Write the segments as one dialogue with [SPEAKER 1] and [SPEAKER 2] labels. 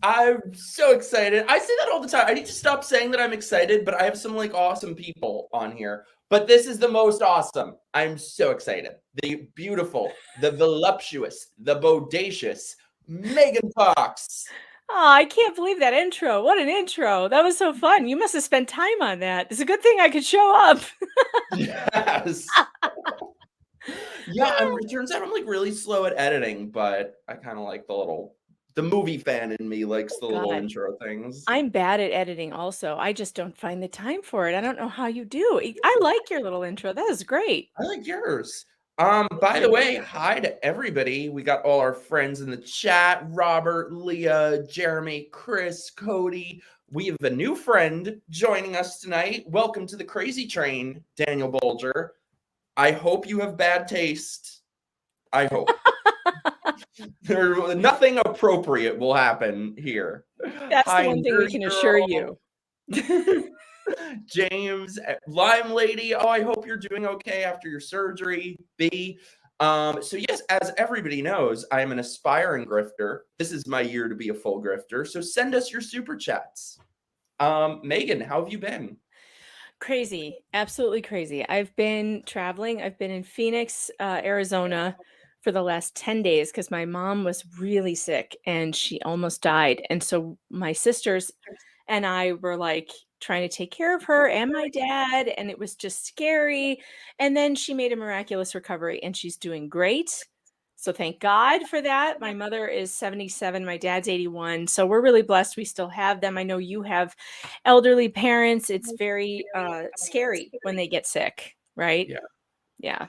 [SPEAKER 1] I'm so excited. I say that all the time. I need to stop saying that I'm excited, but I have some like awesome people on here. But this is the most awesome. I'm so excited. The beautiful, the voluptuous, the bodacious Megan Fox.
[SPEAKER 2] Oh, I can't believe that intro. What an intro. That was so fun. You must have spent time on that. It's a good thing I could show up.
[SPEAKER 1] Yes. Yeah, it turns out I'm like really slow at editing, but I kind of like the movie fan in me likes the little
[SPEAKER 2] God,
[SPEAKER 1] intro things.
[SPEAKER 2] I'm bad at editing also. I just don't find the time for it. I don't know how you do. I like your little intro. That is great.
[SPEAKER 1] I like yours.
[SPEAKER 2] Thank
[SPEAKER 1] By the
[SPEAKER 2] you.
[SPEAKER 1] way, hi to everybody. We got all our friends in the chat, Robert, Leah, Jeremy, Chris, Cody. We have a new friend joining us tonight. Welcome to the Crazy Train, Daniel Bolger. I hope you have bad taste. I hope. Nothing appropriate will happen here.
[SPEAKER 2] That's
[SPEAKER 1] Hi,
[SPEAKER 2] the one thing we can assure you.
[SPEAKER 1] James, Lime Lady. Oh, I hope you're doing okay after your surgery. B. So yes, as everybody knows, I am an aspiring grifter. This is my year to be a full grifter. So send us your super chats. Megan, how have you been?
[SPEAKER 2] Crazy. Absolutely crazy. I've been traveling. I've been in Phoenix, Arizona for the last 10 days because my mom was really sick and she almost died. And so my sisters and I were like trying to take care of her and my dad, and it was just scary. And then she made a miraculous recovery and she's doing great. So thank God for that. My mother is 77, my dad's 81. So we're really blessed we still have them. I know you have elderly parents. It's very scary when they get sick, right?
[SPEAKER 1] Yeah.
[SPEAKER 2] Yeah.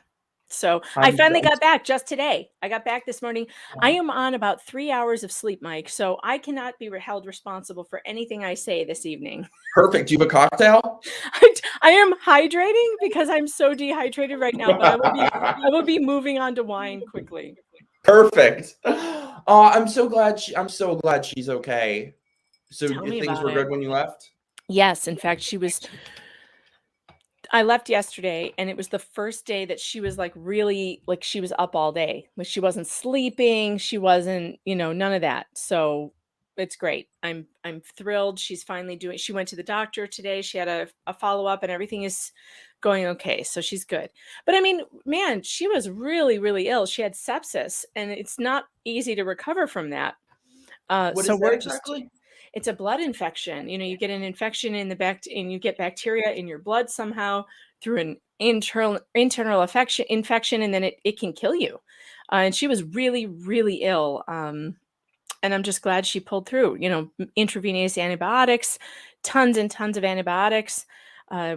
[SPEAKER 2] So I finally got back just today. I got back this morning. I am on about 3 hours of sleep, Mike. So I cannot be held responsible for anything I say this evening.
[SPEAKER 1] Perfect. Do you have a cocktail?
[SPEAKER 2] I am hydrating because I'm so dehydrated right now, but I will be moving on to wine quickly.
[SPEAKER 1] Perfect. I'm so glad she's okay. So
[SPEAKER 2] Tell me
[SPEAKER 1] things
[SPEAKER 2] about
[SPEAKER 1] were
[SPEAKER 2] it.
[SPEAKER 1] good when you left?
[SPEAKER 2] Yes, in fact, I left yesterday and it was the first day that she was like really like she was up all day. Like she wasn't sleeping, she wasn't, none of that. So it's great. I'm thrilled. She went to the doctor today. She had a follow-up and everything is going okay. So she's good. But I mean, man, she was really, really ill. She had sepsis and it's not easy to recover from that.
[SPEAKER 1] What
[SPEAKER 2] So
[SPEAKER 1] is that
[SPEAKER 2] we're just
[SPEAKER 1] exactly?
[SPEAKER 2] it's a blood infection. You get an infection in and you get bacteria in your blood somehow through an internal infection, and then it can kill you. And she was really, really ill. And I'm just glad she pulled through. Intravenous antibiotics, tons and tons of antibiotics,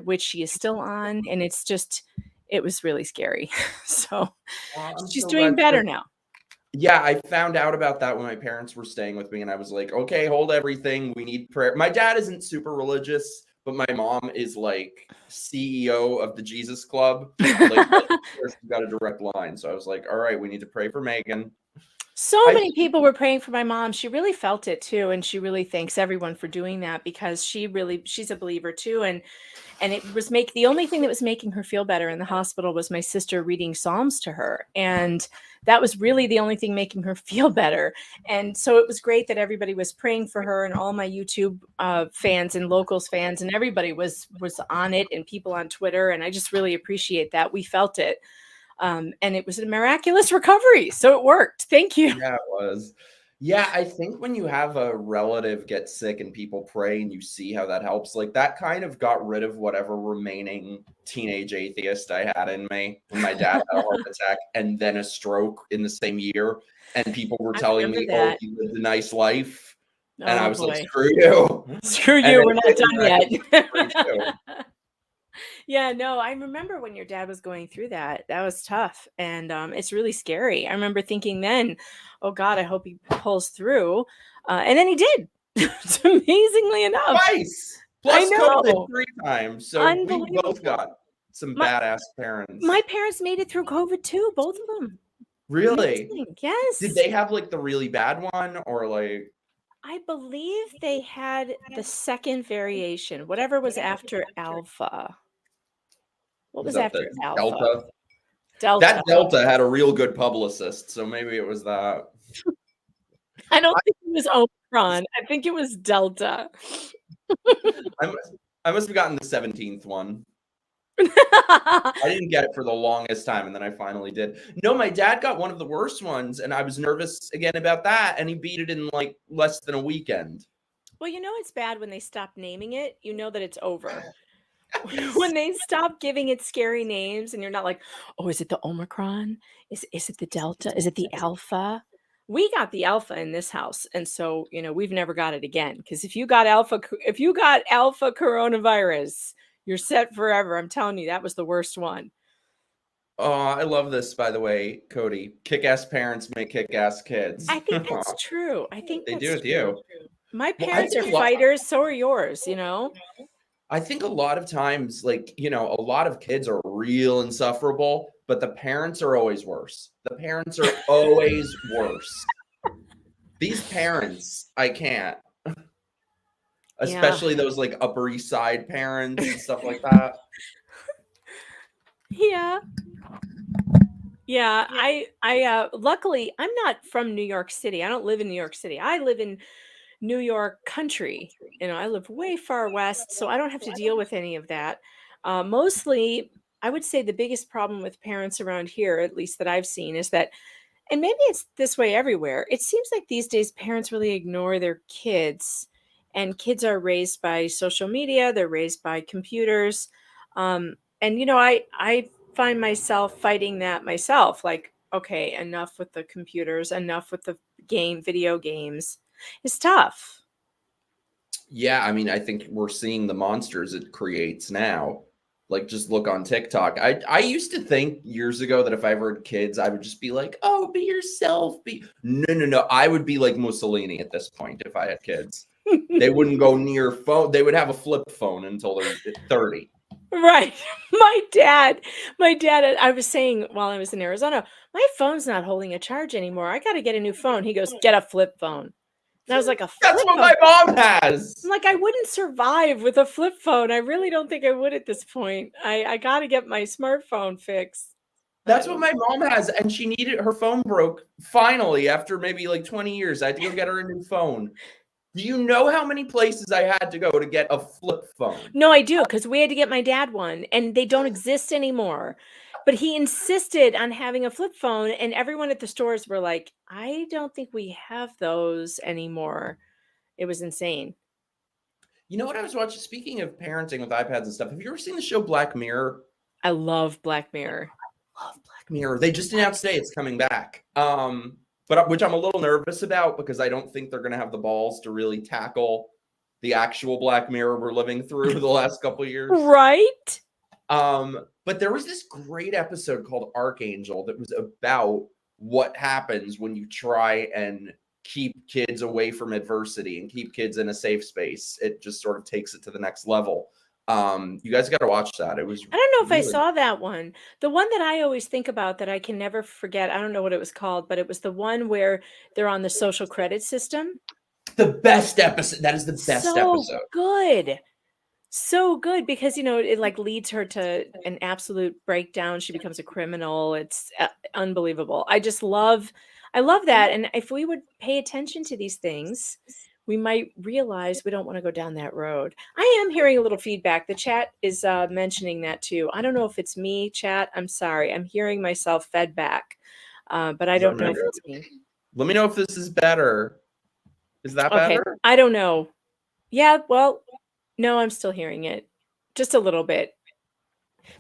[SPEAKER 2] which she is still on, and it was really scary. So
[SPEAKER 1] I'm
[SPEAKER 2] she's
[SPEAKER 1] so
[SPEAKER 2] doing
[SPEAKER 1] glad.
[SPEAKER 2] better now.
[SPEAKER 1] Yeah, I found out about that when my parents were staying with me, and I was like, okay, hold everything. We need prayer. My dad isn't super religious, but my mom is like CEO of the Jesus Club. Like, she's got a direct line. So I was like, all right, we need to pray for Megan.
[SPEAKER 2] So many people were praying for my mom. She really felt it too, and she really thanks everyone for doing that because she's a believer too, and the only thing that was making her feel better in the hospital was my sister reading Psalms to her, and that was really the only thing making her feel better. And so it was great that everybody was praying for her, and all my YouTube fans and locals fans and everybody was on it, and people on Twitter, and I just really appreciate that. We felt it. And it was a miraculous recovery. So it worked. Thank you.
[SPEAKER 1] Yeah, it was. Yeah, I think when you have a relative get sick and people pray and you see how that helps, like that kind of got rid of whatever remaining teenage atheist I had in me when my dad had a heart attack and then a stroke in the same year. And people were telling me, oh, he lived a nice life. And I was like, screw you.
[SPEAKER 2] Screw you. We're not done yet. Yeah, no, I remember when your dad was going through that. That was tough. And it's really scary. I remember thinking then, oh God, I hope he pulls through. And then he did. Amazingly enough.
[SPEAKER 1] Twice. Plus COVID 3 times. So we both got some badass parents.
[SPEAKER 2] My parents made it through COVID too, both of them.
[SPEAKER 1] Really?
[SPEAKER 2] Amazing. Yes.
[SPEAKER 1] Did they have like the really bad one or like?
[SPEAKER 2] I believe they had the second variation, whatever was after Alpha. What was after Alpha?
[SPEAKER 1] Delta. That Delta had a real good publicist, so maybe it was that.
[SPEAKER 2] I don't think it was Omicron. I think it was Delta.
[SPEAKER 1] I must have gotten the 17th one. I didn't get it for the longest time, and then I finally did. No, my dad got one of the worst ones, and I was nervous again about that, and he beat it in like less than a weekend.
[SPEAKER 2] Well, it's bad when they stop naming it. You know that it's over.
[SPEAKER 1] Yes.
[SPEAKER 2] When they stop giving it scary names and you're not like, oh, is it the Omicron? Is it the Delta? Is it the Alpha? We got the Alpha in this house. And so, we've never got it again. Because if you got Alpha coronavirus, you're set forever. I'm telling you, that was the worst one.
[SPEAKER 1] Oh, I love this, by the way, Cody. Kick-ass parents make kick-ass kids.
[SPEAKER 2] I think that's true. I think
[SPEAKER 1] they
[SPEAKER 2] that's
[SPEAKER 1] do with
[SPEAKER 2] true.
[SPEAKER 1] you.
[SPEAKER 2] My parents are fighters, so are yours,
[SPEAKER 1] I think a lot of times, like, a lot of kids are real insufferable, but the parents are always worse. The parents are always worse. These parents, I can't. Especially those like Upper East Side parents and stuff like that.
[SPEAKER 2] Yeah. Yeah, I luckily I'm not from New York City. I don't live in New York City. I live in New York country. I live way far west, so I don't have to deal with any of that. Mostly, I would say the biggest problem with parents around here, at least that I've seen, is that, and maybe it's this way everywhere, it seems like these days parents really ignore their kids, and kids are raised by social media, they're raised by computers. And I find myself fighting that myself, like, okay, enough with the computers, enough with the video games. It's tough.
[SPEAKER 1] Yeah, I mean, I think we're seeing the monsters it creates now. Like, just look on TikTok. I used to think years ago that if I ever had kids, I would just be like, oh, be yourself. No. I would be like Mussolini at this point if I had kids. They wouldn't go near phone. They would have a flip phone until they're 30.
[SPEAKER 2] Right. My dad, I was saying while I was in Arizona, my phone's not holding a charge anymore. I got to get a new phone. He goes, get a flip phone. And I was like,
[SPEAKER 1] That's what my mom has.
[SPEAKER 2] I'm like, I wouldn't survive with a flip phone. I really don't think I would at this point. I got to get my smartphone fixed.
[SPEAKER 1] That's what my mom has. And she needed, her phone broke finally after maybe like 20 years. I had to go get her a new phone. Do you know how many places I had to go to get a flip phone?
[SPEAKER 2] No, I do, because we had to get my dad one, and they don't exist anymore. But he insisted on having a flip phone, and everyone at the stores were like, I don't think we have those anymore. It was insane.
[SPEAKER 1] You know what I was watching? Speaking of parenting with iPads and stuff, have you ever seen the show Black Mirror?
[SPEAKER 2] I love Black Mirror.
[SPEAKER 1] They just announced today it's coming back. But which I'm a little nervous about because I don't think they're going to have the balls to really tackle the actual Black Mirror we're living through the last couple of years.
[SPEAKER 2] Right.
[SPEAKER 1] But there was this great episode called Archangel that was about what happens when you try and keep kids away from adversity and keep kids in a safe space. It just sort of takes it to the next level. You guys got to watch that. It was,
[SPEAKER 2] I don't know if I saw that one. The one that I always think about that I can never forget, I don't know what it was called, but it was the one where they're on the social credit system.
[SPEAKER 1] The best episode. That is the best episode.
[SPEAKER 2] Good. So good because, it like leads her to an absolute breakdown. She becomes a criminal. It's unbelievable. I love that. And if we would pay attention to these things, we might realize we don't want to go down that road. I am hearing a little feedback. The chat is mentioning that too. I don't know if it's me, chat. I'm sorry. I'm hearing myself fed back, but I don't know if it's me.
[SPEAKER 1] Let me know if this is better. Is that better?
[SPEAKER 2] I don't know. Yeah, well, no, I'm still hearing it. Just a little bit.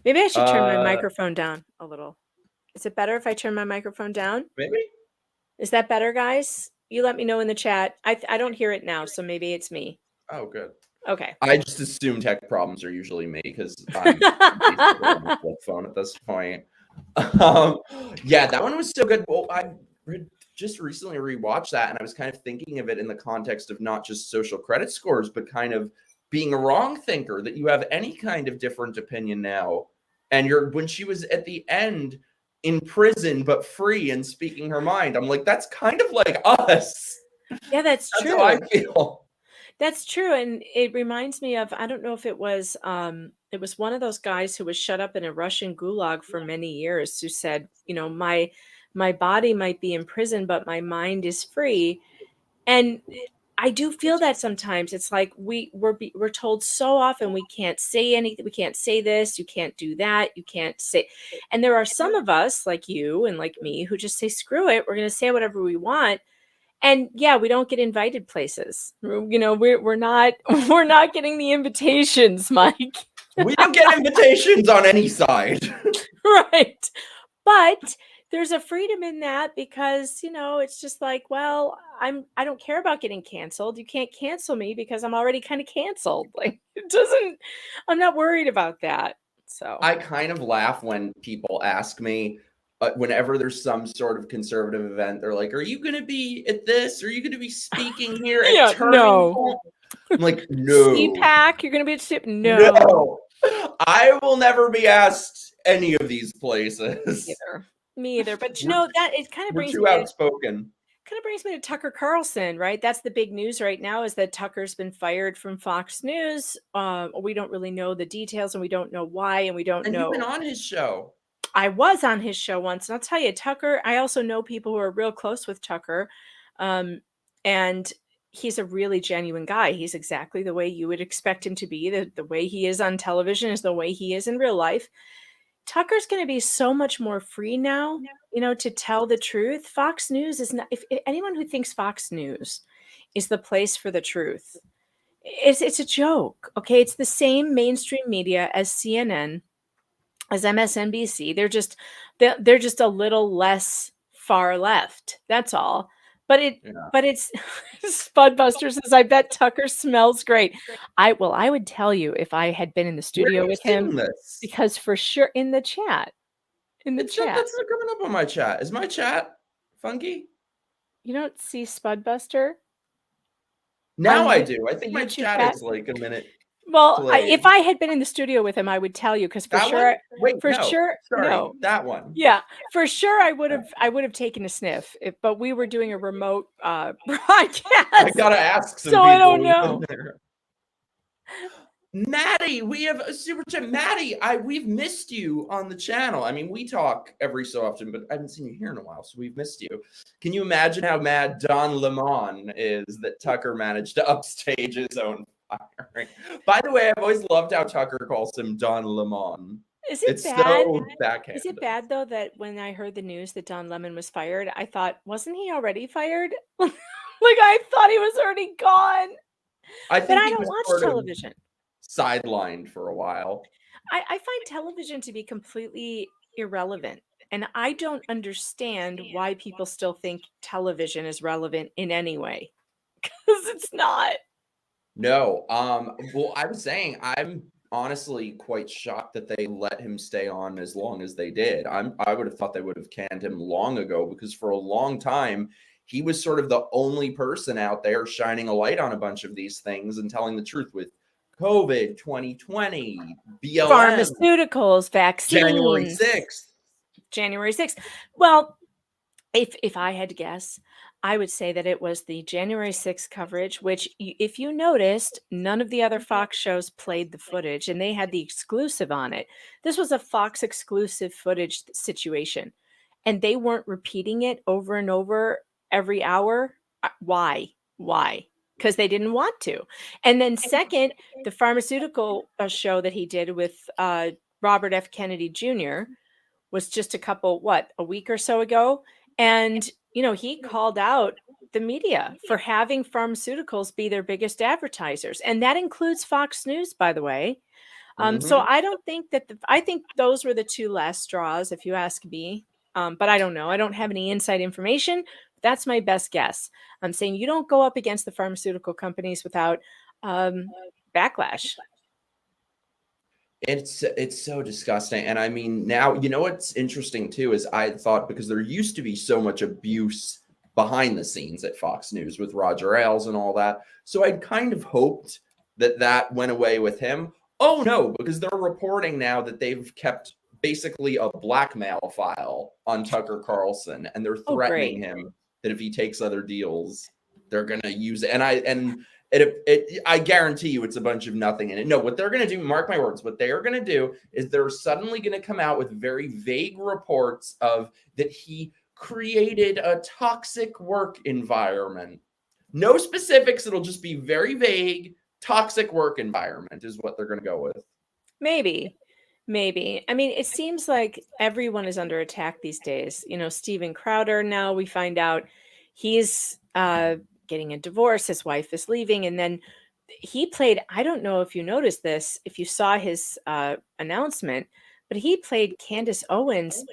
[SPEAKER 2] Maybe I should turn my microphone down a little. Is it better if I turn my microphone down?
[SPEAKER 1] Maybe.
[SPEAKER 2] Is that better, guys? You let me know in the chat. I don't hear it now, so maybe it's me.
[SPEAKER 1] Oh, good.
[SPEAKER 2] Okay.
[SPEAKER 1] I just assume tech problems are usually me because I'm on a flip phone at this point. Yeah, that one was so good. Well, I just recently rewatched that, and I was kind of thinking of it in the context of not just social credit scores, but kind of being a wrong thinker, that you have any kind of different opinion now. And when she was at the end in prison but free and speaking her mind, I'm like, that's kind of like us.
[SPEAKER 2] Yeah, that's true.
[SPEAKER 1] How I feel. That's
[SPEAKER 2] true. And it reminds me of, I don't know if it was one of those guys who was shut up in a Russian gulag for many years who said, my body might be in prison, but my mind is free. And I do feel that sometimes. It's like we're told so often we can't say anything, we can't say this, you can't do that, you can't say. And there are some of us like you and like me who just say, screw it, we're going to say whatever we want. And yeah, we don't get invited places. You know, we're not we're not getting the invitations, Mike.
[SPEAKER 1] We don't get invitations on any side.
[SPEAKER 2] Right. But there's a freedom in that because, you know, it's just like, well, I don't care about getting canceled. You can't cancel me because I'm already kind of canceled. Like it doesn't, I'm not worried about that. So
[SPEAKER 1] I kind of laugh when people ask me, whenever there's some sort of conservative event, they're like, are you going to be at this? Are you going to be speaking here at
[SPEAKER 2] yeah,
[SPEAKER 1] Turning
[SPEAKER 2] no.
[SPEAKER 1] Point? I'm like, no.
[SPEAKER 2] CPAC, you're going to be at CPAC? No.
[SPEAKER 1] No. I will never be asked any of these places.
[SPEAKER 2] Me either. But you know, that it kind of
[SPEAKER 1] We're
[SPEAKER 2] brings
[SPEAKER 1] too
[SPEAKER 2] me
[SPEAKER 1] outspoken.
[SPEAKER 2] kind of brings me to Tucker Carlson, right? That's the big news right now is that Tucker's been fired from Fox News. We don't really know the details and we don't know why and we don't
[SPEAKER 1] And
[SPEAKER 2] know.
[SPEAKER 1] you've been on his show.
[SPEAKER 2] I was on his show once, and I'll tell you, Tucker, I also know people who are real close with Tucker. And he's a really genuine guy. He's exactly the way you would expect him to be. The way he is on television is the way he is in real life. Tucker's going to be so much more free now, you know, to tell the truth. Fox News is not, if anyone who thinks Fox News is the place for the truth, it's a joke. Okay. It's the same mainstream media as CNN, as MSNBC. They're just a little less far left. That's all. But it's Spudbuster says, I bet Tucker smells great. I would tell you if I had been in the studio with him,
[SPEAKER 1] this?
[SPEAKER 2] because for sure in the chat.
[SPEAKER 1] That's not coming up on my chat. Is my chat funky?
[SPEAKER 2] You don't see Spudbuster?
[SPEAKER 1] Now I do. I think my
[SPEAKER 2] YouTube
[SPEAKER 1] chat
[SPEAKER 2] chat?
[SPEAKER 1] is like a minute.
[SPEAKER 2] Well, if I had been in the studio with him, I would tell you because for
[SPEAKER 1] That
[SPEAKER 2] sure,
[SPEAKER 1] one? Wait,
[SPEAKER 2] for
[SPEAKER 1] no.
[SPEAKER 2] sure,
[SPEAKER 1] Sorry,
[SPEAKER 2] no.
[SPEAKER 1] that one.
[SPEAKER 2] Yeah, for sure, I would have taken a sniff. But we were doing a remote broadcast.
[SPEAKER 1] I gotta ask some
[SPEAKER 2] so
[SPEAKER 1] people.
[SPEAKER 2] I don't know.
[SPEAKER 1] Maddie, we have a super chat. Maddie, we've missed you on the channel. I mean, we talk every so often, but I haven't seen you here in a while, so we've missed you. Can you imagine how mad Don Lemon is that Tucker managed to upstage his own firing? By the way, I've always loved how Tucker calls him Don Lemon.
[SPEAKER 2] Is it
[SPEAKER 1] It's
[SPEAKER 2] bad?
[SPEAKER 1] so backhanded.
[SPEAKER 2] Is it bad though that when I heard the news that Don Lemon was fired, I thought, wasn't he already fired? Like I thought he was already gone. But I don't watch television.
[SPEAKER 1] Sidelined for a while.
[SPEAKER 2] I find television to be completely irrelevant. And I don't understand why people still think television is relevant in any way. Because it's not.
[SPEAKER 1] No. Well, I was saying I'm honestly quite shocked that they let him stay on as long as they did. I would have thought they would have canned him long ago because for a long time he was sort of the only person out there shining a light on a bunch of these things and telling the truth with COVID, 2020, BLM,
[SPEAKER 2] pharmaceuticals, vaccines. January 6th. Well, if I had to guess, I would say that it was the January 6th coverage, which if you noticed, none of the other Fox shows played the footage and they had the exclusive on it. This was a Fox exclusive footage situation and they weren't repeating it over and over every hour. Why? Because they didn't want to. And then second, the pharmaceutical show that he did with Robert F. Kennedy Jr. was just a week or so ago. And, you know, he called out the media for having pharmaceuticals be their biggest advertisers. And that includes Fox News, by the way. So I don't think I think those were the two last straws, if you ask me. But I don't know. I don't have any inside information. That's my best guess. I'm saying you don't go up against the pharmaceutical companies without backlash.
[SPEAKER 1] It's so disgusting. And I mean, now, you know, what's interesting too, is I thought because there used to be so much abuse behind the scenes at Fox News with Roger Ailes and all that. So I'd kind of hoped that went away with him. Oh no, because they're reporting now that they've kept basically a blackmail file on Tucker Carlson and they're threatening him that if he takes other deals, they're going to use it. And I guarantee you it's a bunch of nothing in it. No, what they're going to do, mark my words, what they are going to do is they're suddenly going to come out with very vague reports of that he created a toxic work environment. No specifics. It'll just be very vague. Toxic work environment is what they're going to go with.
[SPEAKER 2] Maybe. I mean, it seems like everyone is under attack these days. Steven Crowder, now we find out he's getting a divorce. His wife is leaving. And then he played, I don't know if you noticed this, if you saw his announcement, but he played Candace Owens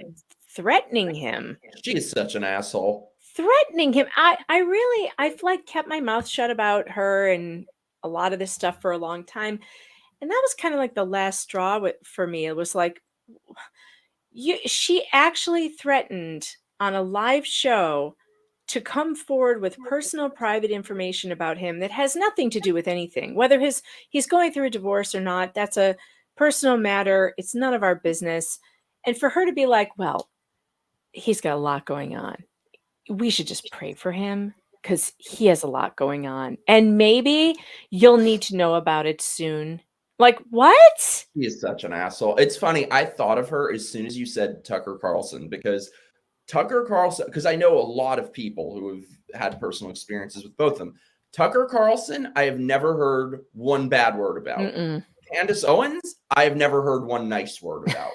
[SPEAKER 2] threatening him.
[SPEAKER 1] She is such an asshole.
[SPEAKER 2] Threatening him. I've like kept my mouth shut about her and a lot of this stuff for a long time. And that was kind of like the last straw for me. It was like, she actually threatened on a live show to come forward with personal private information about him that has nothing to do with anything. Whether he's going through a divorce or not, that's a personal matter. It's none of our business. And for her to be like, well, he's got a lot going on. We should just pray for him because he has a lot going on. And maybe you'll need to know about it soon. Like, what?
[SPEAKER 1] He is such an asshole. It's funny. I thought of her as soon as you said Tucker Carlson, because I know a lot of people who have had personal experiences with both of them. Tucker Carlson, I have never heard one bad word about.
[SPEAKER 2] Mm-mm.
[SPEAKER 1] Candace Owens, I have never heard one nice word about.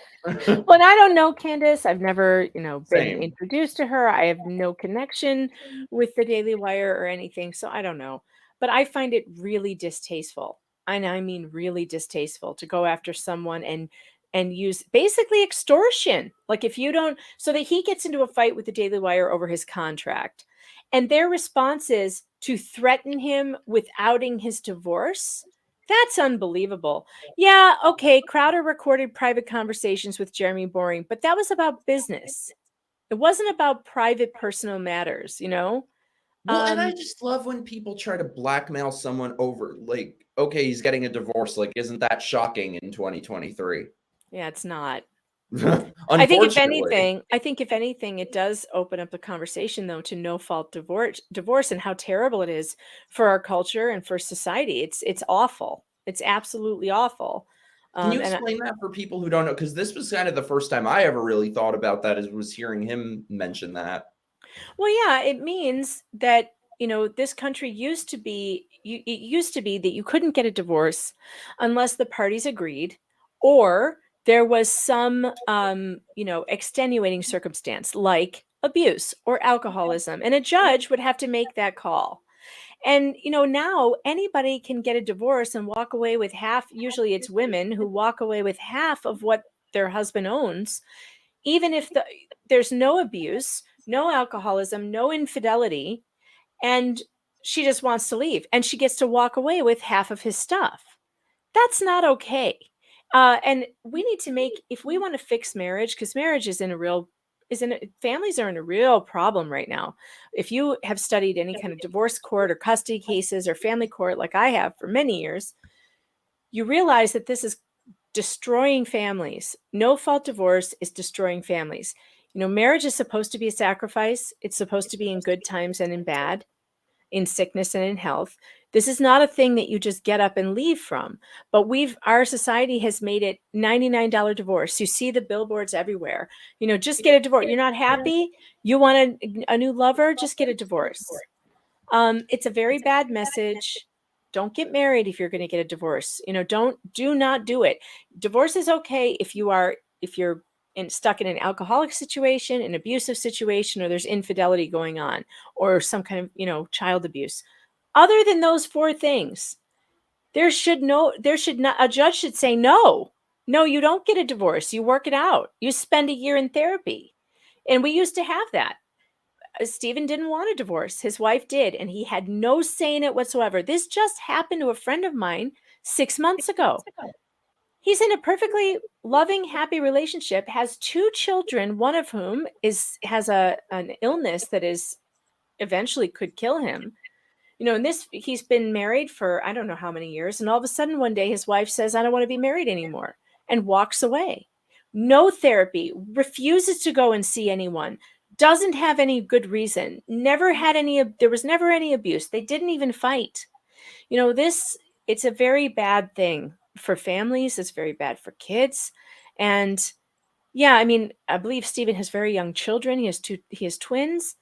[SPEAKER 2] Well, and I don't know Candace. I've never, been
[SPEAKER 1] Same.
[SPEAKER 2] introduced to her. I have no connection with the Daily Wire or anything, so I don't know. But I find it really distasteful. And I mean really distasteful to go after someone and use basically extortion. Like if you don't, so that he gets into a fight with the Daily Wire over his contract. And their response is to threaten him with outing his divorce. That's unbelievable. Yeah, okay, Crowder recorded private conversations with Jeremy Boring, but that was about business. It wasn't about private personal matters,
[SPEAKER 1] Well, and I just love when people try to blackmail someone over, like, okay, he's getting a divorce. Like, isn't that shocking in 2023?
[SPEAKER 2] Yeah, it's not.
[SPEAKER 1] I
[SPEAKER 2] think if anything, it does open up the conversation though to no fault divorce and how terrible it is for our culture and for society. It's awful. It's absolutely awful.
[SPEAKER 1] Can you explain that for people who don't know? Because this was kind of the first time I ever really thought about that, was hearing him mention that.
[SPEAKER 2] Well, yeah, it means that this country used to be it used to be that you couldn't get a divorce unless the parties agreed or there was some extenuating circumstance like abuse or alcoholism, and a judge would have to make that call. And now anybody can get a divorce and walk away with half. Usually it's women who walk away with half of what their husband owns, even if there's no abuse, no alcoholism, no infidelity, and she just wants to leave and she gets to walk away with half of his stuff. That's not okay. And we need to make, if we want to fix marriage, because marriage families are in a real problem right now. If you have studied any kind of divorce court or custody cases or family court, like I have for many years, you realize that this is destroying families. No fault divorce is destroying families. Marriage is supposed to be a sacrifice. It's supposed to be in good times and in bad, in sickness and in health. This is not a thing that you just get up and leave from. But our society has made it $99 divorce. You see the billboards everywhere. Just get a divorce. You're not happy? You want a new lover? Just get a divorce. It's a very bad message. Don't get married if you're going to get a divorce. Do not do it. Divorce is okay if you're stuck in an alcoholic situation, an abusive situation, or there's infidelity going on, or some kind of, child abuse. Other than those four things, a judge should say, no, you don't get a divorce. You work it out. You spend a year in therapy. And we used to have that. Stephen didn't want a divorce. His wife did, and he had no say in it whatsoever. This just happened to a friend of mine 6 months ago. He's in a perfectly loving, happy relationship, has 2 children, one of whom has an illness that eventually could kill him. And he's been married for I don't know how many years, and all of a sudden one day his wife says, I don't want to be married anymore, and walks away. No therapy, refuses to go and see anyone, doesn't have any good reason, there was never any abuse. They didn't even fight. It's a very bad thing for families. It's very bad for kids. And yeah, I believe Stephen has very young children. He has twins.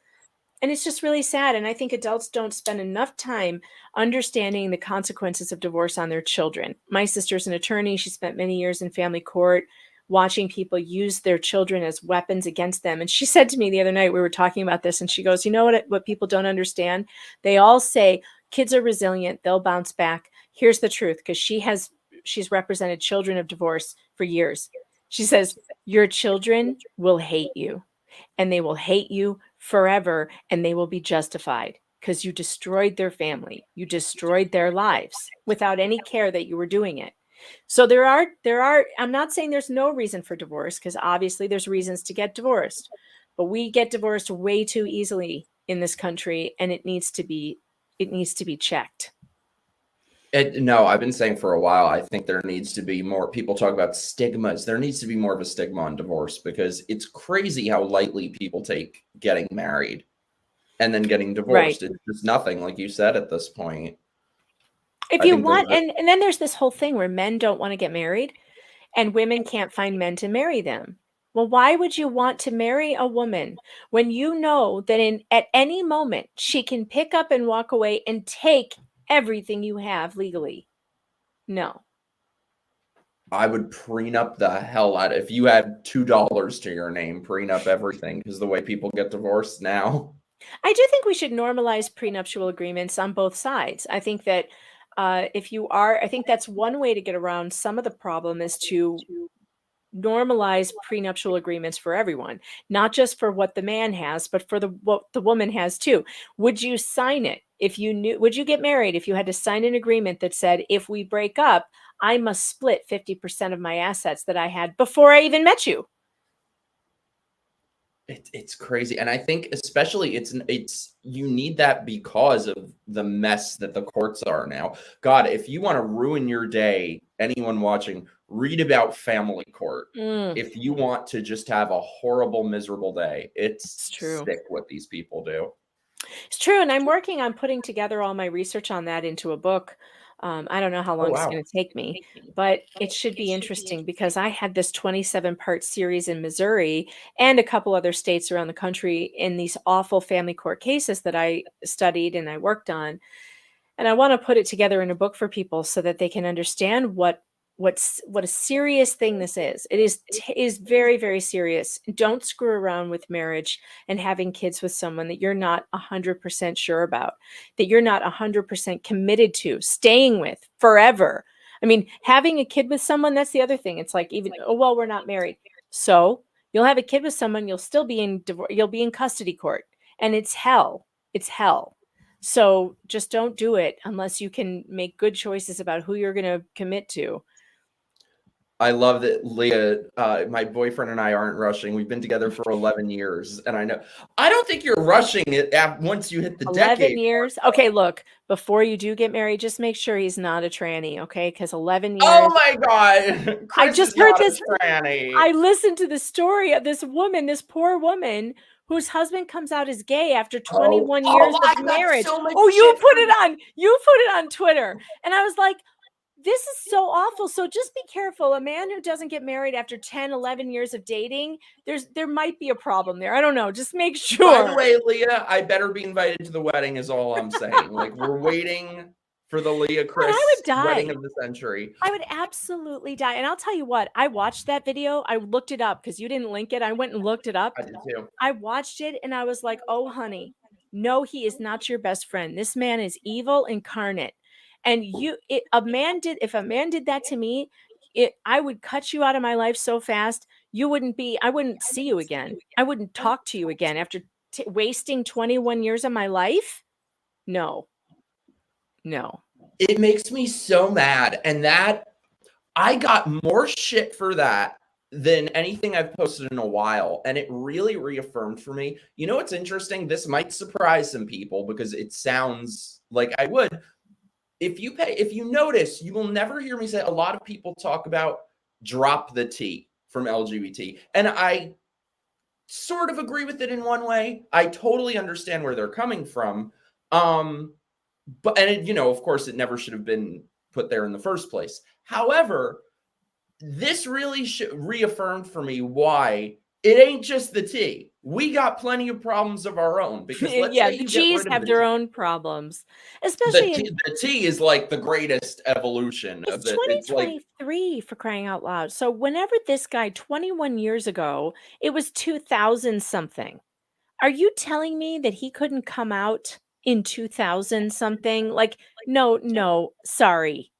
[SPEAKER 2] And it's just really sad. And I think adults don't spend enough time understanding the consequences of divorce on their children. My sister's an attorney. She spent many years in family court watching people use their children as weapons against them. And she said to me the other night, we were talking about this, and she goes, you know what people don't understand? They all say kids are resilient, they'll bounce back. Here's the truth, because she's represented children of divorce for years. She says, your children will hate you, and they will hate you forever, and they will be justified because you destroyed their family. You destroyed their lives without any care that you were doing it. So there are, I'm not saying there's no reason for divorce, because obviously there's reasons to get divorced, but we get divorced way too easily in this country, and it needs to be checked.
[SPEAKER 1] No, I've been saying for a while, I think there needs to be more. People talk about stigmas. There needs to be more of a stigma on divorce, because it's crazy how lightly people take getting married and then getting divorced. Right. It's just nothing, like you said, at this point.
[SPEAKER 2] If you want, and then there's this whole thing where men don't want to get married and women can't find men to marry them. Well, why would you want to marry a woman when you know that at any moment she can pick up and walk away and take everything you have legally? No.
[SPEAKER 1] I would prenup the hell out of, if you had $2 to your name, prenup everything, because the way people get divorced now.
[SPEAKER 2] I do think we should normalize prenuptial agreements on both sides. I think that I think that's one way to get around some of the problem, is to normalize prenuptial agreements for everyone, not just for what the man has, but for what the woman has too. Would you sign it if you knew? Would you get married if you had to sign an agreement that said, if we break up, I must split 50% of my assets that I had before I even met you?
[SPEAKER 1] It's crazy. And I think especially it's you need that because of the mess that the courts are now. God, if you want to ruin your day, anyone watching, read about family court. If you want to just have a horrible, miserable day, it's true. Sick what these people do.
[SPEAKER 2] It's true. And I'm working on putting together all my research on that into a book. I don't know how long it's going to take me, but it should be interesting, because I had this 27-part series in Missouri and a couple other states around the country in these awful family court cases that I studied and I worked on. And I want to put it together in a book for people so that they can understand what a serious thing this is. It is very, very serious. Don't screw around with marriage and having kids with someone that you're not 100% sure about, that you're not 100% committed to staying with forever. I mean, having a kid with someone, that's the other thing. It's like, even, oh, well, we're not married. So you'll have a kid with someone, you'll still be you'll be in custody court, and it's hell. It's hell. So just don't do it unless you can make good choices about who you're going to commit to.
[SPEAKER 1] I love that, Leah, my boyfriend and I aren't rushing. We've been together for 11 years. And I don't think you're rushing it once you hit the 11 decade.
[SPEAKER 2] 11 years. Okay, look, before you do get married, just make sure he's not a tranny, okay? Because 11 years.
[SPEAKER 1] Oh my God.
[SPEAKER 2] I just heard this. Tranny. I listened to the story of this woman, this poor woman, whose husband comes out as gay after 21 years of marriage. So you put it on Twitter. And I was like, this is so awful. So just be careful. A man who doesn't get married after 10, 11 years of dating, there might be a problem there. I don't know. Just make sure.
[SPEAKER 1] By the way, Leah, I better be invited to the wedding is all I'm saying. Like, we're waiting for the Leah Chris wedding of the century.
[SPEAKER 2] I would absolutely die. And I'll tell you what, I watched that video. I looked it up because you didn't link it. I went and looked it up.
[SPEAKER 1] I did too.
[SPEAKER 2] I watched it and I was like, oh, honey, no, he is not your best friend. This man is evil incarnate. And if a man did that to me, I would cut you out of my life so fast. I wouldn't see you again. I wouldn't talk to you again after wasting 21 years of my life. No.
[SPEAKER 1] It makes me so mad. And that I got more shit for that than anything I've posted in a while. And it really reaffirmed for me. You know, what's interesting? This might surprise some people because it sounds like I would. If you notice, you will never hear me say, a lot of people talk about drop the T from LGBT. And I sort of agree with it in one way. I totally understand where they're coming from. But of course, it never should have been put there in the first place. However, this really reaffirmed for me why it ain't just the tea. We got plenty of problems of our own, because let's
[SPEAKER 2] Yeah,
[SPEAKER 1] say
[SPEAKER 2] the
[SPEAKER 1] you get
[SPEAKER 2] G's
[SPEAKER 1] rid of
[SPEAKER 2] have
[SPEAKER 1] the
[SPEAKER 2] their
[SPEAKER 1] tea.
[SPEAKER 2] own problems, especially in
[SPEAKER 1] The tea is like the greatest evolution of
[SPEAKER 2] it's
[SPEAKER 1] the. It's like
[SPEAKER 2] 2023 for crying out loud. So whenever this guy 21 years ago, it was 2000 something. Are you telling me that he couldn't come out in 2000 something? Like, no, sorry.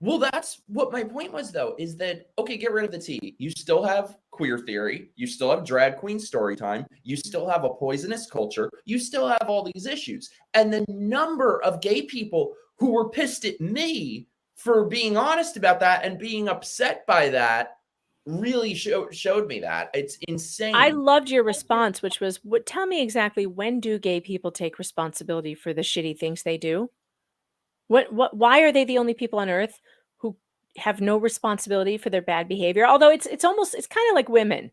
[SPEAKER 1] well, that's what my point was, though, is that, okay, get rid of the tea. You still have queer theory. You still have drag queen story time. You still have a poisonous culture. You still have all these issues. And the number of gay people who were pissed at me for being honest about that and being upset by that really showed me that. It's insane.
[SPEAKER 2] I loved your response, which was, tell me exactly, when do gay people take responsibility for the shitty things they do? Why are they the only people on earth who have no responsibility for their bad behavior? Although it's kind of like women.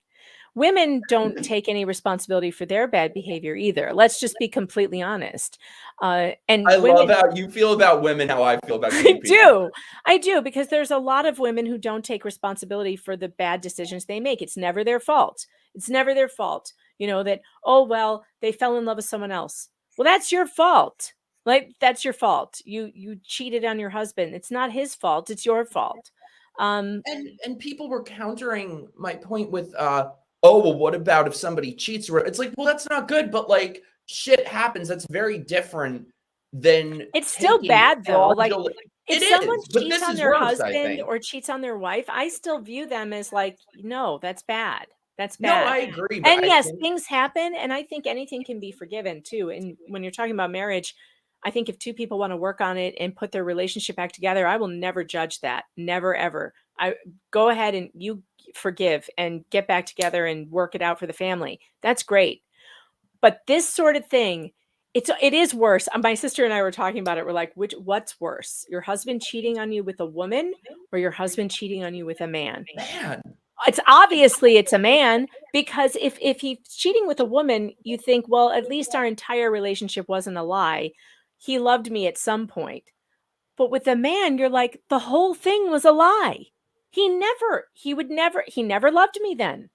[SPEAKER 2] Women don't take any responsibility for their bad behavior either. Let's just be completely honest. And
[SPEAKER 1] I
[SPEAKER 2] women,
[SPEAKER 1] love how you feel about women, how I feel about gay people.
[SPEAKER 2] I do, because there's a lot of women who don't take responsibility for the bad decisions they make. It's never their fault. It's never their fault. That, oh, well, they fell in love with someone else. Well, that's your fault. Like, that's your fault. You cheated on your husband. It's not his fault. It's your fault.
[SPEAKER 1] And people were countering my point with, oh, well, what about if somebody cheats? It's like, well, that's not good, but like, shit happens. That's very different than
[SPEAKER 2] it's still bad, though. Like, if someone cheats on their husband or cheats on their wife, I still view them as like, no, that's bad. That's bad.
[SPEAKER 1] No, I agree.
[SPEAKER 2] And yes, things happen, and I think anything can be forgiven too. And when you're talking about marriage, I think if two people want to work on it and put their relationship back together, I will never judge that. Never, ever. I go ahead and you forgive and get back together and work it out for the family. That's great. But this sort of thing, it is worse. My sister and I were talking about it. We're like, what's worse? Your husband cheating on you with a woman, or your husband cheating on you with a man?
[SPEAKER 1] Man.
[SPEAKER 2] It's obviously it's a man, because if he's cheating with a woman, you think, well, at least our entire relationship wasn't a lie. He loved me at some point. But with a man, you're like, the whole thing was a lie. He never loved me then.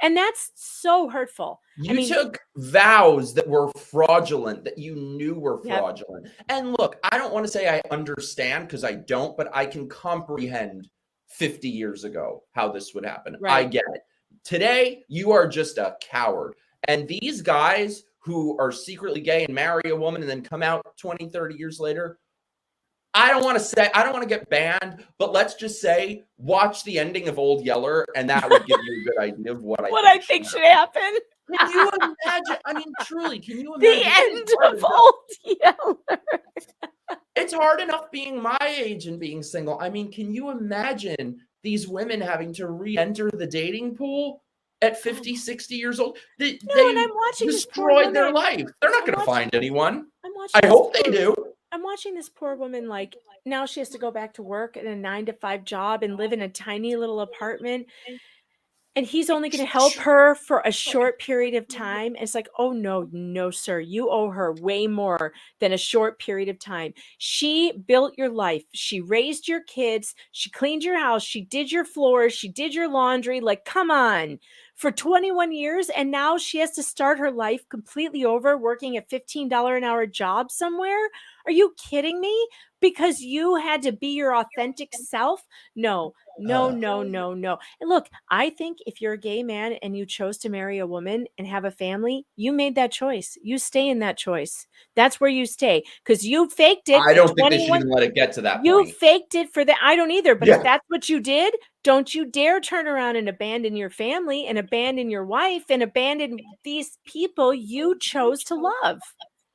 [SPEAKER 2] And that's so hurtful.
[SPEAKER 1] You took vows that were fraudulent, that you knew were fraudulent. Yep. And look, I don't want to say I understand, because I don't, but I can comprehend 50 years ago how this would happen. Right. I get it. Today, you are just a coward. And these guys who are secretly gay and marry a woman and then come out 20, 30 years later, I don't want to get banned, but let's just say, watch the ending of Old Yeller, and that would give you a good idea of what I think should happen. Can you imagine? I mean, truly, can you imagine
[SPEAKER 2] the end of Old Yeller?
[SPEAKER 1] It's hard enough being my age and being single. I mean, can you imagine these women having to re-enter the dating pool at 50, 60 years old? They destroyed their life. They're not going to find anyone. I hope they do.
[SPEAKER 2] I'm watching this poor woman, like, now she has to go back to work in a 9-to-5 job and live in a tiny little apartment. And he's only going to help her for a short period of time. It's like, oh, no, sir. You owe her way more than a short period of time. She built your life. She raised your kids. She cleaned your house. She did your floors. She did your laundry. Like, come on. For 21 years. And now she has to start her life completely over, working a $15 an hour job somewhere. Are you kidding me? Because you had to be your authentic self? No. And look, I think if you're a gay man and you chose to marry a woman and have a family, you made that choice. You stay in that choice. That's where you stay, because you faked it.
[SPEAKER 1] I don't think they should even let it get to that point.
[SPEAKER 2] You faked it for that. I don't either. But if that's what you did, don't you dare turn around and abandon your family and abandon your wife and abandon these people you chose to love.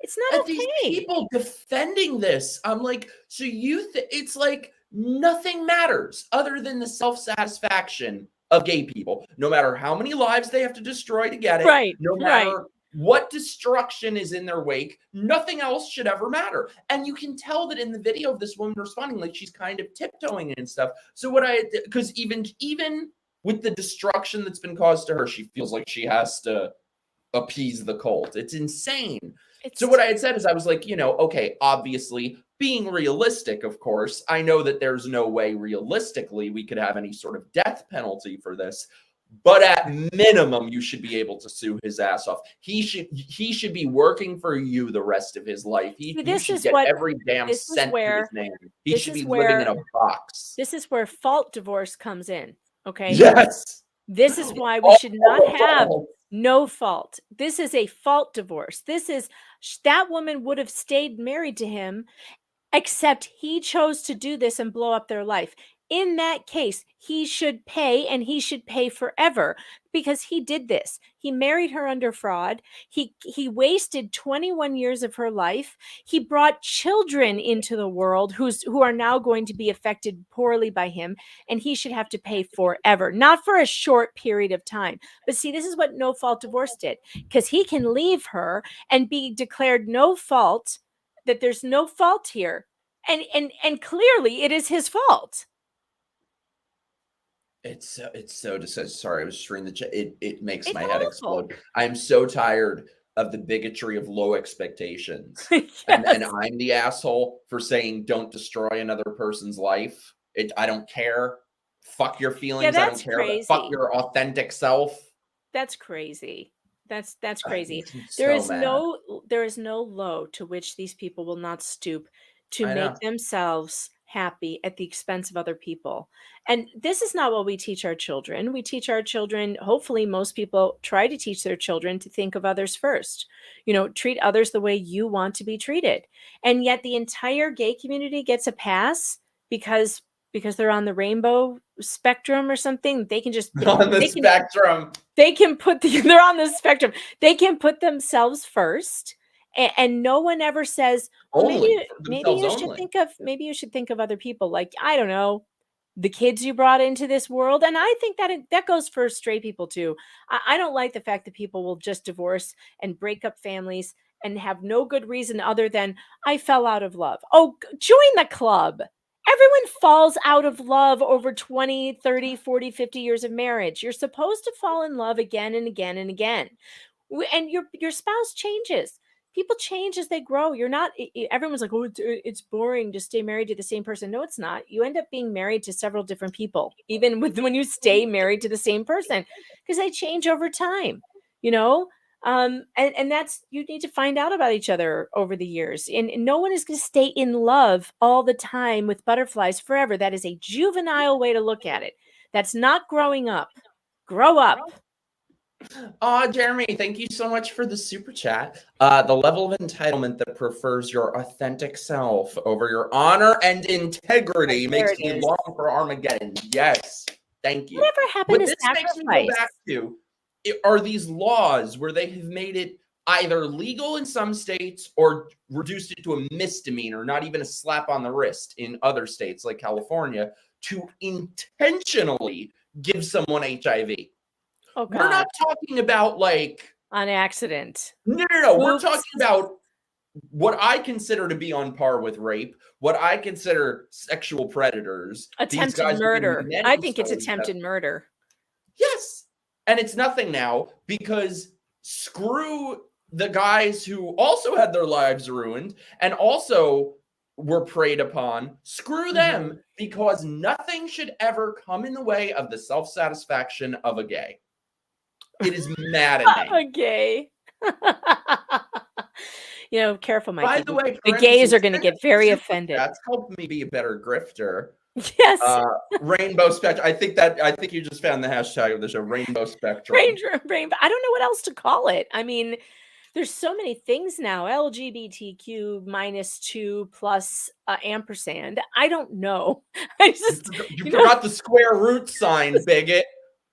[SPEAKER 2] It's not okay.
[SPEAKER 1] These people defending this, I'm like, so it's like nothing matters other than the self-satisfaction of gay people, no matter how many lives they have to destroy to get it, no matter what destruction is in their wake, nothing else should ever matter. And you can tell that in the video of this woman responding, like she's kind of tiptoeing and stuff. So because even with the destruction that's been caused to her, she feels like she has to appease the cult. It's insane. So what I had said is I was like, okay, obviously being realistic, of course, I know that there's no way realistically we could have any sort of death penalty for this. But at minimum, you should be able to sue his ass off. He should be working for you the rest of his life. You should get every damn cent to his name. He should be living in a box.
[SPEAKER 2] This is where fault divorce comes in. Okay.
[SPEAKER 1] Yes.
[SPEAKER 2] This is why we should not have no fault. This is a fault divorce. This is, that woman would have stayed married to him, except he chose to do this and blow up their life. In that case, he should pay, and he should pay forever, because he did this. He married her under fraud. He wasted 21 years of her life. He brought children into the world who are now going to be affected poorly by him, and he should have to pay forever, not for a short period of time. But see, this is what no fault divorce did, because he can leave her and be declared no fault, that there's no fault here, and clearly it is his fault.
[SPEAKER 1] It's so sorry, I was just reading the chat. It makes my
[SPEAKER 2] awful.
[SPEAKER 1] Head explode. I'm so tired of the bigotry of low expectations.
[SPEAKER 2] Yes.
[SPEAKER 1] and I'm the asshole for saying don't destroy another person's life. I don't care. Fuck your feelings. I don't care.
[SPEAKER 2] Crazy.
[SPEAKER 1] Fuck your authentic self.
[SPEAKER 2] That's crazy. That's crazy.
[SPEAKER 1] There is
[SPEAKER 2] no low to which these people will not stoop to make themselves happy at the expense of other people. And this is not what we teach our children. We teach our children, hopefully most people try to teach their children to think of others first. Treat others the way you want to be treated. And yet the entire gay community gets a pass because they're on the rainbow spectrum or something. They can just
[SPEAKER 1] on the spectrum.
[SPEAKER 2] They can put they're on the spectrum. They can put themselves first. And no one ever says, well, maybe you should think of other people. Like, I don't know, the kids you brought into this world. And I think that goes for straight people too. I don't like the fact that people will just divorce and break up families and have no good reason other than I fell out of love. Oh, join the club. Everyone falls out of love over 20, 30, 40, 50 years of marriage. You're supposed to fall in love again and again and again. And your spouse changes. People change as they grow. You're not, everyone's like, oh, it's boring to stay married to the same person. No, it's not. You end up being married to several different people, even when you stay married to the same person, because they change over time, and that's, you need to find out about each other over the years. And no one is going to stay in love all the time with butterflies forever. That is a juvenile way to look at it. That's not growing up. Grow up.
[SPEAKER 1] Jeremy, thank you so much for the super chat. The level of entitlement that prefers your authentic self over your honor and integrity makes me long for Armageddon. Yes, thank you.
[SPEAKER 2] Whatever happened to sacrifice?
[SPEAKER 1] Makes me go back to are these laws where they have made it either legal in some states or reduced it to a misdemeanor, not even a slap on the wrist in other states like California, to intentionally give someone HIV.
[SPEAKER 2] Oh, God.
[SPEAKER 1] We're not talking about like
[SPEAKER 2] on accident.
[SPEAKER 1] No. Oops. We're talking about what I consider to be on par with rape, what I consider sexual predators.
[SPEAKER 2] Attempted murder. I think it's attempted murder.
[SPEAKER 1] Yes. And it's nothing now because screw the guys who also had their lives ruined and also were preyed upon. Screw them, because nothing should ever come in the way of the self-satisfaction of a gay. It is maddening.
[SPEAKER 2] A gay. Careful, Mikey.
[SPEAKER 1] By the way,
[SPEAKER 2] the gays are going to get very offended.
[SPEAKER 1] That's helped me be a better grifter.
[SPEAKER 2] Yes.
[SPEAKER 1] Rainbow spectrum. I think you just found the hashtag of the show. Rainbow spectrum.
[SPEAKER 2] Rainbow. I don't know what else to call it. I mean, there's so many things now. LGBTQ -2 plus ampersand. I don't know.
[SPEAKER 1] You forgot the square root sign, bigot.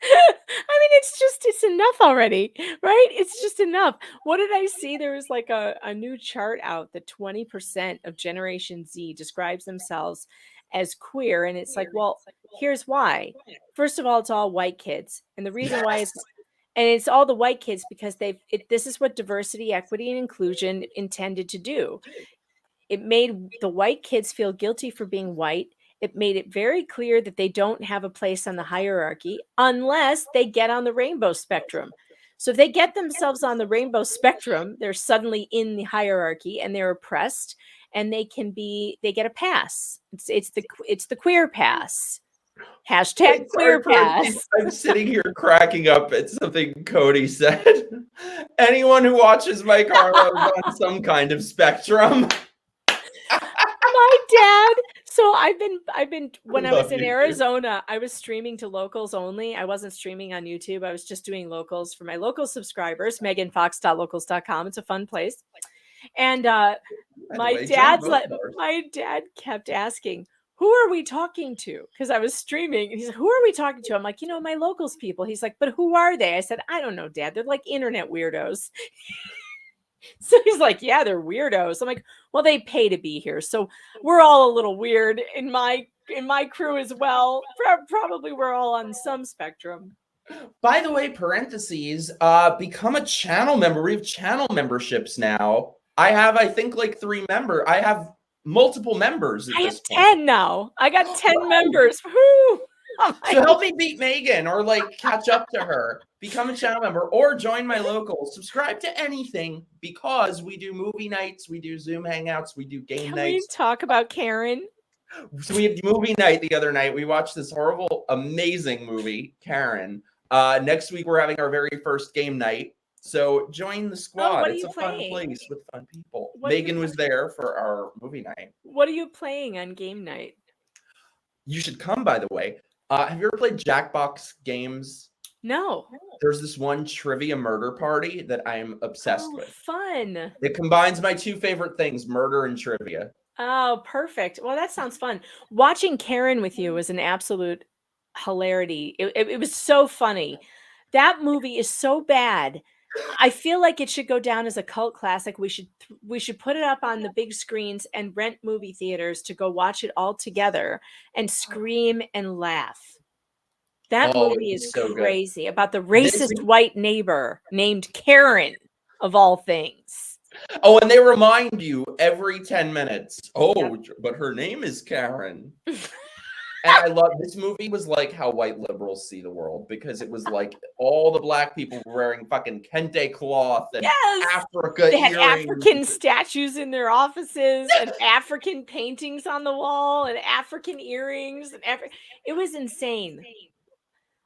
[SPEAKER 2] I mean, it's enough already, right? It's just enough. What did I see? There was like a new chart out that 20% of Generation Z describes themselves as queer. And it's like, well, here's why. First of all, it's all white kids. And the reason why it's all the white kids because this is what diversity, equity, and inclusion intended to do. It made the white kids feel guilty for being white. It made it very clear that they don't have a place on the hierarchy unless they get on the rainbow spectrum. So if they get themselves on the rainbow spectrum, they're suddenly in the hierarchy and they're oppressed, and they get a pass. It's the queer pass. Hashtag clear pass.
[SPEAKER 1] I'm sitting here cracking up at something Cody said. Anyone who watches Mike Harlow is on some kind of spectrum.
[SPEAKER 2] My dad. So I've been when I was in
[SPEAKER 1] you,
[SPEAKER 2] Arizona, I was streaming to locals only. I wasn't streaming on YouTube. I was just doing locals for my local subscribers, meganfox.locals.com. It's a fun place. And my dad kept asking, who are we talking to? Because I was streaming. And he's like, who are we talking to? I'm like, my locals people. He's like, but who are they? I said, I don't know, Dad. They're like internet weirdos. So he's like, yeah, they're weirdos. I'm like, well, they pay to be here. So we're all a little weird in my crew as well. Probably we're all on some spectrum.
[SPEAKER 1] By the way, parentheses, become a channel member. We have channel memberships now. I think like 3 members. I have multiple members at this point.
[SPEAKER 2] 10 now. I got 10 members. Woo!
[SPEAKER 1] So help me beat Megan or like catch up to her. Become a channel member or join my local. Subscribe to anything because we do movie nights, we do Zoom hangouts, we do game nights.
[SPEAKER 2] Can we talk about Karen?
[SPEAKER 1] So we had movie night the other night. We watched this horrible, amazing movie, Karen. Next week we're having our very first game night. So join the squad. It's a fun place with fun people. Megan was there for our movie night.
[SPEAKER 2] What are you playing on game night?
[SPEAKER 1] You should come, by the way. Have you ever played Jackbox games?
[SPEAKER 2] No.
[SPEAKER 1] There's this one trivia murder party that I'm obsessed with.
[SPEAKER 2] Fun.
[SPEAKER 1] It combines my 2 favorite things, murder and trivia.
[SPEAKER 2] Oh, perfect. Well, that sounds fun. Watching Karen with you was an absolute hilarity. It was so funny. That movie is so bad. I feel like it should go down as a cult classic. We should put it up on the big screens and rent movie theaters to go watch it all together and scream and laugh. That movie is so crazy about the racist white neighbor named Karen, of all things.
[SPEAKER 1] Oh, and they remind you every 10 minutes. Oh, yep. But her name is Karen. And I love this movie was like how white liberals see the world because it was like all the black people were wearing fucking kente cloth and Africa
[SPEAKER 2] They had
[SPEAKER 1] earrings.
[SPEAKER 2] African statues in their offices and African paintings on the wall and African earrings and it was insane.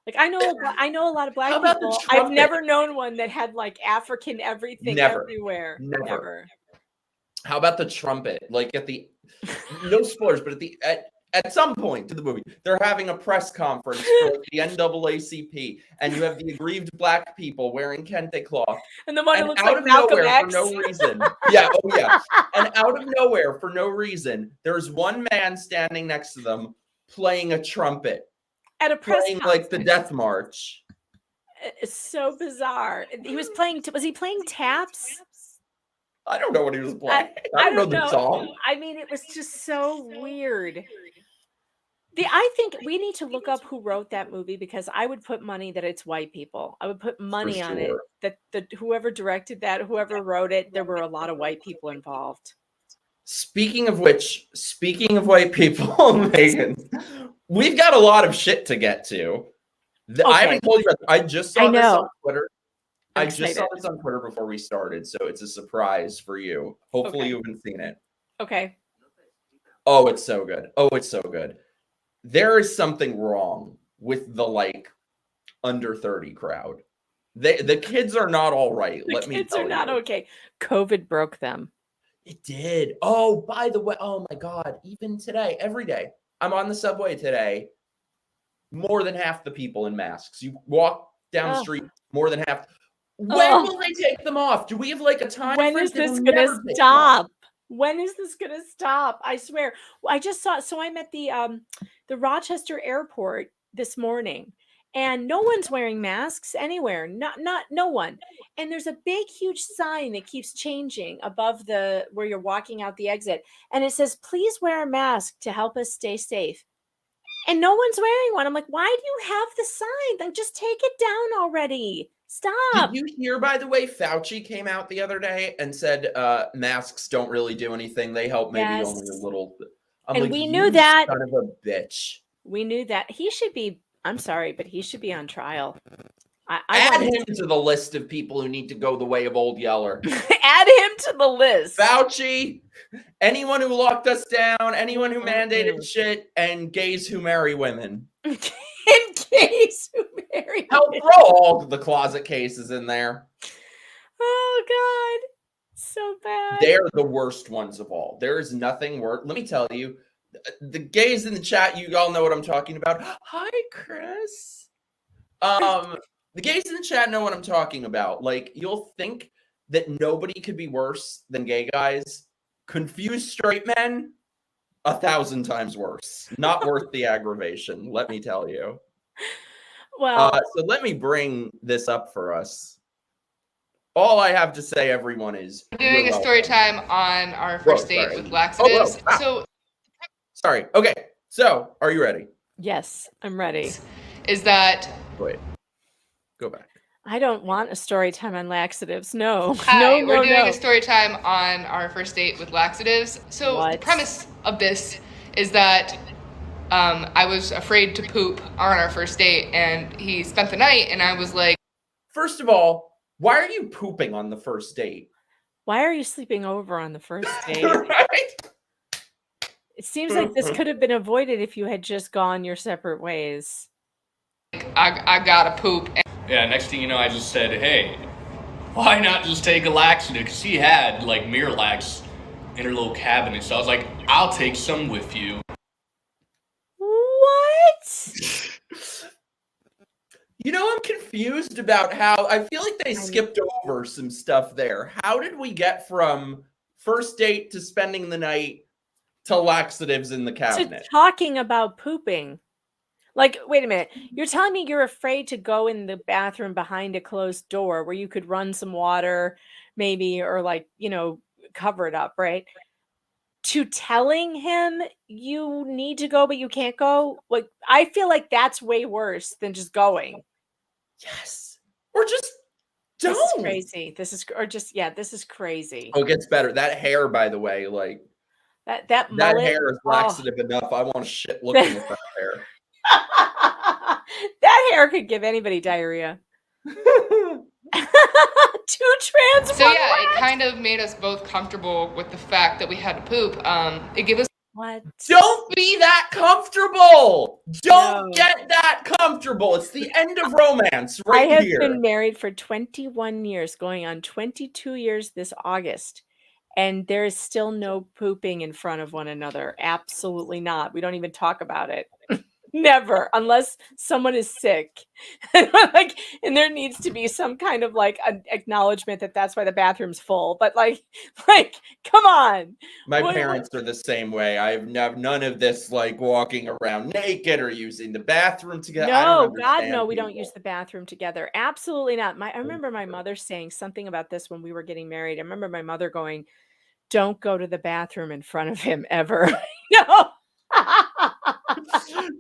[SPEAKER 2] Like I know a lot of black people. I've never known one that had like African everything everywhere. Never.
[SPEAKER 1] How about the trumpet? Like at the no spoilers, but at some point to the movie, they're having a press conference for like the NAACP, and you have the aggrieved black people wearing kente cloth.
[SPEAKER 2] And the one that looks like Malcolm X.
[SPEAKER 1] For no reason. Yeah, oh yeah. And out of nowhere, for no reason, there's one man standing next to them playing a trumpet.
[SPEAKER 2] At a press conference.
[SPEAKER 1] Like the Death March.
[SPEAKER 2] It's so bizarre. Was he playing taps?
[SPEAKER 1] I don't know what he was playing. I don't know the song.
[SPEAKER 2] I mean, it was just so weird. I think we need to look up who wrote that movie because I would put money that it's white people. I would put money on it that whoever directed that, whoever wrote it, there were a lot of white people involved.
[SPEAKER 1] Speaking of which, speaking of white people, Megan, we've got a lot of shit to get to. I haven't told you about I just saw this on Twitter. I just saw this on Twitter before we started, so it's a surprise for you. Hopefully you haven't seen it.
[SPEAKER 2] Okay.
[SPEAKER 1] Oh, it's so good. Oh, it's so good. There is something wrong with the like under 30 crowd. The kids are not all right. Let me tell you. The kids are
[SPEAKER 2] not okay. COVID broke them.
[SPEAKER 1] It did. Oh, by the way, oh my God. Even today, every day, I'm on the subway today. More than half the people in masks. You walk down the street, more than half. When will they take them off? Do we have like a time?
[SPEAKER 2] When is this going to stop? When is this going to stop? I swear. I just saw. So I'm at the Rochester airport this morning, and no one's wearing masks anywhere. No one. And there's a big, huge sign that keeps changing above where you're walking out the exit, and it says, "Please wear a mask to help us stay safe." And no one's wearing one. I'm like, why do you have the sign? Like, just take it down already. Stop.
[SPEAKER 1] Did you hear, by the way, Fauci came out the other day and said masks don't really do anything. They help maybe only a little.
[SPEAKER 2] And like, we knew that.
[SPEAKER 1] Son of a bitch.
[SPEAKER 2] We knew that. He should be, I'm sorry, but he should be on trial.
[SPEAKER 1] Add him to the list of people who need to go the way of Old Yeller.
[SPEAKER 2] Add him to the list.
[SPEAKER 1] Fauci, anyone who locked us down, anyone who mandated shit, and gays who marry women.
[SPEAKER 2] And gays who marry
[SPEAKER 1] Hell,
[SPEAKER 2] women.
[SPEAKER 1] throw all the closet cases in there.
[SPEAKER 2] Oh, God. So bad.
[SPEAKER 1] They're the worst ones of all. There is nothing worse. Let me tell you, the gays in the chat, you all know what I'm talking about. Hi, Chris. The gays in the chat know what I'm talking about. Like, you'll think that nobody could be worse than gay guys. Confused straight men, 1,000 times worse. Not worth the aggravation, let me tell you.
[SPEAKER 2] Well,
[SPEAKER 1] so let me bring this up for us. All I have to say, everyone, is
[SPEAKER 3] we're doing a story time on our first date with laxatives.
[SPEAKER 1] Sorry. Okay. So, are you ready?
[SPEAKER 2] yes, I'm ready.
[SPEAKER 3] Is that
[SPEAKER 1] Wait. Go back.
[SPEAKER 2] I don't want a story time on laxatives. No.
[SPEAKER 3] Hi, we're doing a story time on our first date with laxatives. So the premise of this is that I was afraid to poop on our first date, and he spent the night, and I was like,
[SPEAKER 1] first of all, why are you pooping on the first date?
[SPEAKER 2] Why are you sleeping over on the first date?
[SPEAKER 1] Right?
[SPEAKER 2] It seems like this could have been avoided if you had just gone your separate ways.
[SPEAKER 3] I gotta poop.
[SPEAKER 4] Yeah, next thing you know, I just said, hey, why not just take a laxative? Because she had, like, Miralax in her little cabinet. So I was like, I'll take some with you.
[SPEAKER 2] What?
[SPEAKER 1] You know, I'm confused about how, I feel like they skipped over some stuff there. How did we get from first date to spending the night to laxatives in the cabinet?
[SPEAKER 2] To talking about pooping. Like, wait a minute. You're telling me you're afraid to go in the bathroom behind a closed door where you could run some water, maybe, or like, you know, cover it up, right? To telling him you need to go, but you can't go. Like, I feel like that's way worse than just going.
[SPEAKER 1] Yes. Or just don't.
[SPEAKER 2] This is crazy. This is crazy.
[SPEAKER 1] Oh, it gets better. That hair, by the way, like
[SPEAKER 2] that mullet,
[SPEAKER 1] hair is laxative enough. I want to shit looking at that hair.
[SPEAKER 2] That hair could give anybody diarrhea. 2 trans.
[SPEAKER 3] So yeah, it kind of made us both comfortable with the fact that we had to poop. It gave us
[SPEAKER 2] what?
[SPEAKER 1] Don't be that comfortable. Don't get that comfortable. It's the end of romance right here. I
[SPEAKER 2] have been married for 21 years, going on 22 years this August. And there is still no pooping in front of one another. Absolutely not. We don't even talk about it. Never, unless someone is sick. Like, and there needs to be some kind of like an acknowledgement that that's why the bathroom's full. But like, come on.
[SPEAKER 1] My parents are the same way. I have none of this like walking around naked or using the bathroom together.
[SPEAKER 2] No, God, no, we don't use the bathroom together. Absolutely not. I remember my mother saying something about this when we were getting married. I remember my mother going, "Don't go to the bathroom in front of him ever." No.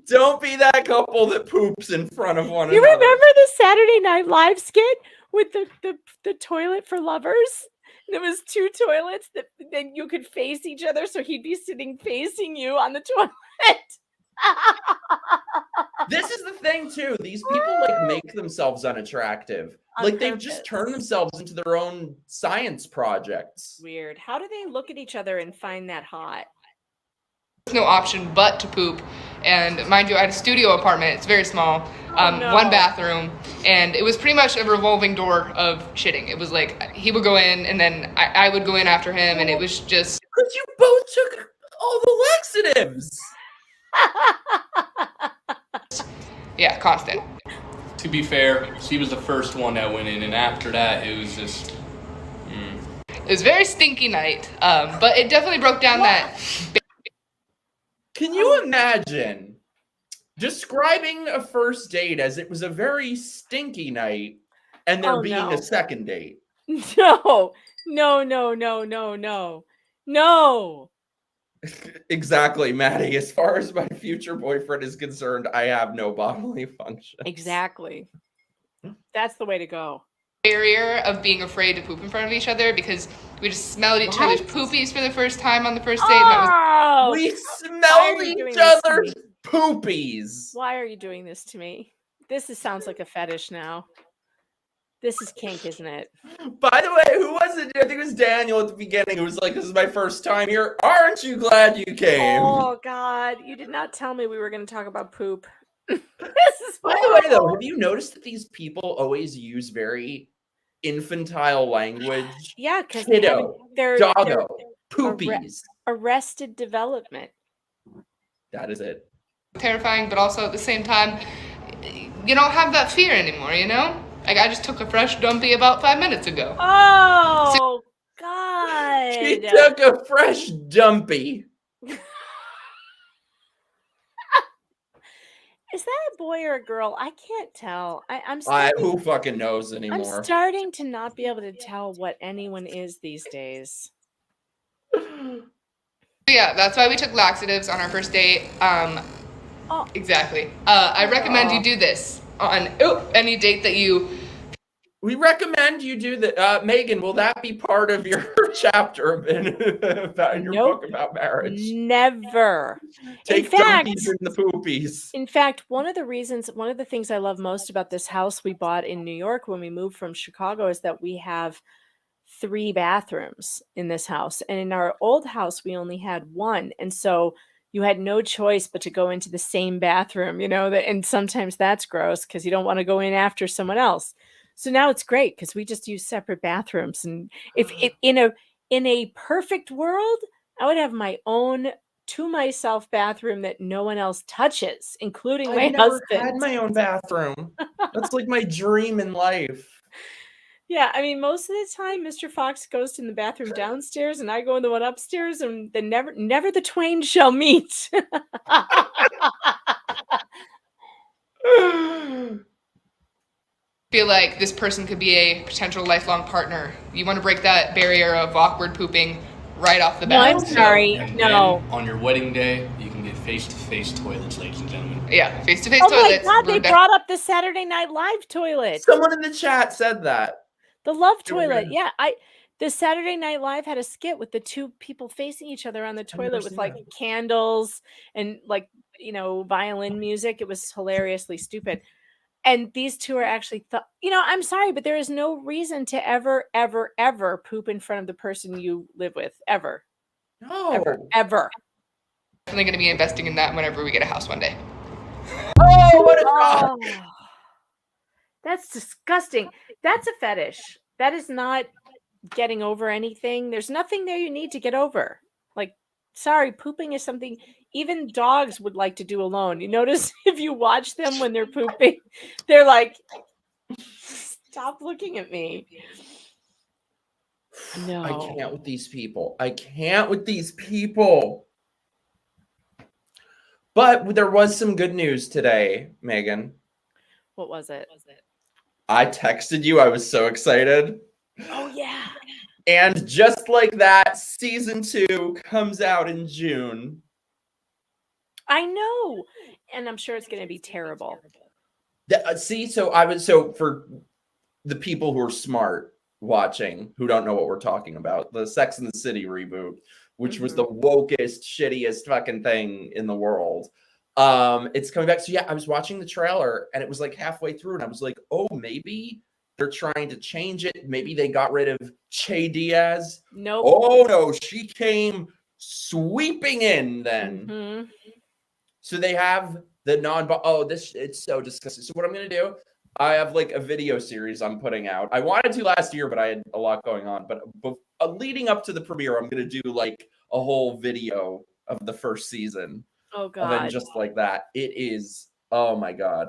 [SPEAKER 1] Don't be that couple that poops in front of one another.
[SPEAKER 2] You remember the Saturday Night Live skit with the toilet for lovers? There was 2 toilets that then you could face each other, so he'd be sitting facing you on the toilet.
[SPEAKER 1] This is the thing too. These people like make themselves unattractive. Like they've just turned themselves into their own science projects.
[SPEAKER 2] Weird. How do they look at each other and find that hot?
[SPEAKER 3] No option but to poop. And mind you, I had a studio apartment. It's very small. One bathroom, and it was pretty much a revolving door of shitting. It was like he would go in, and then I would go in after him, and it was just
[SPEAKER 1] because you both took all the laxatives.
[SPEAKER 3] Yeah, constant.
[SPEAKER 4] To be fair, she was the first one that went in, and after that, it was just.
[SPEAKER 3] It was a very stinky night, but it definitely broke down that.
[SPEAKER 1] Can you imagine describing a first date as it was a very stinky night and there being a second date?
[SPEAKER 2] No.
[SPEAKER 1] Exactly, Maddie. As far as my future boyfriend is concerned, I have no bodily function.
[SPEAKER 2] Exactly. That's the way to go.
[SPEAKER 3] Barrier of being afraid to poop in front of each other because we just smelled each other's poopies for the first time on the first date.
[SPEAKER 2] Oh,
[SPEAKER 1] we smelled each other's poopies.
[SPEAKER 2] Why are you doing this to me? This sounds like a fetish now. This is kink, isn't it?
[SPEAKER 1] By the way, who was it? I think it was Daniel at the beginning who was like, this is my first time here. Aren't you glad you came?
[SPEAKER 2] Oh, God. You did not tell me we were going to talk about poop. This is
[SPEAKER 1] By the way, though, have you noticed that these people always use very infantile language?
[SPEAKER 2] Yeah, because
[SPEAKER 1] Kiddo,
[SPEAKER 2] they're
[SPEAKER 1] doggo, poopies.
[SPEAKER 2] arrested development.
[SPEAKER 1] That is it.
[SPEAKER 3] Terrifying, but also at the same time, you don't have that fear anymore, you know? Like, I just took a fresh dumpy about 5 minutes ago.
[SPEAKER 2] Oh, God.
[SPEAKER 1] She took a fresh dumpy.
[SPEAKER 2] Is that a boy or a girl? I can't tell. I'm starting,
[SPEAKER 1] Who fucking knows
[SPEAKER 2] I'm
[SPEAKER 1] anymore?
[SPEAKER 2] starting to not be able to tell what anyone is these days.
[SPEAKER 3] Yeah, that's why we took laxatives on our first date.
[SPEAKER 2] Oh.
[SPEAKER 3] Exactly. I recommend you do this on any date that you...
[SPEAKER 1] We recommend you do that. Megan, will that be part of your chapter in your book about marriage?
[SPEAKER 2] Never.
[SPEAKER 1] Take dumpies and the poopies.
[SPEAKER 2] In fact, one of the things I love most about this house we bought in New York when we moved from Chicago is that we have 3 bathrooms in this house. And in our old house, we only had 1. And so you had no choice but to go into the same bathroom, and sometimes that's gross because you don't want to go in after someone else. So now it's great because we just use separate bathrooms. And if in a perfect world, I would have my own to myself bathroom that no one else touches, including my husband.
[SPEAKER 1] I've never had my own bathroom. That's like my dream in life.
[SPEAKER 2] Yeah, I mean, most of the time, Mr. Fox goes in the bathroom downstairs, and I go in the one upstairs, and then never the twain shall meet.
[SPEAKER 3] feel like this person could be a potential lifelong partner. You want to break that barrier of awkward pooping right off the bat.
[SPEAKER 2] No, I'm sorry.
[SPEAKER 4] And
[SPEAKER 2] no.
[SPEAKER 4] then on your wedding day, you can get face-to-face toilets, ladies and gentlemen.
[SPEAKER 3] Yeah, face-to-face
[SPEAKER 2] Oh
[SPEAKER 3] toilets.
[SPEAKER 2] my God, they brought up the Saturday Night Live toilet.
[SPEAKER 1] Someone in the chat said that.
[SPEAKER 2] The love toilet. Yeah, the Saturday Night Live had a skit with the 2 people facing each other on the toilet with like candles and like, violin music. It was hilariously stupid. And these 2 are actually, I'm sorry, but there is no reason to ever, ever, ever poop in front of the person you live with. Ever.
[SPEAKER 1] No.
[SPEAKER 2] Ever.
[SPEAKER 3] Definitely going to be investing in that whenever we get a house one day.
[SPEAKER 1] Oh, what a thought.
[SPEAKER 2] That's disgusting. That's a fetish. That is not getting over anything. There's nothing there you need to get over. Like, sorry, pooping is something even dogs would like to do alone. You notice if you watch them when they're pooping, they're like, stop looking at me. No.
[SPEAKER 1] I can't with these people. I can't with these people. But there was some good news today, Megan.
[SPEAKER 2] What was it?
[SPEAKER 1] I texted you. I was so excited.
[SPEAKER 2] Oh, yeah.
[SPEAKER 1] And just like that, season 2 comes out in June.
[SPEAKER 2] I know. And I'm sure it's going to be terrible.
[SPEAKER 1] So for the people who are smart watching, who don't know what we're talking about, the Sex and the City reboot, which was the wokest, shittiest fucking thing in the world. It's coming back. So yeah, I was watching the trailer and it was like halfway through and I was like, oh, maybe they're trying to change it. Maybe they got rid of Che Diaz.
[SPEAKER 2] Nope.
[SPEAKER 1] Oh no, she came sweeping in then.
[SPEAKER 2] Mm-hmm.
[SPEAKER 1] So they have the it's so disgusting. So what I'm going to do, I have like a video series I'm putting out. I wanted to last year, but I had a lot going on. But leading up to the premiere, I'm going to do like a whole video of the first season.
[SPEAKER 2] Oh, God.
[SPEAKER 1] And then just like that. It is, oh my God.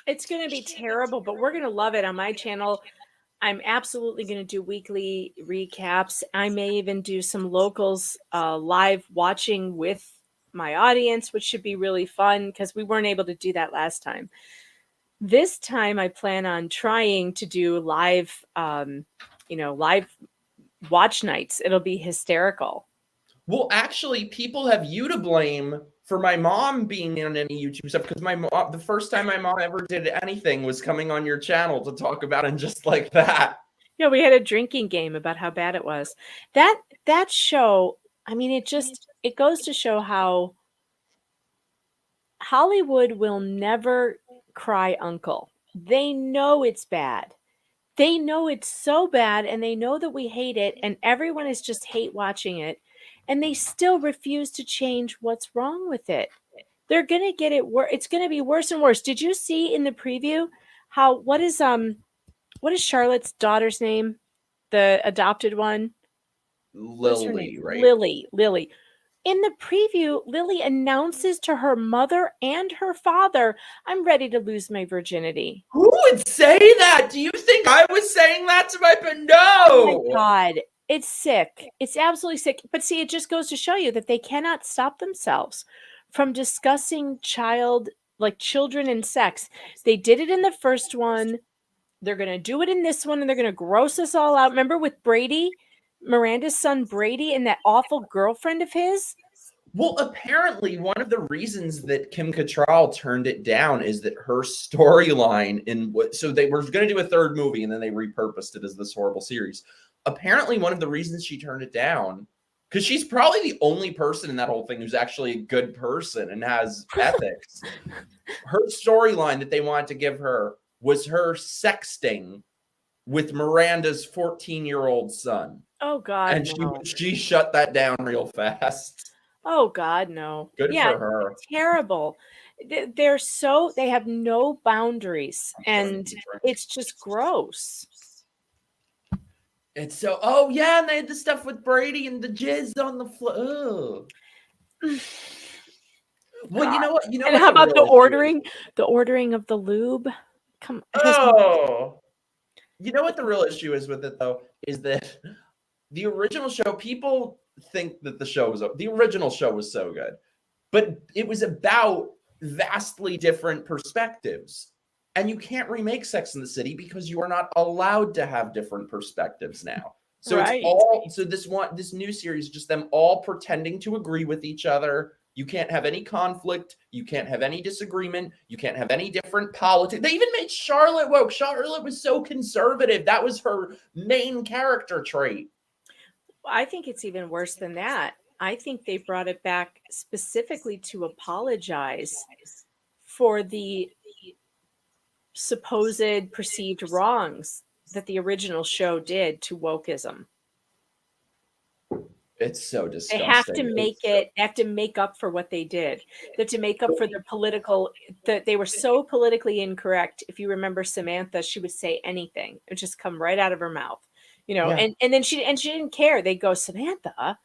[SPEAKER 2] It's going to be terrible, but we're going to love it on my channel. I'm absolutely going to do weekly recaps. I may even do some locals live watching with my audience, which should be really fun because we weren't able to do that last time. This time I plan on trying to do live, live watch nights. It'll be hysterical.
[SPEAKER 1] Well, actually, people have you to blame for my mom being in any YouTube stuff because my mom, the first time my mom ever did anything was coming on your channel to talk about it just like that.
[SPEAKER 2] Yeah, we had a drinking game about how bad it was. That show, I mean, it goes to show how Hollywood will never cry uncle. They know it's bad. They know it's so bad, and they know that we hate it, and everyone is just hate watching it, and they still refuse to change what's wrong with it. They're going to get it it's going to be worse and worse. Did you see in the preview how what is Charlotte's daughter's name? The adopted one?
[SPEAKER 1] Lily, right?
[SPEAKER 2] Lily. In the preview, Lily announces to her mother and her father, I'm ready to lose my virginity.
[SPEAKER 1] Who would say that? Do you think I was saying that to my no?
[SPEAKER 2] Oh my God. It's sick. It's absolutely sick. But see, it just goes to show you that they cannot stop themselves from discussing children and sex. They did it in the first one. They're going to do it in this one, and they're going to gross us all out. Remember with Brady, Miranda's son Brady, and that awful girlfriend of his?
[SPEAKER 1] Well, apparently one of the reasons that Kim Cattrall turned it down is that her storyline so they were going to do a third movie, and then they repurposed it as this horrible series. Apparently one of the reasons she turned it down, because she's probably the only person in that whole thing who's actually a good person and has ethics. Her storyline that they wanted to give her was her sexting with Miranda's 14-year-old son.
[SPEAKER 2] Oh, God,
[SPEAKER 1] and
[SPEAKER 2] no.
[SPEAKER 1] she shut that down real fast.
[SPEAKER 2] Oh, God, no.
[SPEAKER 1] Good for her.
[SPEAKER 2] Terrible. They have no boundaries, and it's just gross.
[SPEAKER 1] It's so, oh yeah, and they had the stuff with Brady and the jizz on the floor. Well, you know what?
[SPEAKER 2] And how about the ordering of the lube? Come on.
[SPEAKER 1] Oh, you know what the real issue is with it though, is that the original show, people think that the original show was so good, but it was about vastly different perspectives. And you can't remake Sex and the City because you are not allowed to have different perspectives now. So
[SPEAKER 2] right.
[SPEAKER 1] This new series, just them all pretending to agree with each other. You can't have any conflict. You can't have any disagreement. You can't have any different politics. They even made Charlotte woke. Charlotte was so conservative. That was her main character trait.
[SPEAKER 2] I think it's even worse than that. I think they brought it back specifically to apologize for the supposed perceived wrongs that the original show did to wokeism.
[SPEAKER 1] It's so disgusting.
[SPEAKER 2] They have to make up for what they did. They have to make up for their that they were so politically incorrect. If you remember Samantha, she would say anything. It would just come right out of her mouth. And then she didn't care. They go, Samantha,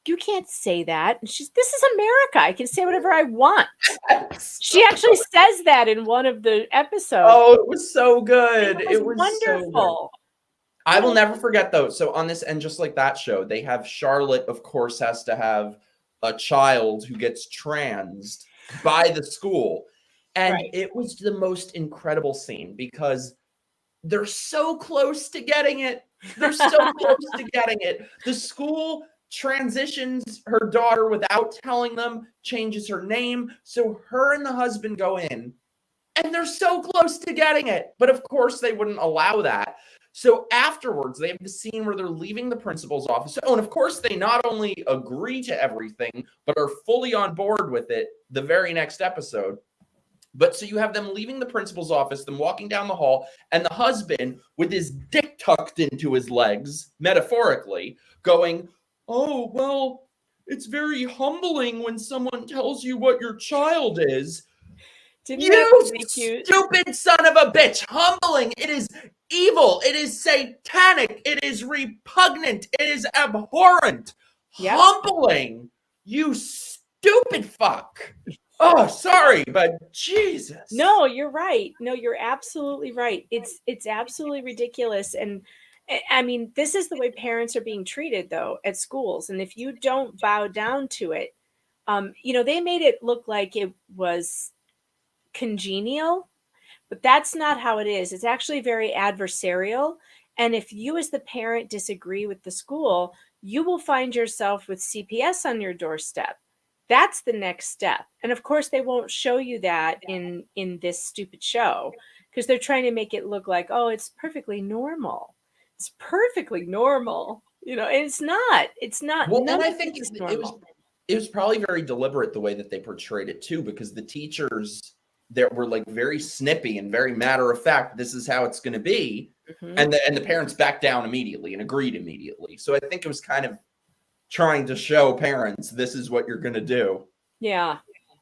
[SPEAKER 2] you can't say that. And this is America. I can say whatever I want. She actually says that in one of the episodes.
[SPEAKER 1] Oh, it was so good.
[SPEAKER 2] It was wonderful.
[SPEAKER 1] So I will never forget though. So on this, and just like that show, they have Charlotte, of course, has to have a child who gets transed by the school. And It was the most incredible scene because they're so close to getting it. They're so close to getting it. The school transitions her daughter without telling them, changes her name. So her and the husband go in, and they're so close to getting it. But of course, they wouldn't allow that. So afterwards, they have the scene where they're leaving the principal's office. Oh, and of course, they not only agree to everything, but are fully on board with it the very next episode. But so you have them leaving the principal's office, them walking down the hall, and the husband with his dick tucked into his legs, metaphorically, going, oh, well, it's very humbling when someone tells you what your child is. You stupid son of a bitch. Humbling. It is evil. It is satanic. It is repugnant. It is abhorrent. Yep. Humbling. You stupid fuck. Oh, sorry, but Jesus.
[SPEAKER 2] No, you're right. No, you're absolutely right. It's absolutely ridiculous. And I mean, this is the way parents are being treated, though, at schools. And if you don't bow down to it, they made it look like it was congenial, but that's not how it is. It's actually very adversarial. And if you as the parent disagree with the school, you will find yourself with CPS on your doorstep. That's the next step. And of course, they won't show you that in this stupid show because they're trying to make it look like, oh, it's perfectly normal. It's perfectly normal. And it's not. It's not.
[SPEAKER 1] Well, and I think it was probably very deliberate the way that they portrayed it too, because the teachers that were like very snippy and very matter of fact, this is how it's going to be.
[SPEAKER 2] Mhm.
[SPEAKER 1] And the parents backed down immediately and agreed immediately. So I think it was kind of trying to show parents this is what you're going to do.
[SPEAKER 2] Yeah.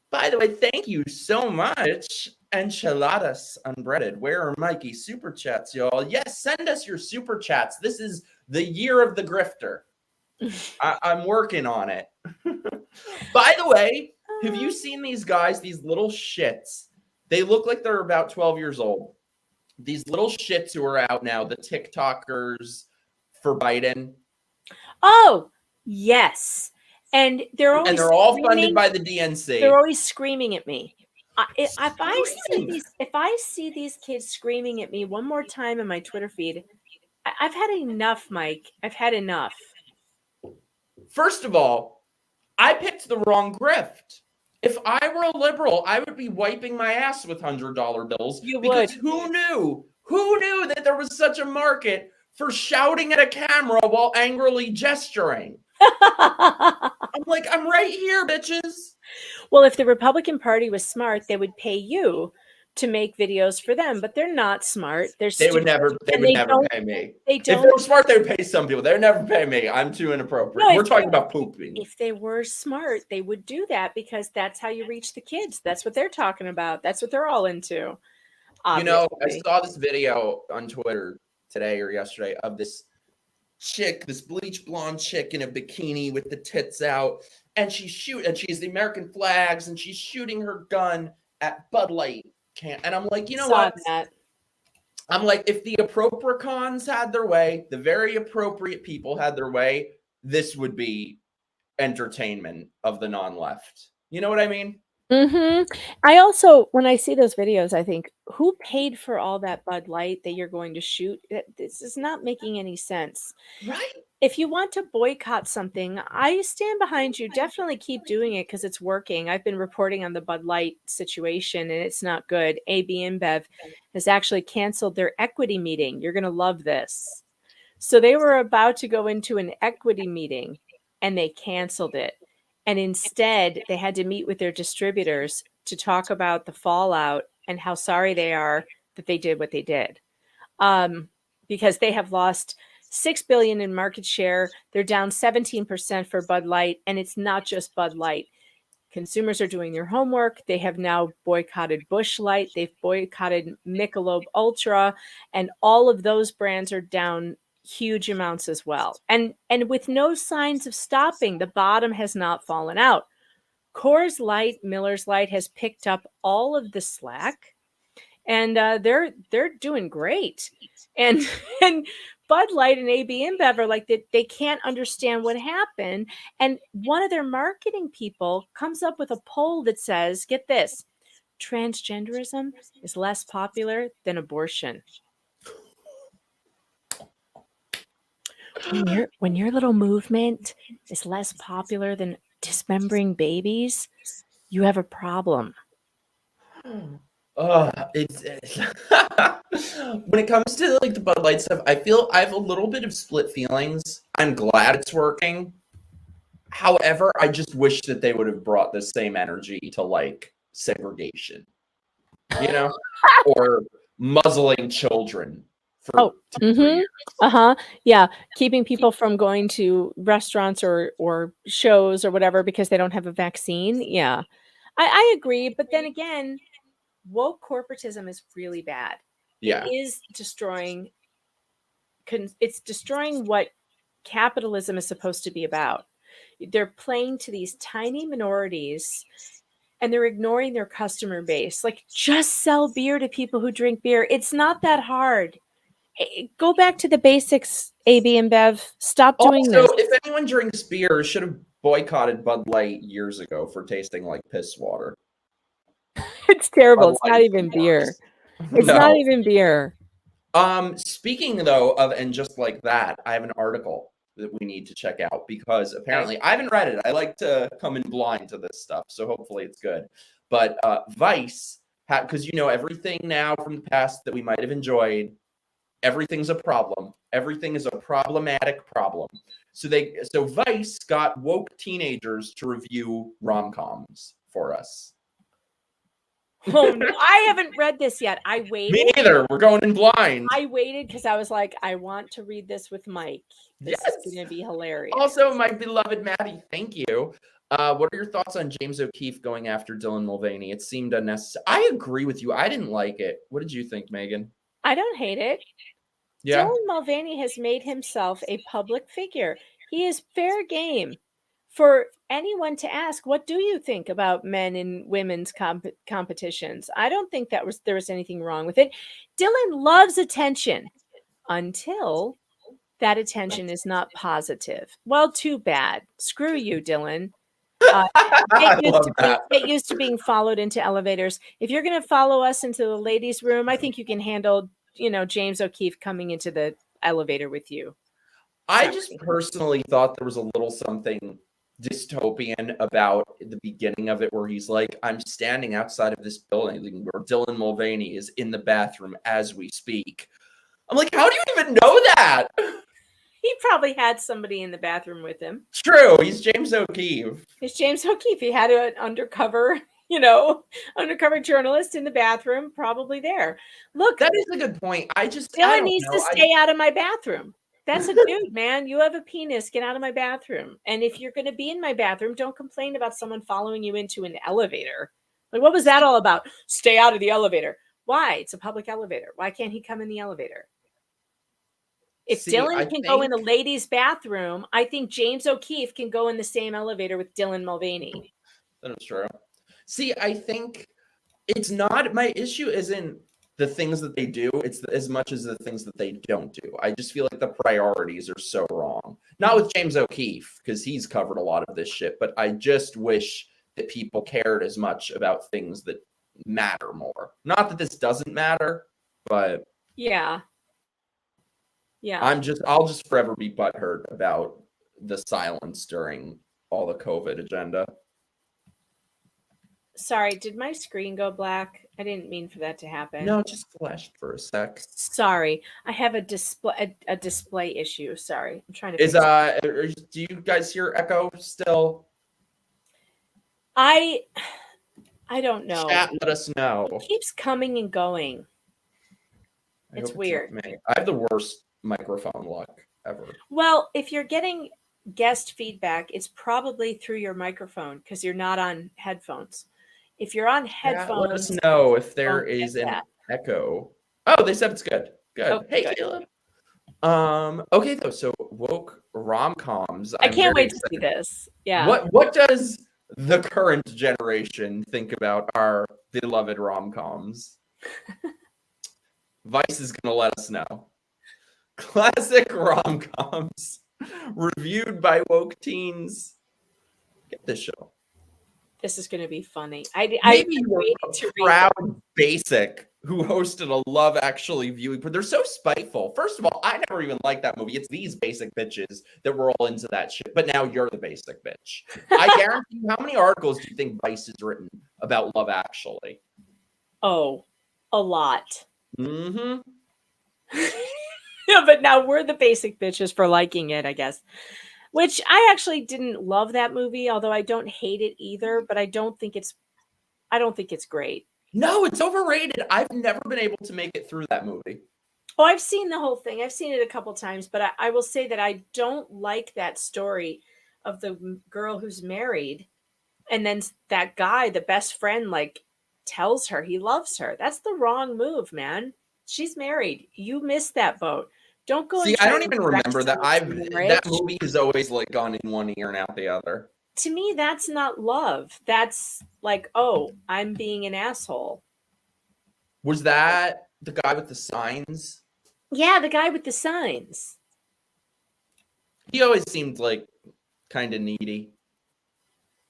[SPEAKER 1] By the way, thank you so much. Enchiladas Unbreaded. Where are Mikey's super chats, y'all? Yes, send us your super chats. This is the year of the grifter. I'm working on it. By the way, have you seen these guys, these little shits? They look like they're about 12 years old. These little shits who are out now, the TikTokers for Biden.
[SPEAKER 2] Oh, yes. And they're always
[SPEAKER 1] all
[SPEAKER 2] screaming,
[SPEAKER 1] funded by the DNC.
[SPEAKER 2] They're always screaming at me. If
[SPEAKER 1] Screaming.
[SPEAKER 2] I see these kids screaming at me one more time in my Twitter feed, I've had enough, Mike. I've had enough.
[SPEAKER 1] First of all, I picked the wrong grift. If I were a liberal, I would be wiping my ass with $100 bills.
[SPEAKER 2] You
[SPEAKER 1] because
[SPEAKER 2] would.
[SPEAKER 1] who knew? Who knew that there was such a market for shouting at a camera while angrily gesturing? I'm like, I'm right here, bitches.
[SPEAKER 2] Well, if the Republican Party was smart, they would pay you to make videos for them, but they're not smart.
[SPEAKER 1] They would never pay me.
[SPEAKER 2] They
[SPEAKER 1] If
[SPEAKER 2] don't.
[SPEAKER 1] they were smart, they would pay some people. They would never pay me. I'm too inappropriate.
[SPEAKER 2] No,
[SPEAKER 1] We're talking about pooping.
[SPEAKER 2] If they were smart, they would do that because that's how you reach the kids. That's what they're talking about. That's what they're all into.
[SPEAKER 1] You know, I
[SPEAKER 2] obviously.
[SPEAKER 1] saw this video on Twitter today or yesterday of this chick, this bleach blonde chick in a bikini with the tits out, and she's the American flags, and she's shooting her gun at Bud Light can. And I'm like, you know what? I'm like, if the appropriacons had their way, the very appropriate people had their way, this would be entertainment of the non-left. You know what I mean?
[SPEAKER 2] Mm-hmm. I also, when I see those videos, I think, who paid for all that Bud Light that you're going to shoot? This is not making any sense.
[SPEAKER 1] Right.
[SPEAKER 2] If you want to boycott something, I stand behind you. Definitely keep doing it because it's working. I've been reporting on the Bud Light situation and it's not good. AB InBev has actually canceled their equity meeting. You're going to love this. So they were about to go into an equity meeting and they canceled it. And instead, they had to meet with their distributors to talk about the fallout and how sorry they are that they did what they did. Because they have lost $6 billion in market share. They're down 17% for Bud Light. And it's not just Bud Light. Consumers are doing their homework. They have now boycotted Busch Light. They've boycotted Michelob Ultra. And all of those brands are down huge amounts as well. And with no signs of stopping, the bottom has not fallen out. Coors Light, Miller's Light has picked up all of the slack, and they're doing great. And Bud Light and AB InBev are like they can't understand what happened. And one of their marketing people comes up with a poll that says, get this, transgenderism is less popular than abortion. When your little movement is less popular than dismembering babies, you have a problem.
[SPEAKER 1] It's when it comes to like the Bud Light stuff, I feel I have a little bit of split feelings. I'm glad it's working. However, I just wish that they would have brought the same energy to like segregation, you know, or muzzling children.
[SPEAKER 2] Yeah, keeping people from going to restaurants or shows or whatever because they don't have a vaccine. Yeah, I agree. But then again, woke corporatism is really bad.
[SPEAKER 1] Yeah,
[SPEAKER 2] it is destroying. It's destroying what capitalism is supposed to be about. They're playing to these tiny minorities. And they're ignoring their customer base. Like, just sell beer to people who drink beer. It's not that hard. Go back to the basics, AB InBev. Stop doing this.
[SPEAKER 1] Also, if anyone drinks beer, should have boycotted Bud Light years ago for tasting like piss water.
[SPEAKER 2] It's terrible. It's not even beer. It's not even beer.
[SPEAKER 1] Speaking though of, and just like that, I have an article that we need to check out because apparently I haven't read it. I like to come in blind to this stuff, so hopefully it's good. But Vice, because you know everything now from the past that we might have enjoyed, everything's a problem. Everything is a problematic problem. So Vice got woke teenagers to review rom-coms for us.
[SPEAKER 2] Oh, no, I haven't read this yet. I waited.
[SPEAKER 1] Me neither. We're going in blind.
[SPEAKER 2] I waited because I was like, I want to read this with Mike. This
[SPEAKER 1] Yes.
[SPEAKER 2] is going to be hilarious.
[SPEAKER 1] Also, my beloved Maddie, thank you. What are your thoughts on James O'Keefe going after Dylan Mulvaney? It seemed unnecessary. I agree with you. I didn't like it. What did you think, Megan?
[SPEAKER 2] I don't hate it.
[SPEAKER 1] Yeah.
[SPEAKER 2] Dylan Mulvaney has made himself a public figure. He is fair game for anyone to ask, what do you think about men and women's competitions? I don't think there was anything wrong with it. Dylan loves attention until that attention is not positive. Well, too bad. Screw you, Dylan. Get used to being followed into elevators. If you're going to follow us into the ladies' room, I think you can handle, James O'Keefe coming into the elevator with you.
[SPEAKER 1] I just personally thought there was a little something dystopian about the beginning of it, where he's like, I'm standing outside of this building where Dylan Mulvaney is in the bathroom as we speak. I'm like, how do you even know that?
[SPEAKER 2] He probably had somebody in the bathroom with him.
[SPEAKER 1] True. He's James O'Keefe.
[SPEAKER 2] He's James O'Keefe. He had an undercover journalist in the bathroom, probably there. Look,
[SPEAKER 1] that is a good point.
[SPEAKER 2] Dylan needs to stay out of my bathroom. That's a dude, man. You have a penis. Get out of my bathroom. And if you're going to be in my bathroom, don't complain about someone following you into an elevator. Like, what was that all about? Stay out of the elevator. Why? It's a public elevator. Why can't he come in the elevator? If Dylan can go in the ladies' bathroom, I think James O'Keefe can go in the same elevator with Dylan Mulvaney.
[SPEAKER 1] That is true. See, I think it's not, my issue isn't the things that they do, it's as much as the things that they don't do. I just feel like the priorities are so wrong. Not with James O'Keefe, because he's covered a lot of this shit, but I just wish that people cared as much about things that matter more. Not that this doesn't matter, but
[SPEAKER 2] yeah.
[SPEAKER 1] I'll just forever be butthurt about the silence during all the COVID agenda.
[SPEAKER 2] Sorry, did my screen go black? I didn't mean for that to happen.
[SPEAKER 1] No, it just flashed for a sec.
[SPEAKER 2] Sorry, I have a display issue. Sorry, I'm trying to.
[SPEAKER 1] Do you guys hear echo still?
[SPEAKER 2] I don't know.
[SPEAKER 1] Chat, let us know.
[SPEAKER 2] It keeps coming and going. It's weird.
[SPEAKER 1] I have the worst microphone luck ever.
[SPEAKER 2] Well, if you're getting guest feedback, it's probably through your microphone because you're not on headphones. If you're on headphones,
[SPEAKER 1] let us know if there is an echo. Oh, they said it's good. Good.
[SPEAKER 2] Okay,
[SPEAKER 1] hey,
[SPEAKER 2] good.
[SPEAKER 1] Caleb. Okay, though. So woke rom-coms.
[SPEAKER 2] I can't wait to see this. Yeah.
[SPEAKER 1] What does the current generation think about our beloved rom-coms? Vice is gonna let us know. Classic rom-coms reviewed by woke teens. Get this show.
[SPEAKER 2] This is going to be funny.
[SPEAKER 1] Maybe you were a proud basic who hosted a Love Actually viewing, but they're so spiteful. First of all, I never even liked that movie. It's these basic bitches that were all into that shit. But now you're the basic bitch. I guarantee you, how many articles do you think Vice has written about Love Actually?
[SPEAKER 2] Oh, a lot.
[SPEAKER 1] Mm-hmm.
[SPEAKER 2] Yeah, but now we're the basic bitches for liking it, I guess. Which I actually didn't love that movie, although I don't hate it either, but I don't think it's great.
[SPEAKER 1] No, it's overrated. I've never been able to make it through that movie.
[SPEAKER 2] Oh, I've seen the whole thing. I've seen it a couple times, but I will say that I don't like that story of the girl who's married and then that guy, the best friend, like tells her he loves her. That's the wrong move, man. She's married. You missed that boat. Don't go.
[SPEAKER 1] See, I don't even remember that. That movie has always like gone in one ear and out the other.
[SPEAKER 2] To me, that's not love. That's like, oh, I'm being an asshole.
[SPEAKER 1] Was that the guy with the signs?
[SPEAKER 2] Yeah, the guy with the signs.
[SPEAKER 1] He always seemed like kind of needy.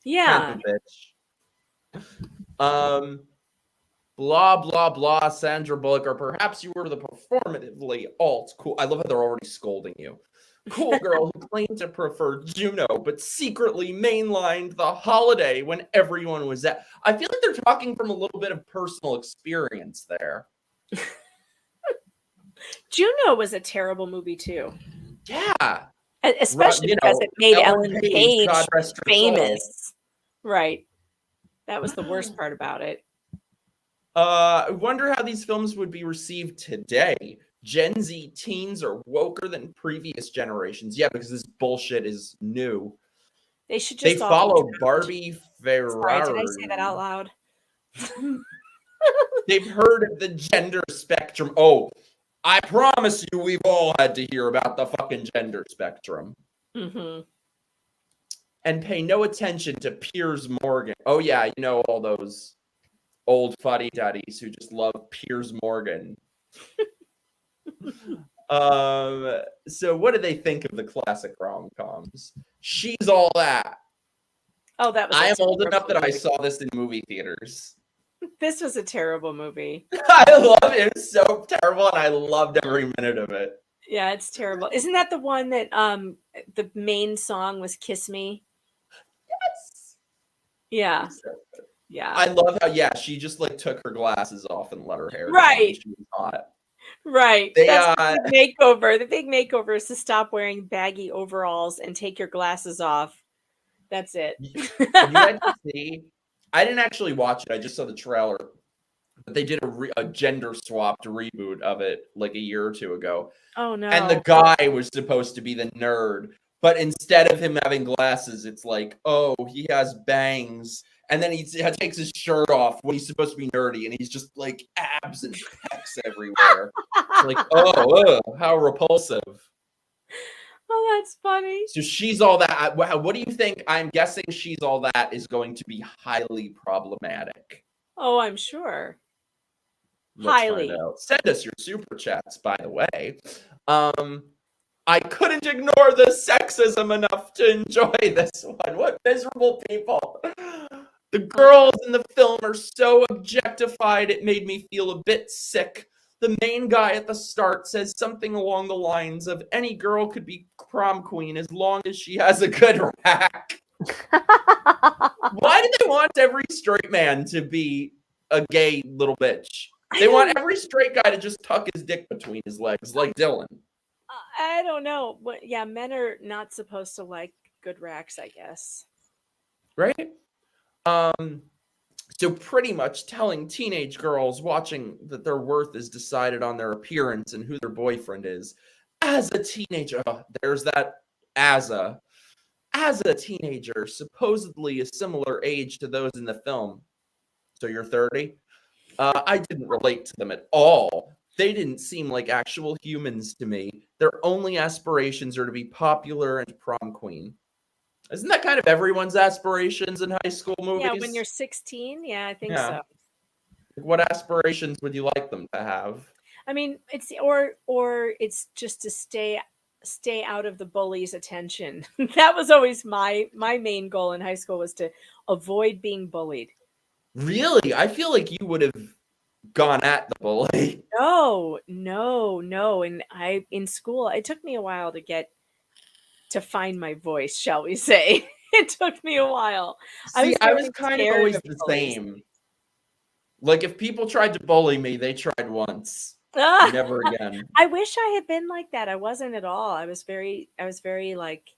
[SPEAKER 2] Yeah.
[SPEAKER 1] Kind of bitch. Blah, blah, blah, Sandra Bullock, or perhaps you were the performatively alt cool. I love how they're already scolding you. Cool girl who claimed to prefer Juno, but secretly mainlined the holiday when everyone was at. I feel like they're talking from a little bit of personal experience there.
[SPEAKER 2] Juno was a terrible movie too.
[SPEAKER 1] Yeah.
[SPEAKER 2] Especially because it made Ellen Page famous. Right. That was the worst part about it.
[SPEAKER 1] I wonder how these films would be received today. Gen Z teens are woker than previous generations. Yeah, because this bullshit is new.
[SPEAKER 2] They should
[SPEAKER 1] They
[SPEAKER 2] just all be
[SPEAKER 1] follow
[SPEAKER 2] trapped.
[SPEAKER 1] Barbie
[SPEAKER 2] Sorry, did I say that
[SPEAKER 1] Ferrari.
[SPEAKER 2] out loud?
[SPEAKER 1] They've heard of the gender spectrum. Oh, I promise you, we've all had to hear about the fucking gender spectrum.
[SPEAKER 2] Mm-hmm.
[SPEAKER 1] And pay no attention to Piers Morgan. Oh, yeah, you know, all those old fuddy-duddies who just love Piers Morgan. So what do they think of the classic rom-coms? She's All That.
[SPEAKER 2] Oh, that was.
[SPEAKER 1] I am old
[SPEAKER 2] terrible
[SPEAKER 1] enough that I
[SPEAKER 2] movie.
[SPEAKER 1] saw this in movie theaters.
[SPEAKER 2] This was a terrible movie.
[SPEAKER 1] I love it. It was so terrible, and I loved every minute of it.
[SPEAKER 2] Yeah, it's terrible. Isn't that the one that the main song was "Kiss Me"?
[SPEAKER 1] Yes.
[SPEAKER 2] Yeah, yeah.
[SPEAKER 1] I love how she just like took her glasses off and let her hair down.
[SPEAKER 2] Right.
[SPEAKER 1] She was hot.
[SPEAKER 2] Right.
[SPEAKER 1] They,
[SPEAKER 2] That's the big makeover. The big makeover is to stop wearing baggy overalls and take your glasses off. That's it.
[SPEAKER 1] You had to see. I didn't actually watch it. I just saw the trailer. But they did a gender swapped reboot of it like a year or two ago.
[SPEAKER 2] Oh no.
[SPEAKER 1] And the guy was supposed to be the nerd, but instead of him having glasses, it's like, oh, he has bangs. And then he takes his shirt off when he's supposed to be nerdy, and he's just like abs and pecs everywhere. Like, oh, how repulsive.
[SPEAKER 2] Oh, that's funny.
[SPEAKER 1] So She's All That. What do you think? I'm guessing She's All That is going to be highly problematic.
[SPEAKER 2] Oh, I'm sure.
[SPEAKER 1] Let's
[SPEAKER 2] Highly.
[SPEAKER 1] find out. Send us your super chats, by the way. I couldn't ignore the sexism enough to enjoy this one. What miserable people. The girls in the film are so objectified, it made me feel a bit sick. The main guy at the start says something along the lines of, any girl could be prom queen as long as she has a good rack. Why do they want every straight man to be a gay little bitch? They want every straight guy to just tuck his dick between his legs, like Dylan.
[SPEAKER 2] I don't know. But yeah, men are not supposed to like good racks, I guess.
[SPEAKER 1] Right? So pretty much telling teenage girls watching that their worth is decided on their appearance and who their boyfriend is. As a teenager, there's that as a teenager, supposedly a similar age to those in the film. So you're 30? I didn't relate to them at all. They didn't seem like actual humans to me. Their only aspirations are to be popular and prom queen. Isn't that kind of everyone's aspirations in high school movies?
[SPEAKER 2] Yeah, when you're 16, yeah, I think so.
[SPEAKER 1] What aspirations would you like them to have?
[SPEAKER 2] I mean, it's or it's just to stay out of the bully's attention. That was always my main goal in high school, was to avoid being bullied.
[SPEAKER 1] Really? I feel like you would have gone at the bully.
[SPEAKER 2] No. And in school, it took me a while to find my voice, shall we say. It took me a while.
[SPEAKER 1] See, I was kind of always the same. Like, if people tried to bully me, they tried once. Never again.
[SPEAKER 2] I wish I had been like that. I wasn't at all. I was very like,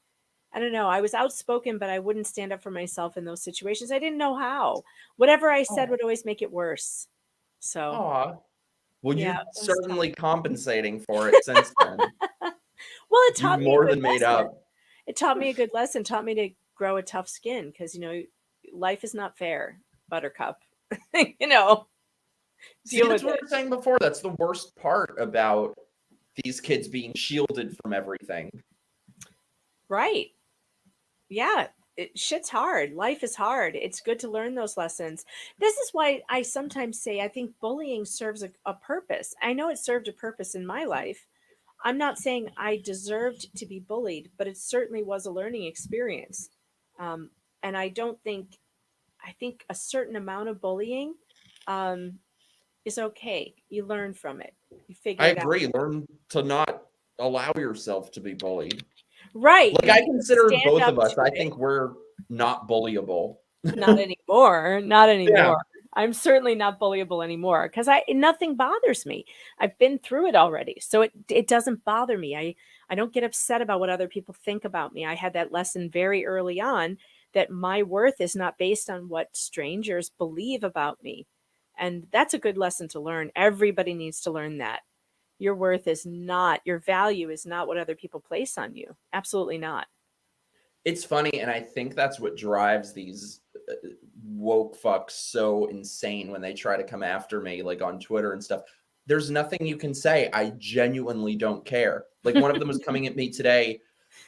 [SPEAKER 2] I don't know. I was outspoken, but I wouldn't stand up for myself in those situations. I didn't know how. Whatever I said would always make it worse. So,
[SPEAKER 1] well, you're certainly compensating for it since then.
[SPEAKER 2] Well, it taught me
[SPEAKER 1] more than made up.
[SPEAKER 2] It taught me a good lesson. Taught me to grow a tough skin, because life is not fair, Buttercup.
[SPEAKER 1] See, that's what I was saying before. That's the worst part about these kids being shielded from everything. Right.
[SPEAKER 2] Yeah. Shit's hard. Life is hard. It's good to learn those lessons. This is why I sometimes say I think bullying serves a purpose. I know it served a purpose in my life. I'm not saying I deserved to be bullied, but it certainly was a learning experience. And I think a certain amount of bullying is okay. You learn from it. You figure it out.
[SPEAKER 1] I agree. Learn to not allow yourself to be bullied.
[SPEAKER 2] Right.
[SPEAKER 1] Like, I consider both of us, I think we're not bullyable.
[SPEAKER 2] Not anymore. Not anymore.
[SPEAKER 1] Yeah.
[SPEAKER 2] I'm certainly not bullyable anymore, because nothing bothers me. I've been through it already. So it doesn't bother me. I don't get upset about what other people think about me. I had that lesson very early on, that my worth is not based on what strangers believe about me. And that's a good lesson to learn. Everybody needs to learn that. Your worth is not, your value is not what other people place on you. Absolutely not.
[SPEAKER 1] It's funny, and I think that's what drives these woke fucks so insane when they try to come after me, like on Twitter and stuff. There's nothing you can say. I genuinely don't care. Like, one of them was coming at me today.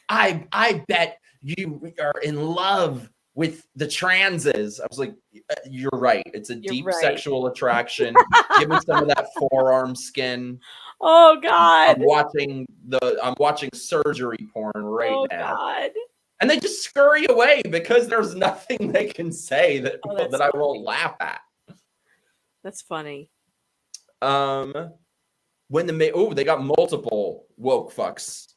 [SPEAKER 1] I bet you are in love with the transes. I was like, you're right. It's a deep sexual attraction. Give me some of that forearm skin.
[SPEAKER 2] Oh God.
[SPEAKER 1] I'm watching surgery porn right now.
[SPEAKER 2] God.
[SPEAKER 1] And they just scurry away because there's nothing they can say that I won't laugh at.
[SPEAKER 2] That's funny.
[SPEAKER 1] When they got multiple woke fucks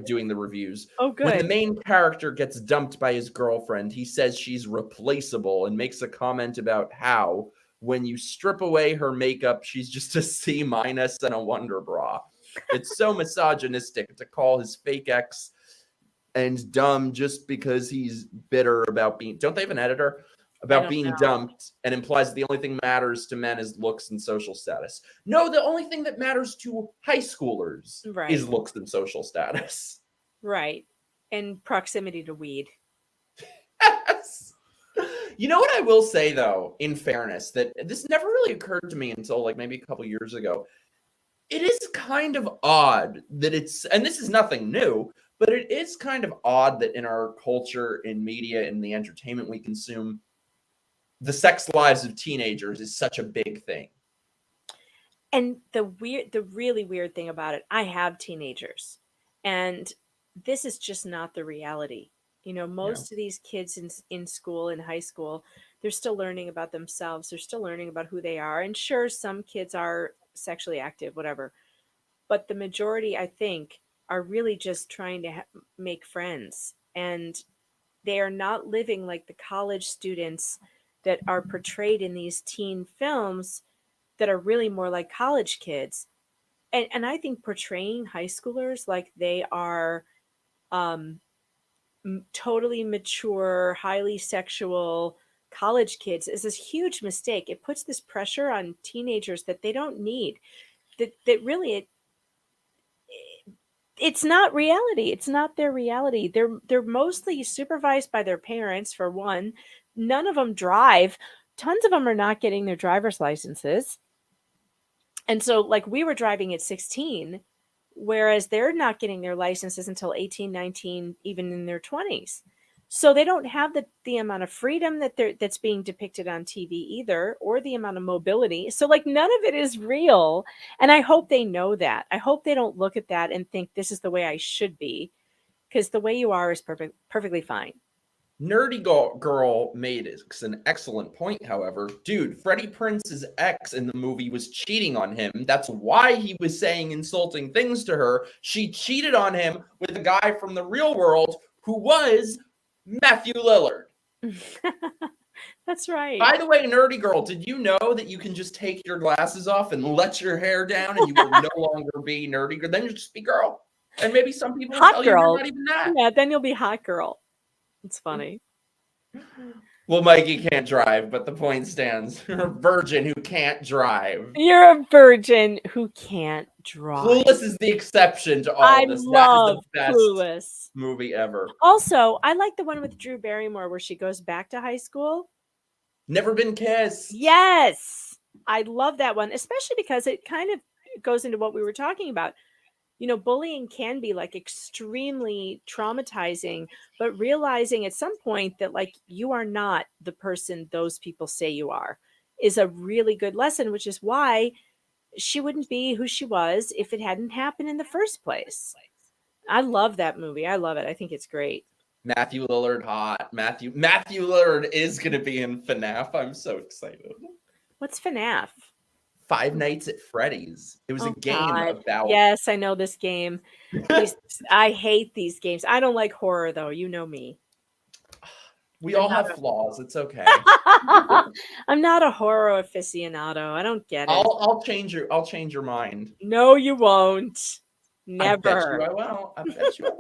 [SPEAKER 1] doing the reviews.
[SPEAKER 2] Oh, good.
[SPEAKER 1] When the main character gets dumped by his girlfriend, he says she's replaceable and makes a comment about how when you strip away her makeup, she's just a C- and a wonder bra. It's so misogynistic to call his fake ex and dumb just because he's bitter about being. Don't they have an editor? About being dumped, and implies the only thing matters to men is looks and social status. No, the only thing that matters to high schoolers is looks and social status.
[SPEAKER 2] Right. And proximity to weed.
[SPEAKER 1] Yes. You know what I will say, though, in fairness, that this never really occurred to me until like maybe a couple years ago. It is kind of odd that and this is nothing new, but it is kind of odd that in our culture, in media, in the entertainment we consume, the sex lives of teenagers is such a big thing.
[SPEAKER 2] And the really weird thing about it, I have teenagers, and this is just not the reality. You know, most of these kids in school, in high school, they're still learning about themselves. They're still learning about who they are. And sure, some kids are sexually active, whatever. But the majority, I think, are really just trying to make friends. And they are not living like the college students that are portrayed in these teen films that are really more like college kids. And I think portraying high schoolers like they are totally mature, highly sexual college kids is this huge mistake. It puts this pressure on teenagers that they don't need. That really it's not reality. It's not their reality. They're mostly supervised by their parents, for one. None of them drive. Tons of them are not getting their driver's licenses. And so, like, we were driving at 16, whereas they're not getting their licenses until 18, 19, even in their 20s. So they don't have the amount of freedom that's being depicted on TV either, or the amount of mobility. So, like, none of it is real. And I hope they know that. I hope they don't look at that and think this is the way I should be, because the way you are is perfectly fine.
[SPEAKER 1] Nerdy Girl made an excellent point, however. Dude, Freddie Prinze's ex in the movie was cheating on him. That's why he was saying insulting things to her. She cheated on him with a guy from the real world who was Matthew Lillard.
[SPEAKER 2] That's right.
[SPEAKER 1] By the way, Nerdy Girl, did you know that you can just take your glasses off and let your hair down and you will no longer be Nerdy Girl? Then you'll just be girl. And maybe some people will tell you you're not even that.
[SPEAKER 2] Yeah, then you'll be hot girl. It's funny.
[SPEAKER 1] Well, Mikey can't drive, but the point stands. You're a virgin who can't drive.
[SPEAKER 2] You're a virgin who can't drive.
[SPEAKER 1] Clueless is the exception to all of this. That is the best
[SPEAKER 2] Clueless
[SPEAKER 1] movie ever.
[SPEAKER 2] Also, I like the one with Drew Barrymore where she goes back to high school.
[SPEAKER 1] Never Been Kissed.
[SPEAKER 2] Yes. I love that one, especially because it kind of goes into what we were talking about. You know, bullying can be like extremely traumatizing, but realizing at some point that like you are not the person those people say you are is a really good lesson, which is why she wouldn't be who she was if it hadn't happened in the first place. I love that movie. I love it. I think it's great.
[SPEAKER 1] Matthew Lillard, hot. Matthew Lillard is going to be in FNAF. I'm so excited.
[SPEAKER 2] What's FNAF?
[SPEAKER 1] Five Nights at Freddy's. It was a game about...
[SPEAKER 2] Yes, I know this game. I hate these games. I don't like horror, though. You know me.
[SPEAKER 1] We all have flaws. It's okay.
[SPEAKER 2] I'm not a horror aficionado. I don't get it.
[SPEAKER 1] I'll change your mind.
[SPEAKER 2] No, you won't. Never.
[SPEAKER 1] I bet you I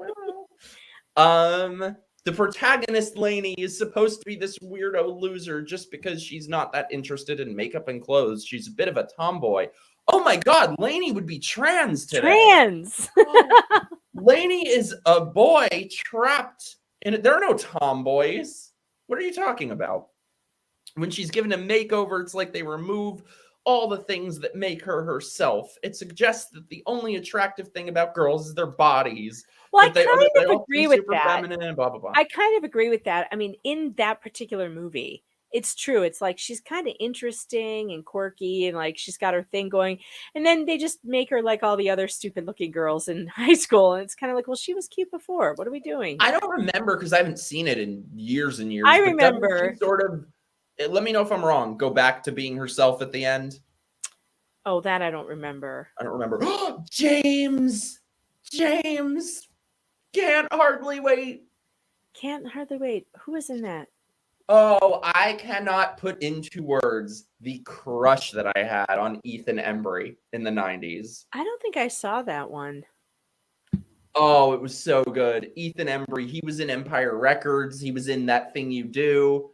[SPEAKER 1] will. The protagonist, Lainey, is supposed to be this weirdo loser just because she's not that interested in makeup and clothes. She's a bit of a tomboy. Oh my God, Lainey would be trans today.
[SPEAKER 2] Trans.
[SPEAKER 1] Lainey is a boy trapped in it. There are no tomboys. What are you talking about? When she's given a makeover, it's like they remove all the things that make her herself. It suggests that the only attractive thing about girls is their bodies.
[SPEAKER 2] Well, I
[SPEAKER 1] They
[SPEAKER 2] kind of
[SPEAKER 1] all
[SPEAKER 2] agree
[SPEAKER 1] seem
[SPEAKER 2] with
[SPEAKER 1] super
[SPEAKER 2] that.
[SPEAKER 1] feminine and blah, blah, blah.
[SPEAKER 2] I kind of agree with that. I mean, in that particular movie, it's true. It's like she's kind of interesting and quirky and like she's got her thing going. And then they just make her like all the other stupid looking girls in high school. And it's kind of like, well, she was cute before. What are we doing?
[SPEAKER 1] I don't remember because I haven't seen it in years and years.
[SPEAKER 2] I
[SPEAKER 1] but doesn't
[SPEAKER 2] remember.
[SPEAKER 1] she sort of, let me know if I'm wrong, go back to being herself at the end.
[SPEAKER 2] Oh, that I don't remember.
[SPEAKER 1] I don't remember. James! Can't hardly wait.
[SPEAKER 2] Can't hardly wait. Who was in that?
[SPEAKER 1] Oh, I cannot put into words the crush that I had on Ethan Embry in the 90s.
[SPEAKER 2] I don't think I saw that one.
[SPEAKER 1] Oh, it was so good. Ethan Embry, he was in Empire Records. He was in That Thing You Do.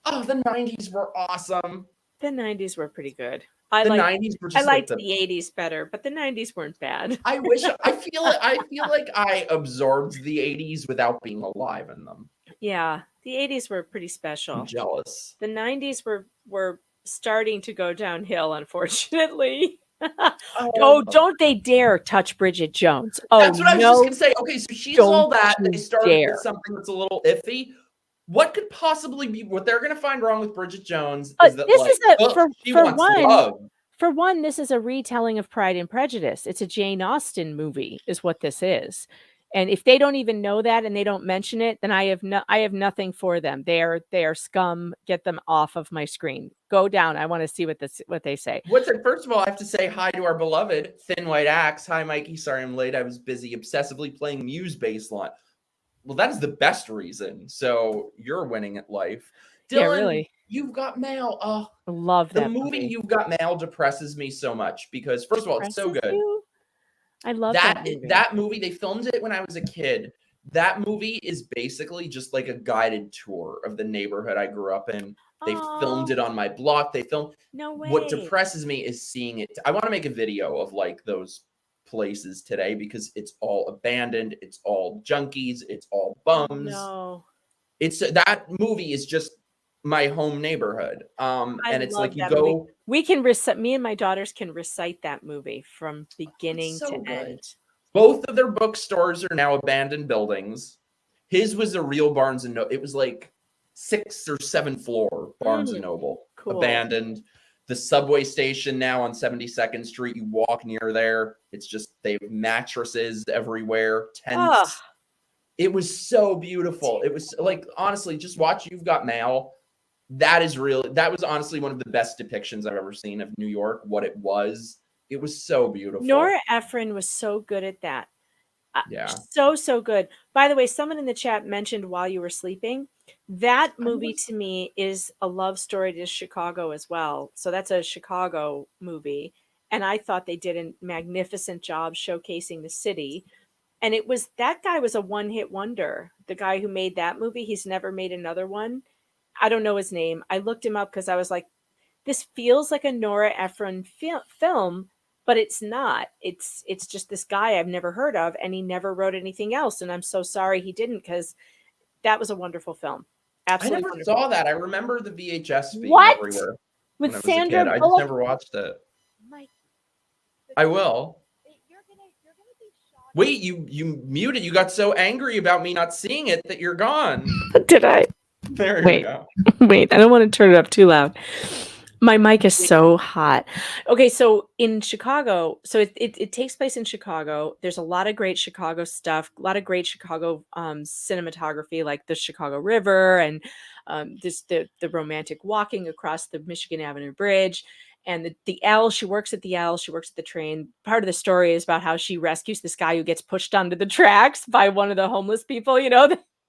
[SPEAKER 1] Oh, the 90s were awesome.
[SPEAKER 2] The 90s were pretty good.
[SPEAKER 1] The 90s were just
[SPEAKER 2] I liked
[SPEAKER 1] like
[SPEAKER 2] the 80s better, but the 90s weren't bad.
[SPEAKER 1] I feel like I absorbed the 80s without being alive in them.
[SPEAKER 2] Yeah, the 80s were pretty special.
[SPEAKER 1] I'm jealous.
[SPEAKER 2] The 90s were starting to go downhill, unfortunately. Oh, don't they dare touch Bridget Jones. Oh,
[SPEAKER 1] that's what I was just going to say. Okay, so she's all that. They started with something that's a little iffy. What could possibly be what they're going to find wrong with Bridget Jones is that
[SPEAKER 2] this is
[SPEAKER 1] she wants love.
[SPEAKER 2] For one, this is a retelling of Pride and Prejudice. It's a Jane Austen movie is what this is. And if they don't even know that and they don't mention it, then I have nothing for them. They are scum. Get them off of my screen. Go down. I want to see what they say.
[SPEAKER 1] First of all, I have to say hi to our beloved Thin White Axe. Hi, Mikey. Sorry I'm late. I was busy obsessively playing Muse baseline. Well, that is the best reason. So you're winning at life. Dylan,
[SPEAKER 2] yeah, really.
[SPEAKER 1] You've Got Mail. Oh,
[SPEAKER 2] I love that
[SPEAKER 1] the movie. You've Got Mail depresses me so much because first of all, it's so good.
[SPEAKER 2] I love that movie.
[SPEAKER 1] That movie, they filmed it when I was a kid. That movie is basically just like a guided tour of the neighborhood I grew up in. They filmed it on my block.
[SPEAKER 2] No way.
[SPEAKER 1] What depresses me is seeing it. I want to make a video of like those places today because it's all abandoned. It's all junkies. It's all bums.
[SPEAKER 2] No.
[SPEAKER 1] That movie is just my home neighborhood. And it's like you go.
[SPEAKER 2] Movie. We can recite. Me and my daughters can recite that movie from beginning to end.
[SPEAKER 1] Both of their bookstores are now abandoned buildings. His was a real Barnes and Noble. It was like 6th or 7th floor Barnes and Noble, abandoned. The subway station now on 72nd Street. You walk near there. It's just they have mattresses everywhere, tents. It was so beautiful. It was like honestly, just watch You've Got Mail. That was honestly one of the best depictions I've ever seen of New York, what it was. It was so beautiful.
[SPEAKER 2] Nora Ephron was so good at that.
[SPEAKER 1] Yeah.
[SPEAKER 2] So good. By the way, someone in the chat mentioned While You Were Sleeping. That movie to me is a love story to Chicago as well. So that's a Chicago movie. And I thought they did a magnificent job showcasing the city. And that guy was a one-hit wonder. The guy who made that movie, he's never made another one. I don't know his name. I looked him up because I was like, this feels like a Nora Ephron film, but it's not. It's just this guy I've never heard of, and he never wrote anything else. And I'm so sorry he didn't, because that was a wonderful film. Absolutely,
[SPEAKER 1] I never saw that. I remember the VHS being everywhere.
[SPEAKER 2] With Sandra Bullock?
[SPEAKER 1] I just never watched it. I will.
[SPEAKER 2] You're gonna be shocked.
[SPEAKER 1] Wait, you muted. You got so angry about me not seeing it that you're gone.
[SPEAKER 2] Did I?
[SPEAKER 1] There
[SPEAKER 2] you
[SPEAKER 1] go.
[SPEAKER 2] Wait, I don't want to turn it up too loud. My mic is so hot. Okay, so in Chicago, so it takes place in Chicago. There's a lot of great Chicago stuff, a lot of great Chicago cinematography, like the Chicago River and the romantic walking across the Michigan Avenue Bridge. And the L, she works at the L, she works at the train. Part of the story is about how she rescues this guy who gets pushed onto the tracks by one of the homeless people,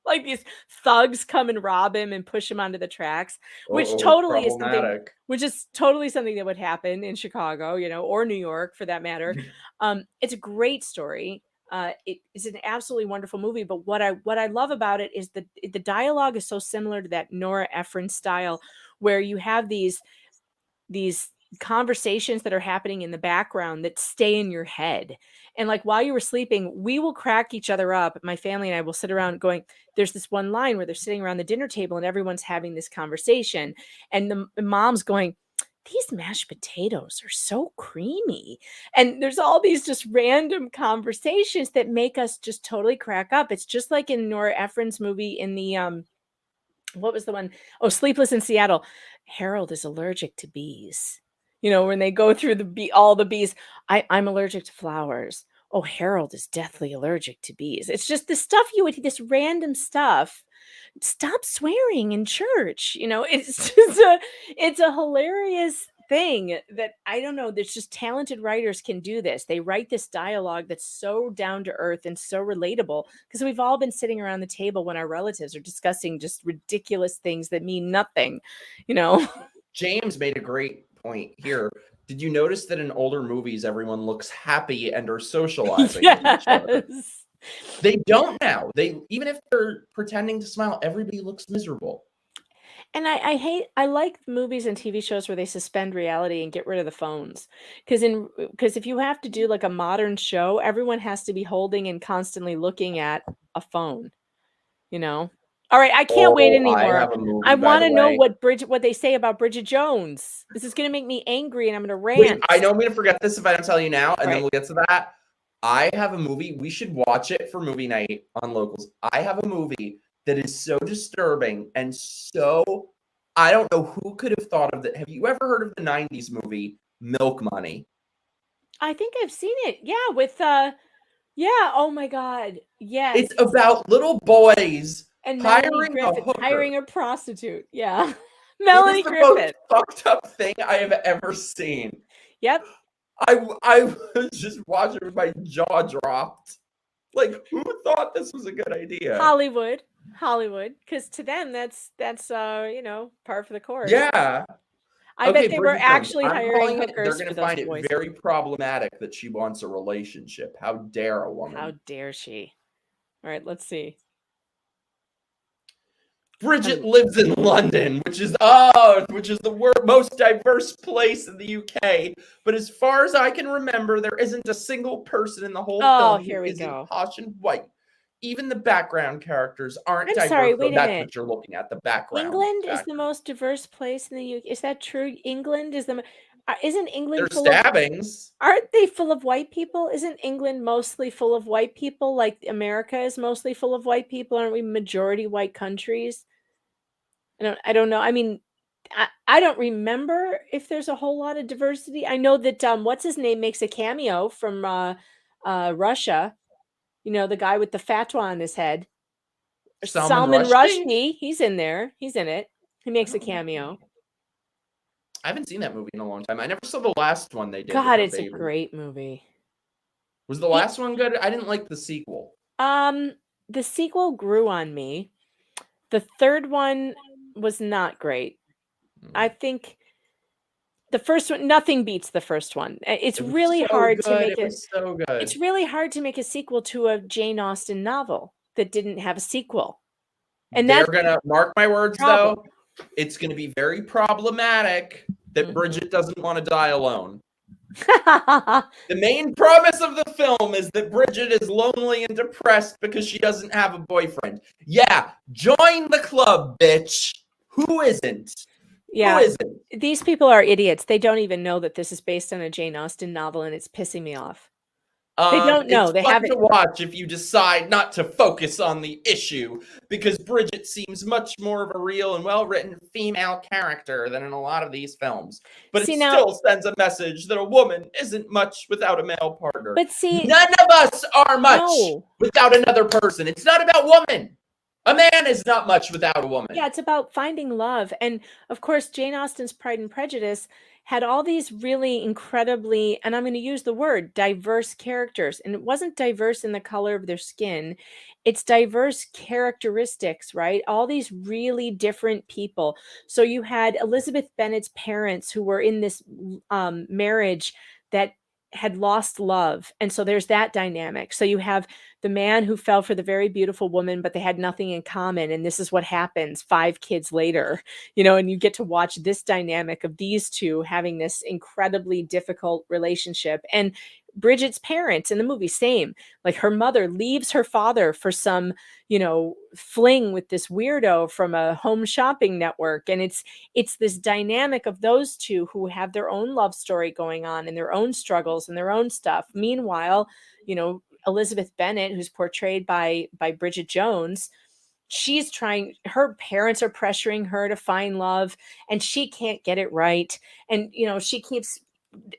[SPEAKER 2] like these thugs come and rob him and push him onto the tracks, which is totally something that would happen in Chicago, or New York for that matter. It's a great story. It is an absolutely wonderful movie. But what I love about it is the dialogue is so similar to that Nora Ephron style, where you have these conversations that are happening in the background that stay in your head. And like while you were sleeping, we will crack each other up. My family and I will sit around going, there's this one line where they're sitting around the dinner table and everyone's having this conversation. And the mom's going, these mashed potatoes are so creamy. And there's all these just random conversations that make us just totally crack up. It's just like in Nora Ephron's movie in the, what was the one? Oh, Sleepless in Seattle. Harold is allergic to bees. You know, when they go through all the bees, I'm allergic to flowers. Oh, Harold is deathly allergic to bees. It's just the stuff this random stuff. Stop swearing in church. You know, it's just it's a hilarious thing that I don't know. There's just talented writers can do this. They write this dialogue that's so down to earth and so relatable, because we've all been sitting around the table when our relatives are discussing just ridiculous things that mean nothing, you know.
[SPEAKER 1] James made a great point here. Did you notice that in older movies, everyone looks happy and are socializing with each other? They don't now. Even if they're pretending to smile, everybody looks miserable.
[SPEAKER 2] And I like movies and TV shows where they suspend reality and get rid of the phones. Because if you have to do like a modern show, everyone has to be holding and constantly looking at a phone, you know? All right, I can't wait anymore. I want to know what they say about Bridget Jones. This is going to make me angry and I'm going to rant.
[SPEAKER 1] Wait, I know I'm going to forget this if I don't tell you now, and then we'll get to that. I have a movie. We should watch it for movie night on Locals. I have a movie that is so disturbing and so, I don't know who could have thought of that. Have you ever heard of the 90s movie Milk Money?
[SPEAKER 2] I think I've seen it. Yeah, with yeah, oh my God. Yes.
[SPEAKER 1] It's about little boys
[SPEAKER 2] and
[SPEAKER 1] hiring
[SPEAKER 2] a prostitute. Yeah. Melanie Griffith.
[SPEAKER 1] The most fucked up thing I have ever seen.
[SPEAKER 2] Yep.
[SPEAKER 1] I was just watching with my jaw dropped. Like, who thought this was a good idea?
[SPEAKER 2] Hollywood, because to them that's you know, par for the course.
[SPEAKER 1] Yeah.
[SPEAKER 2] I bet they were actually hiring hookers.
[SPEAKER 1] They're going to find it very problematic that she wants a relationship. How dare a woman?
[SPEAKER 2] How dare she? All right, let's see.
[SPEAKER 1] Bridget lives in London, which is the most diverse place in the UK. But as far as I can remember, there isn't a single person in the whole film who isn't posh and white. Even the background characters aren't diverse.
[SPEAKER 2] Sorry, wait a minute.
[SPEAKER 1] That's what you're looking at, the background.
[SPEAKER 2] England is the most diverse place in the UK. Is that true? England is isn't England
[SPEAKER 1] full of stabbings?
[SPEAKER 2] Aren't they full of white people? Isn't England mostly full of white people? Like America is mostly full of white people. Aren't we majority white countries? I don't know. I mean, I don't remember if there's a whole lot of diversity. I know that what's his name makes a cameo from Russia. You know, the guy with the fatwa on his head. Salman Rushdie. He's in there. He's in it. He makes a cameo.
[SPEAKER 1] I haven't seen that movie in a long time. I never saw the last one they did.
[SPEAKER 2] God, it's a great movie.
[SPEAKER 1] Was the last one good? I didn't like the sequel.
[SPEAKER 2] The sequel grew on me. The third one was not great. I think the first one, nothing beats the first one. It's really hard to make it.
[SPEAKER 1] So good.
[SPEAKER 2] It's really hard to make a sequel to a Jane Austen novel that didn't have a sequel. And
[SPEAKER 1] they're gonna mark my words though. It's gonna be very problematic that Bridget doesn't want to die alone. The main premise of the film is that Bridget is lonely and depressed because she doesn't have a boyfriend. Yeah, join the club, bitch. Who isn't?
[SPEAKER 2] Yeah, who isn't? These people are idiots. They don't even know that this is based on a Jane Austen novel, and it's pissing me off. They don't know. They haven't
[SPEAKER 1] to watch if you decide not to focus on the issue, because Bridget seems much more of a real and well-written female character than in a lot of these films. But still sends a message that a woman isn't much without a male partner.
[SPEAKER 2] But see,
[SPEAKER 1] none of us are much without another person. It's not about woman. A man is not much without a woman.
[SPEAKER 2] Yeah, it's about finding love. And of course, Jane Austen's Pride and Prejudice had all these really incredibly, and I'm going to use the word, diverse characters. And it wasn't diverse in the color of their skin. It's diverse characteristics, right? All these really different people. So you had Elizabeth Bennet's parents who were in this marriage that had lost love. And so there's that dynamic. So you have the man who fell for the very beautiful woman, but they had nothing in common. And this is what happens 5 kids later, and you get to watch this dynamic of these two having this incredibly difficult relationship. And Bridget's parents in the movie, same. Like, her mother leaves her father for some, fling with this weirdo from a home shopping network. And it's this dynamic of those two who have their own love story going on and their own struggles and their own stuff. Meanwhile, Elizabeth Bennet, who's portrayed by Bridget Jones, she's trying, her parents are pressuring her to find love and she can't get it right. And, she keeps,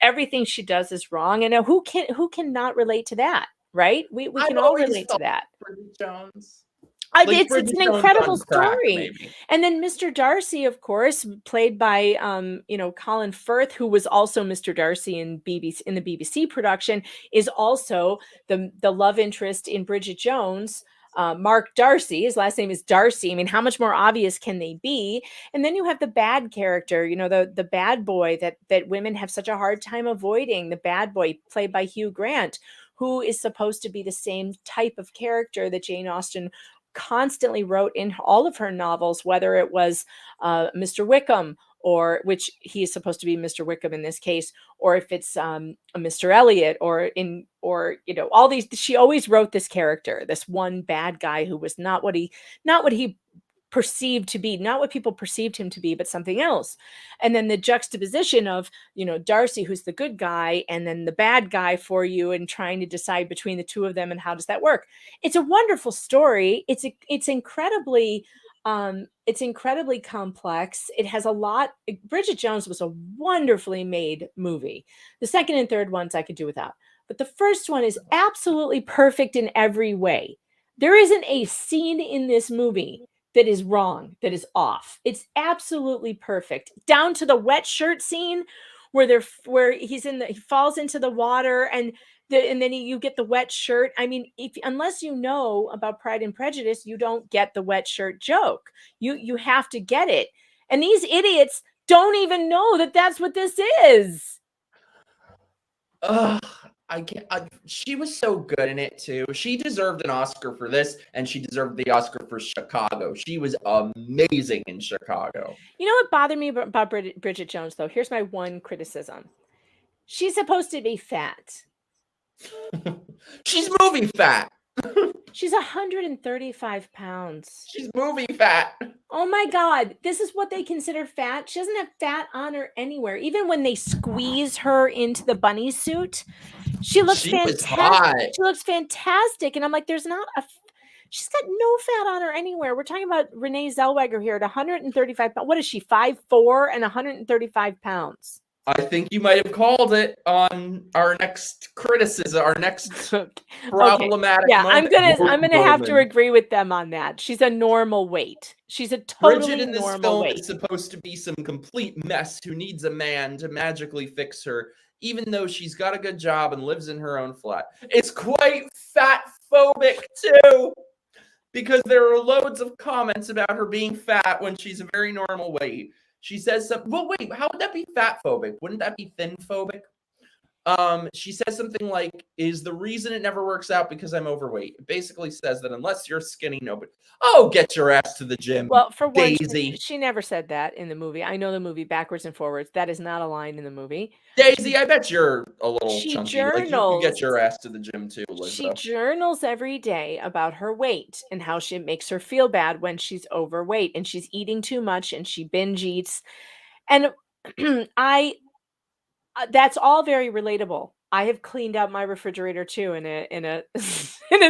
[SPEAKER 2] everything she does is wrong. And who cannot relate to that? Right? We can all relate to that.
[SPEAKER 1] Bridget Jones.
[SPEAKER 2] It's an incredible story. And then Mr. Darcy, of course, played by Colin Firth, who was also Mr. Darcy in the BBC production, is also the love interest in Bridget Jones. Mark Darcy, his last name is Darcy. I mean, how much more obvious can they be? And then you have the bad character, the bad boy that women have such a hard time avoiding, the bad boy played by Hugh Grant, who is supposed to be the same type of character that Jane Austen constantly wrote in all of her novels, whether it was Mr. Wickham, or which he is supposed to be Mr. Wickham in this case, or if it's a Mr. Elliot, or all these. She always wrote this character, this one bad guy who was not what he perceived to be, not what people perceived him to be, but something else. And then the juxtaposition of, Darcy, who's the good guy, and then the bad guy for you, and trying to decide between the two of them, and how does that work? It's a wonderful story. It's incredibly complex. It has a lot. Bridget Jones was a wonderfully made movie. The second and third ones I could do without, but the first one is absolutely perfect in every way. There isn't a scene in this movie that is wrong, that is off. It's absolutely perfect, down to the wet shirt scene where he falls into the water, and then you get the wet shirt. I mean, unless you know about Pride and Prejudice, you don't get the wet shirt joke. You have to get it. And these idiots don't even know that that's what this is.
[SPEAKER 1] She was so good in it too. She deserved an Oscar for this, and she deserved the Oscar for Chicago. She was amazing in Chicago.
[SPEAKER 2] You know what bothered me about Bridget Jones, though? Here's my one criticism. She's supposed to be fat.
[SPEAKER 1] She's movie fat.
[SPEAKER 2] She's 135 pounds.
[SPEAKER 1] She's movie fat.
[SPEAKER 2] Oh my God. This is what they consider fat. She doesn't have fat on her anywhere. Even when they squeeze her into the bunny suit, she looks fantastic. She looks fantastic. And I'm like, she's got no fat on her anywhere. We're talking about Renee Zellweger here at 135 pounds. What is she, 5'4" and 135 pounds?
[SPEAKER 1] I think you might have called it on our next criticism, our next problematic.
[SPEAKER 2] Yeah, moment. I'm gonna have to agree with them on that. She's a normal weight. She's a totally
[SPEAKER 1] Bridget in this
[SPEAKER 2] normal
[SPEAKER 1] film
[SPEAKER 2] weight.
[SPEAKER 1] is supposed to be some complete mess who needs a man to magically fix her, even though she's got a good job and lives in her own flat. It's quite fat phobic too, because there are loads of comments about her being fat when she's a very normal weight. She says something. Well, wait, how would that be fat phobic? Wouldn't that be thin phobic? She says something like, is the reason it never works out because I'm overweight? It basically says that unless you're skinny, nobody. Oh, get your ass to the gym.
[SPEAKER 2] Well, for one,
[SPEAKER 1] Daisy.
[SPEAKER 2] She never said that in the movie. I know the movie backwards and forwards. That is not a line in the movie.
[SPEAKER 1] Daisy, I bet you're a little
[SPEAKER 2] She
[SPEAKER 1] chunky.
[SPEAKER 2] journals.
[SPEAKER 1] Like, you get your ass to the gym too, Lizzo.
[SPEAKER 2] She journals every day about her weight and how she makes her feel bad when she's overweight and she's eating too much and she binge eats. And that's all very relatable. I have cleaned out my refrigerator too in a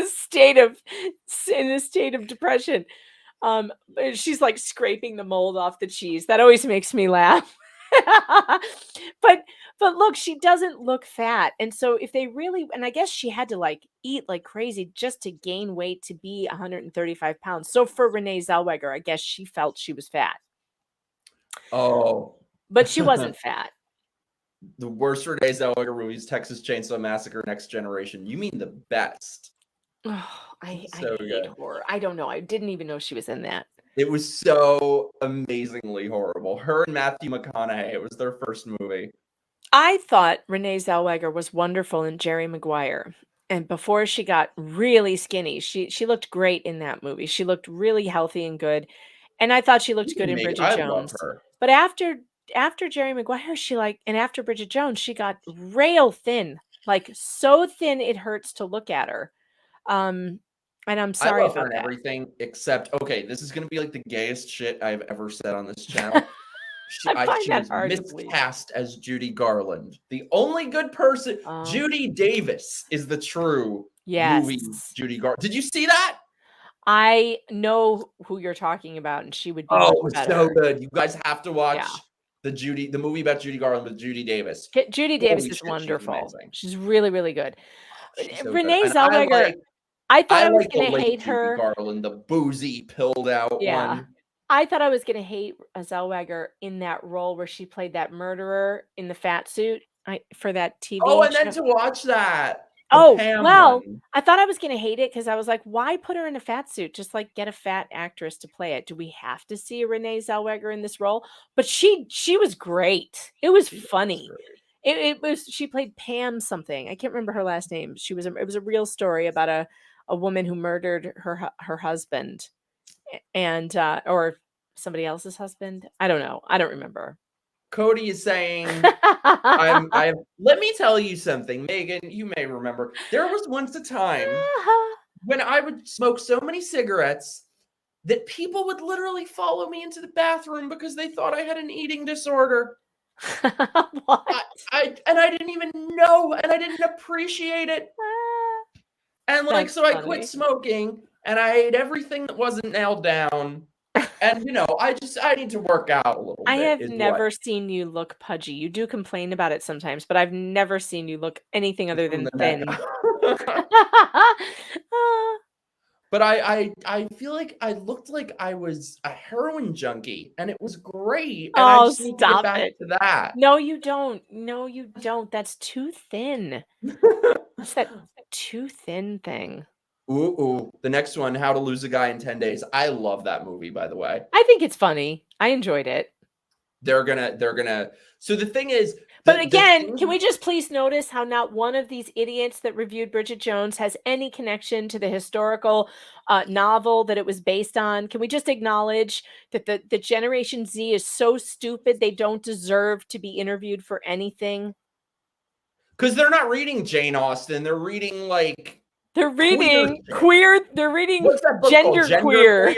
[SPEAKER 2] state of depression. She's like scraping the mold off the cheese. That always makes me laugh. but look, she doesn't look fat. And so if they really, and I guess she had to like eat like crazy just to gain weight to be 135 pounds. So for Renee Zellweger, I guess she felt she was fat.
[SPEAKER 1] Oh.
[SPEAKER 2] But she wasn't fat.
[SPEAKER 1] The worst Renee Zellweger movies, Texas Chainsaw Massacre, Next Generation. You mean the best.
[SPEAKER 2] Oh, I hate horror. I don't know. I didn't even know she was in that.
[SPEAKER 1] It was so amazingly horrible. Her and Matthew McConaughey. It was their first movie.
[SPEAKER 2] I thought Renee Zellweger was wonderful in Jerry Maguire. And before she got really skinny, she looked great in that movie. She looked really healthy and good. And I thought she looked good in
[SPEAKER 1] Me,
[SPEAKER 2] Bridget
[SPEAKER 1] I love
[SPEAKER 2] Jones.
[SPEAKER 1] her.
[SPEAKER 2] But after Jerry Maguire, and after Bridget Jones, she got rail thin. Like so thin it hurts to look at her. And I'm
[SPEAKER 1] I
[SPEAKER 2] sorry
[SPEAKER 1] love her
[SPEAKER 2] about
[SPEAKER 1] and
[SPEAKER 2] that.
[SPEAKER 1] everything, except okay, this is gonna be like the gayest shit I've ever said on this channel.
[SPEAKER 2] I find
[SPEAKER 1] She
[SPEAKER 2] that
[SPEAKER 1] was
[SPEAKER 2] hard to believe.
[SPEAKER 1] miscast as Judy Garland. The only good person,
[SPEAKER 2] Oh.
[SPEAKER 1] Judy Davis, is the true movie
[SPEAKER 2] Yes.
[SPEAKER 1] Judy Garland. Did you see that?
[SPEAKER 2] I know who you're talking about, and she would be
[SPEAKER 1] Oh,
[SPEAKER 2] much
[SPEAKER 1] it was
[SPEAKER 2] better.
[SPEAKER 1] so good. You guys have to watch
[SPEAKER 2] Yeah.
[SPEAKER 1] the movie about Judy Garland with Judy Davis.
[SPEAKER 2] Judy Davis
[SPEAKER 1] Holy
[SPEAKER 2] is
[SPEAKER 1] shit,
[SPEAKER 2] wonderful.
[SPEAKER 1] she's amazing.
[SPEAKER 2] She's really, really good.
[SPEAKER 1] She's so good.
[SPEAKER 2] Renee
[SPEAKER 1] And
[SPEAKER 2] Zellweger, I thought
[SPEAKER 1] I
[SPEAKER 2] I was
[SPEAKER 1] like the
[SPEAKER 2] going to
[SPEAKER 1] late
[SPEAKER 2] hate
[SPEAKER 1] Judy
[SPEAKER 2] her.
[SPEAKER 1] Garland, the boozy, pilled out
[SPEAKER 2] Yeah.
[SPEAKER 1] one.
[SPEAKER 2] I thought I was going to hate Zellweger in that role where she played that murderer in the fat suit for that TV
[SPEAKER 1] Oh, and then
[SPEAKER 2] show.
[SPEAKER 1] to watch that.
[SPEAKER 2] Oh,
[SPEAKER 1] Pam
[SPEAKER 2] well,
[SPEAKER 1] one.
[SPEAKER 2] I thought I was going to hate it because I was like, why put her in a fat suit? Just like get a fat actress to play it. Do we have to see a Renee Zellweger in this role? But she was great. It was funny. It was, she played Pam something. I can't remember her last name. It was a real story about a woman who murdered her husband and or somebody else's husband. I don't know. I don't remember.
[SPEAKER 1] Cody is saying, let me tell you something, Megan, you may remember. There was once a time when I would smoke so many cigarettes that people would literally follow me into the bathroom because they thought I had an eating disorder.
[SPEAKER 2] What?
[SPEAKER 1] I didn't even know, and I didn't appreciate it. And like,
[SPEAKER 2] That's
[SPEAKER 1] so I
[SPEAKER 2] funny.
[SPEAKER 1] quit smoking and I ate everything that wasn't nailed down. And you know, I need to work out a little bit.
[SPEAKER 2] I have never seen you look pudgy. You do complain about it sometimes, but I've never seen you look anything other than thin.
[SPEAKER 1] But I feel like I looked like I was a heroin junkie, and it was great. And I just need to get back to that.
[SPEAKER 2] No, you don't. No, you don't. That's too thin. What's that too thin thing?
[SPEAKER 1] Ooh. The next one, How to Lose a Guy in 10 Days. I love that movie, by the way.
[SPEAKER 2] I think it's funny. I enjoyed it.
[SPEAKER 1] They're gonna. So the thing is,
[SPEAKER 2] but again, can we just please notice how not one of these idiots that reviewed Bridget Jones has any connection to the historical novel that it was based on? Can we just acknowledge that the Generation Z is so stupid they don't deserve to be interviewed for anything?
[SPEAKER 1] Because they're not reading Jane Austen. They're reading like.
[SPEAKER 2] They're reading queer. They're reading gender queer.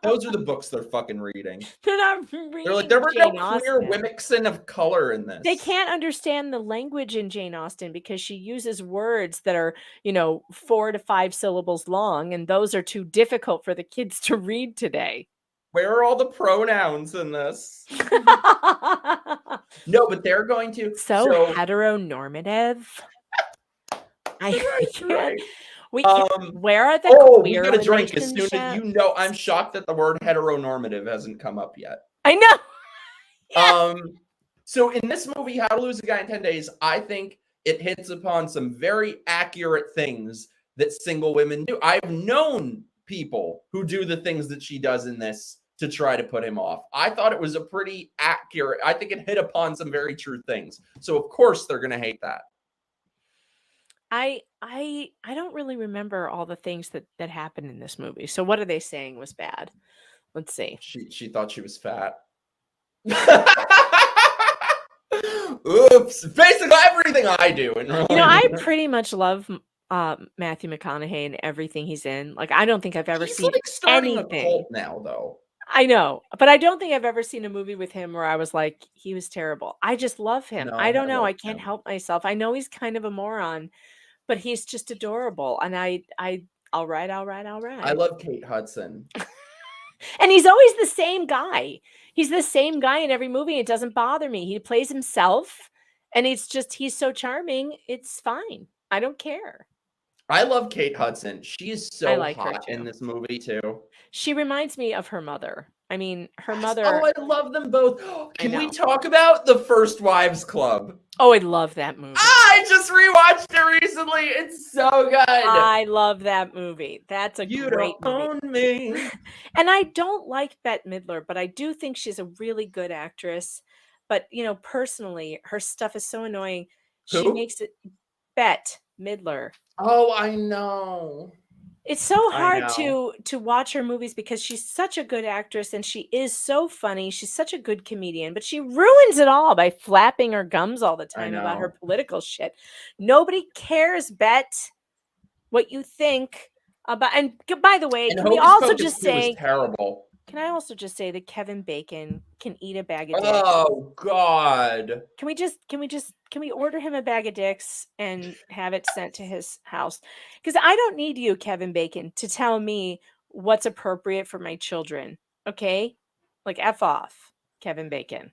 [SPEAKER 1] Those are the books they're fucking reading.
[SPEAKER 2] They're not reading.
[SPEAKER 1] They're like, there were no queer
[SPEAKER 2] Austen.
[SPEAKER 1] Wimixon of color in this.
[SPEAKER 2] They can't understand the language in Jane Austen because she uses words that are, 4 to 5 syllables long, and those are too difficult for the kids to read today.
[SPEAKER 1] Where are all the pronouns in this? No, but they're going to.
[SPEAKER 2] So heteronormative. I can't.
[SPEAKER 1] Right.
[SPEAKER 2] We can't, where are the
[SPEAKER 1] we got a drink as soon as I'm shocked that the word heteronormative hasn't come up yet.
[SPEAKER 2] I know.
[SPEAKER 1] Yeah. So in this movie, How to Lose a Guy in 10 Days, I think it hits upon some very accurate things that single women do. I've known people who do the things that she does in this to try to put him off. I thought it was a pretty accurate. I think it hit upon some very true things. So of course they're going to hate that.
[SPEAKER 2] I don't really remember all the things that happened in this movie. So what are they saying was bad? Let's see.
[SPEAKER 1] She thought she was fat. Oops. Basically everything I do.
[SPEAKER 2] I pretty much love Matthew McConaughey and everything he's in. Like, I don't think I've ever seen
[SPEAKER 1] like starting
[SPEAKER 2] anything.
[SPEAKER 1] A cult now, though.
[SPEAKER 2] I know, but I don't think I've ever seen a movie with him where I was like, he was terrible. I just love him.
[SPEAKER 1] No,
[SPEAKER 2] I don't know. I can't help myself. I know he's kind of a moron, but he's just adorable. And all right.
[SPEAKER 1] I love Kate Hudson.
[SPEAKER 2] And he's always the same guy. He's the same guy in every movie. It doesn't bother me. He plays himself, and he's so charming. It's fine. I don't care.
[SPEAKER 1] I love Kate Hudson. She is so hot in this movie too.
[SPEAKER 2] She reminds me of her mother. I mean, her mother.
[SPEAKER 1] Oh, I love them both. Can we talk about The First Wives Club?
[SPEAKER 2] Oh, I love that movie.
[SPEAKER 1] I just rewatched it recently. It's so good.
[SPEAKER 2] I love that movie. That's a great movie.
[SPEAKER 1] Own me.
[SPEAKER 2] And I don't like Bette Midler, but I do think she's a really good actress. but personally, her stuff is so annoying. She
[SPEAKER 1] Who?
[SPEAKER 2] makes it Bette Midler.
[SPEAKER 1] Oh, I know.
[SPEAKER 2] It's so
[SPEAKER 1] I
[SPEAKER 2] hard
[SPEAKER 1] know.
[SPEAKER 2] to watch her movies because she's such a good actress and she is so funny. She's such a good comedian, but she ruins it all by flapping her gums all the
[SPEAKER 1] I
[SPEAKER 2] time about her
[SPEAKER 1] know.
[SPEAKER 2] political shit. Nobody cares, Bet, what you think about. And by the way,
[SPEAKER 1] And
[SPEAKER 2] can we
[SPEAKER 1] Hocus
[SPEAKER 2] also
[SPEAKER 1] Pocus
[SPEAKER 2] just
[SPEAKER 1] 2 was
[SPEAKER 2] say,
[SPEAKER 1] terrible.
[SPEAKER 2] can I also just say that Kevin Bacon can eat a bag of dicks?
[SPEAKER 1] Oh God.
[SPEAKER 2] Can we order him a bag of dicks and have it sent to his house? Because I don't need you, Kevin Bacon, to tell me what's appropriate for my children. Okay? Like F off, Kevin Bacon.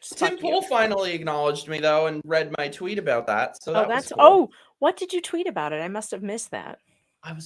[SPEAKER 2] Just
[SPEAKER 1] Tim
[SPEAKER 2] fuck you.
[SPEAKER 1] Pool finally acknowledged me though and read my tweet about that. So
[SPEAKER 2] Oh,
[SPEAKER 1] that was
[SPEAKER 2] that's
[SPEAKER 1] cool.
[SPEAKER 2] what did you tweet about it? I must have missed that.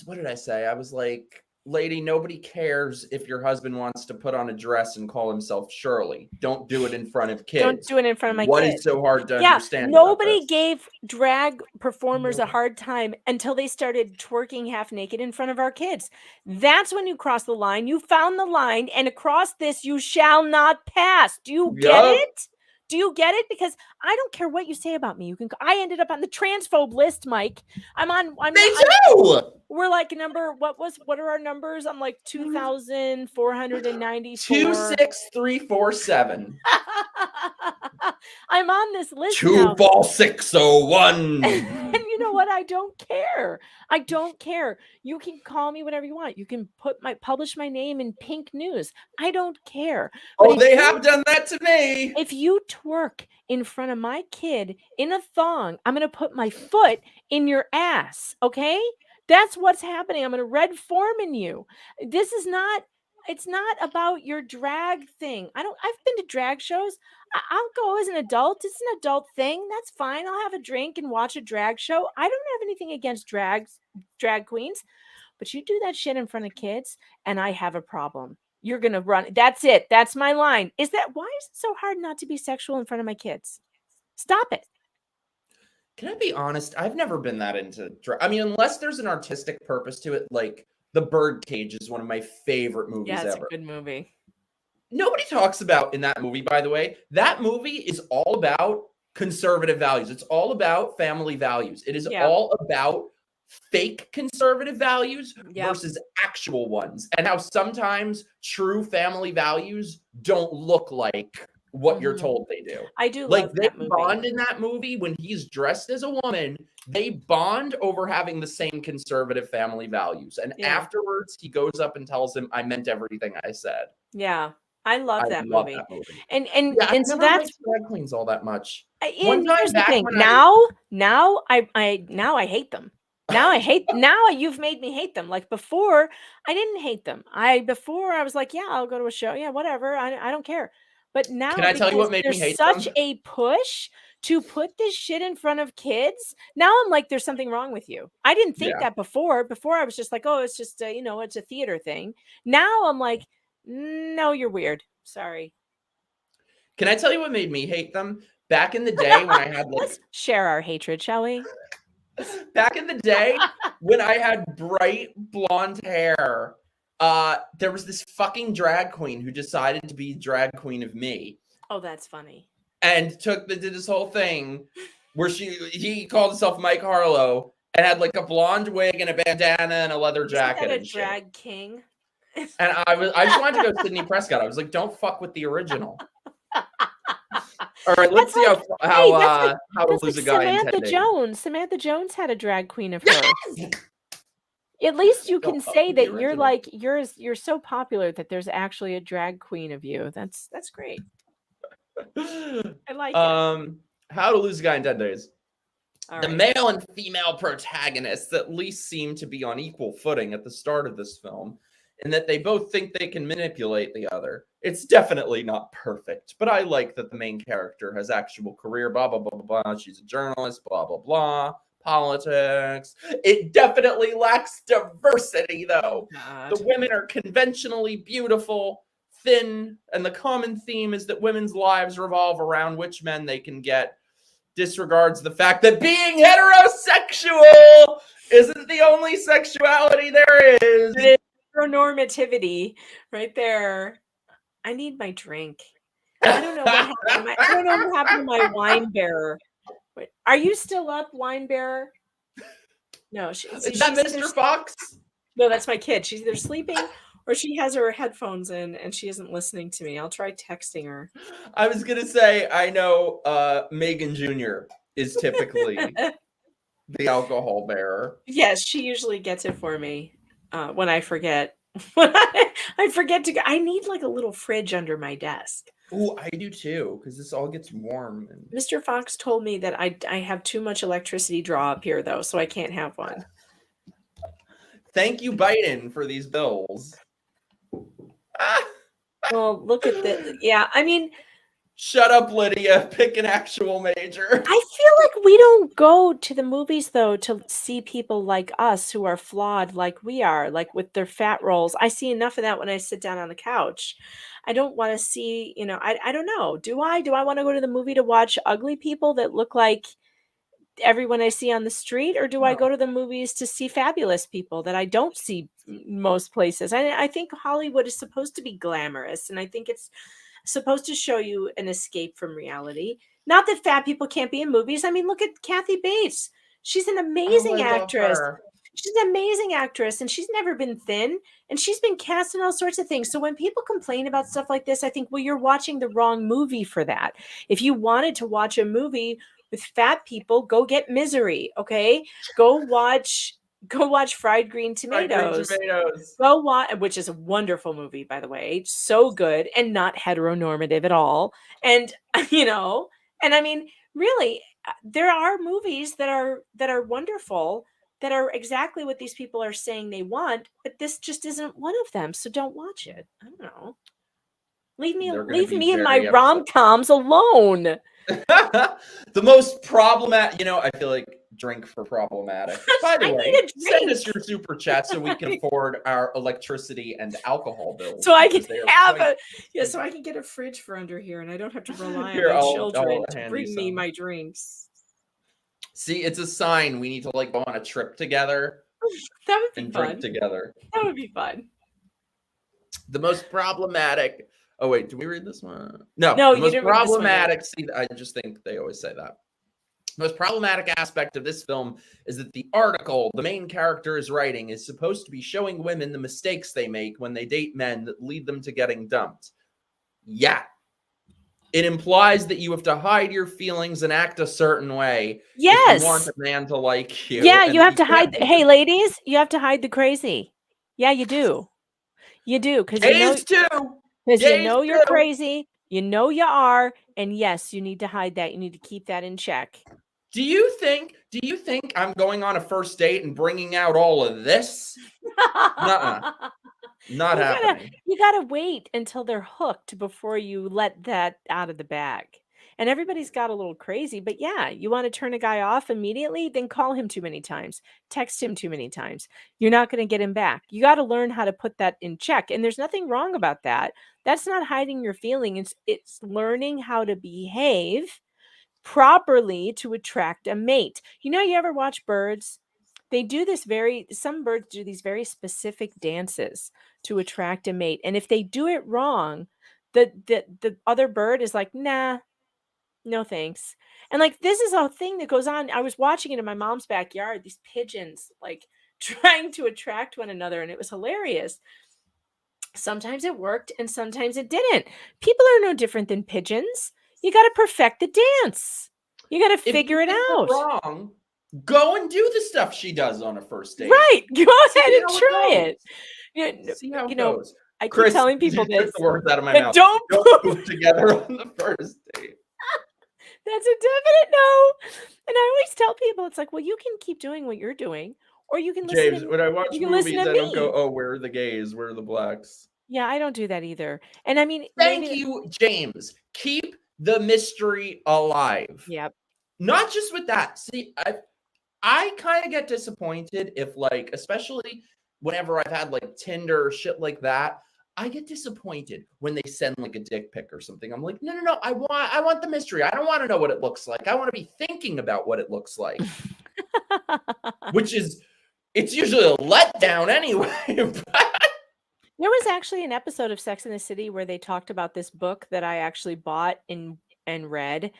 [SPEAKER 1] What did I say? I was like, lady, nobody cares if your husband wants to put on a dress and call himself Shirley. Don't do it in front of kids.
[SPEAKER 2] Don't do it in front of my
[SPEAKER 1] What
[SPEAKER 2] kids.
[SPEAKER 1] is so hard to
[SPEAKER 2] Yeah,
[SPEAKER 1] understand
[SPEAKER 2] nobody
[SPEAKER 1] about this?
[SPEAKER 2] gave drag performers a hard time until they started twerking half naked in front of our kids. That's when you cross the line. You found the line, and across this you shall not pass. Do you get
[SPEAKER 1] Yup.
[SPEAKER 2] it? Do you get it? Because I don't care what you say about me. I ended up on the transphobe list, Mike.
[SPEAKER 1] Me too.
[SPEAKER 2] We're like what are our numbers? I'm like 2,494.
[SPEAKER 1] 26347.
[SPEAKER 2] I'm on this list now.
[SPEAKER 1] 24601.
[SPEAKER 2] And you know what? I don't care. I don't care. You can call me whatever you want. You can publish my name in Pink News. I don't care.
[SPEAKER 1] Oh, they have done that to me.
[SPEAKER 2] If you twerk in front of my kid in a thong, I'm going to put my foot in your ass. Okay? That's what's happening. I'm going to red Foreman you. It's not about your drag thing. I've been to drag shows. I'll go as an adult. It's an adult thing. That's fine. I'll have a drink and watch a drag show. I don't have anything against drag queens, but you do that shit in front of kids and I have a problem. You're going to run. That's it. That's my line. Why is it so hard not to be sexual in front of my kids? Stop it.
[SPEAKER 1] Can I be honest? I've never been that into drag. I mean, unless there's an artistic purpose to it, like The Birdcage is one of my favorite movies ever.
[SPEAKER 2] Yeah, it's a good movie.
[SPEAKER 1] Nobody talks about in that movie, by the way, that movie is all about conservative values. It's all about family values. It is all about fake conservative values versus actual ones, and how sometimes true family values don't look like what you're told they do.
[SPEAKER 2] I do
[SPEAKER 1] like
[SPEAKER 2] love
[SPEAKER 1] they
[SPEAKER 2] that movie.
[SPEAKER 1] bond in that movie when he's dressed as a woman. They bond over having the same conservative family values, and afterwards he goes up and tells him, "I meant everything I said."
[SPEAKER 2] Yeah, I love that movie. And so that's
[SPEAKER 1] drag queens all that much.
[SPEAKER 2] And here's the thing. Now I hate them. Now you've made me hate them. Like before, I didn't hate them. Before I was like, yeah, I'll go to a show. Yeah, whatever. I don't care. But now,
[SPEAKER 1] can I tell you what made me hate
[SPEAKER 2] such
[SPEAKER 1] them?
[SPEAKER 2] a push to put this shit in front of kids. Now I'm like, there's something wrong with you. I didn't think that before. Before I was just like, oh, it's just it's a theater thing. Now I'm like, no, you're weird. Sorry.
[SPEAKER 1] Can I tell you what made me hate them? Back in the day when I had
[SPEAKER 2] let's share our hatred, shall we?
[SPEAKER 1] Back in the day when I had bright blonde hair, there was this fucking drag queen who decided to be drag queen of me.
[SPEAKER 2] Oh, that's funny.
[SPEAKER 1] And did this whole thing where he called himself Mike Harlow and had like a blonde wig and a bandana and a leather jacket.
[SPEAKER 2] Isn't that
[SPEAKER 1] and
[SPEAKER 2] a drag king?
[SPEAKER 1] And I just wanted to go Sydney Prescott. I was like, don't fuck with the original. All right, let's see how to lose a guy in 10 days.
[SPEAKER 2] Samantha Jones had a drag queen of hers. At least you can say that you're like you're so popular that there's actually a drag queen of you. That's great. I like it.
[SPEAKER 1] How to Lose a Guy in 10 Days.
[SPEAKER 2] All
[SPEAKER 1] the
[SPEAKER 2] right.
[SPEAKER 1] male and female protagonists at least seem to be on equal footing at the start of this film, and that they both think they can manipulate the other. It's definitely not perfect, but I like that the main character has actual career, blah, blah, blah, blah, blah. She's a journalist, blah, blah, blah. Politics. It definitely lacks diversity, though.
[SPEAKER 2] God.
[SPEAKER 1] The women are conventionally beautiful, thin, and the common theme is that women's lives revolve around which men they can get. Disregards the fact that being heterosexual isn't the only sexuality there is.
[SPEAKER 2] Heteronormativity right there. I need my drink. I don't know what happened. I don't know what happened to my wine bearer. Wait, are you still up, wine bearer? No,
[SPEAKER 1] Is that Mr. Fox?
[SPEAKER 2] No, that's my kid. She's either sleeping or she has her headphones in and she isn't listening to me. I'll try texting her.
[SPEAKER 1] I was gonna say, I know Megan Jr. is typically the alcohol bearer.
[SPEAKER 2] Yes, she usually gets it for me when I forget. When I forget to go. I need like a little fridge under my desk.
[SPEAKER 1] Oh, I do too, because this all gets warm. And...
[SPEAKER 2] Mr. Fox told me that I have too much electricity draw up here, though, so I can't have one.
[SPEAKER 1] Thank you, Biden, for these bills.
[SPEAKER 2] Well, look at this. Yeah, I mean...
[SPEAKER 1] Shut up, Lydia. Pick an actual major.
[SPEAKER 2] I feel like we don't go to the movies, though, to see people like us who are flawed like we are, like with their fat rolls. I see enough of that when I sit down on the couch. I don't want to see, I don't know. Do I want to go to the movie to watch ugly people that look like everyone I see on the street? Or do I go to the movies to see fabulous people that I don't see most places? I think Hollywood is supposed to be glamorous, and I think it's supposed to show you an escape from reality. Not that fat people can't be in movies. I mean, look at Kathy Bates. She's an amazing actress. She's an amazing actress, and she's never been thin, and she's been cast in all sorts of things. So when people complain about stuff like this, I think, well, you're watching the wrong movie for that. If you wanted to watch a movie with fat people, go get Misery, okay? Go watch Fried Green Tomatoes. Go watch, which is a wonderful movie, by the way. So good and not heteronormative at all. And and I mean, really, there are movies that are wonderful, that are exactly what these people are saying they want, but this just isn't one of them. So don't watch it. I don't know. Leave me and my rom-coms alone.
[SPEAKER 1] The most problematic, I feel like drink for problematic. By the way, send us your super chat so we can afford our electricity and alcohol bills.
[SPEAKER 2] So I can so I can get a fridge for under here, and I don't have to rely on my children to bring me my drinks.
[SPEAKER 1] See, it's a sign we need to go on a trip together.
[SPEAKER 2] That would be
[SPEAKER 1] and
[SPEAKER 2] fun.
[SPEAKER 1] Drink together.
[SPEAKER 2] That would be fun.
[SPEAKER 1] The most problematic. Oh wait, did we read this one? No, the most
[SPEAKER 2] you didn't
[SPEAKER 1] problematic. See, I just think they always say that. The most problematic aspect of this film is that the article the main character is writing is supposed to be showing women the mistakes they make when they date men that lead them to getting dumped. Yeah. It implies that you have to hide your feelings and act a certain way.
[SPEAKER 2] Yes.
[SPEAKER 1] If you want a man to like you.
[SPEAKER 2] Yeah, you have to hide. Hey, ladies, you have to hide the crazy. Yeah, you do. You do. Because you're crazy. You know you are. And yes, you need to hide that. You need to keep that in check.
[SPEAKER 1] Do you think I'm going on a first date and bringing out all of this? Nuh-uh. Not happening.
[SPEAKER 2] You gotta wait until they're hooked before you let that out of the bag. And everybody's got a little crazy, but yeah, you want to turn a guy off immediately, then call him too many times, text him too many times. You're not going to get him back. You got to learn how to put that in check. And there's nothing wrong about that. That's not hiding your feelings. It's learning how to behave properly to attract a mate. You ever watch birds? They do this some birds do these very specific dances to attract a mate. And if they do it wrong, the other bird is like, nah, no thanks. And this is a thing that goes on. I was watching it in my mom's backyard, these pigeons trying to attract one another, and it was hilarious. Sometimes it worked and sometimes it didn't. People are no different than pigeons. You got to perfect the dance. You got to figure it out.
[SPEAKER 1] Wrong. Go and do the stuff she does on a first date.
[SPEAKER 2] Right. Go ahead and try it.
[SPEAKER 1] See how it goes.
[SPEAKER 2] I keep telling people this.
[SPEAKER 1] Took the words out of my mouth.
[SPEAKER 2] Don't
[SPEAKER 1] poop together on the first date.
[SPEAKER 2] That's a definite no. And I always tell people, it's like, well, you can keep doing what you're doing, or you can listen.
[SPEAKER 1] James, when I watch movies, I don't go, oh, where are the gays? Where are the blacks?
[SPEAKER 2] Yeah, I don't do that either. And I mean,
[SPEAKER 1] thank you, James. Keep the mystery alive.
[SPEAKER 2] Yep.
[SPEAKER 1] Not just with that. See, I kind of get disappointed if especially whenever I've had Tinder or shit like that, I get disappointed when they send a dick pic or something. I'm like, no, I want the mystery. I don't want to know what it looks like. I want to be thinking about what it looks like. It's usually a letdown anyway.
[SPEAKER 2] There was actually an episode of Sex and the City where they talked about this book that I actually bought and read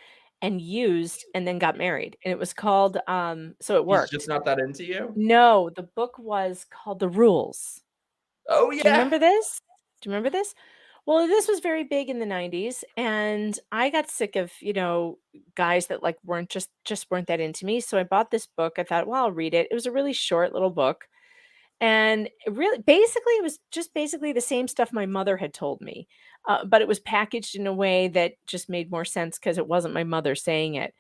[SPEAKER 2] and used and then got married. And it was called so it
[SPEAKER 1] He's
[SPEAKER 2] worked.
[SPEAKER 1] just not that into you?
[SPEAKER 2] No, the book was called The Rules.
[SPEAKER 1] Oh
[SPEAKER 2] Do you
[SPEAKER 1] yeah.
[SPEAKER 2] remember this? Do you remember this? Well, this was very big in the 90s, and I got sick of, guys that like weren't just weren't that into me. So I bought this book. I thought, well, I'll read it. It was a really short little book. And it really, basically, it was just basically the same stuff my mother had told me, but it was packaged in a way that just made more sense because it wasn't my mother saying it.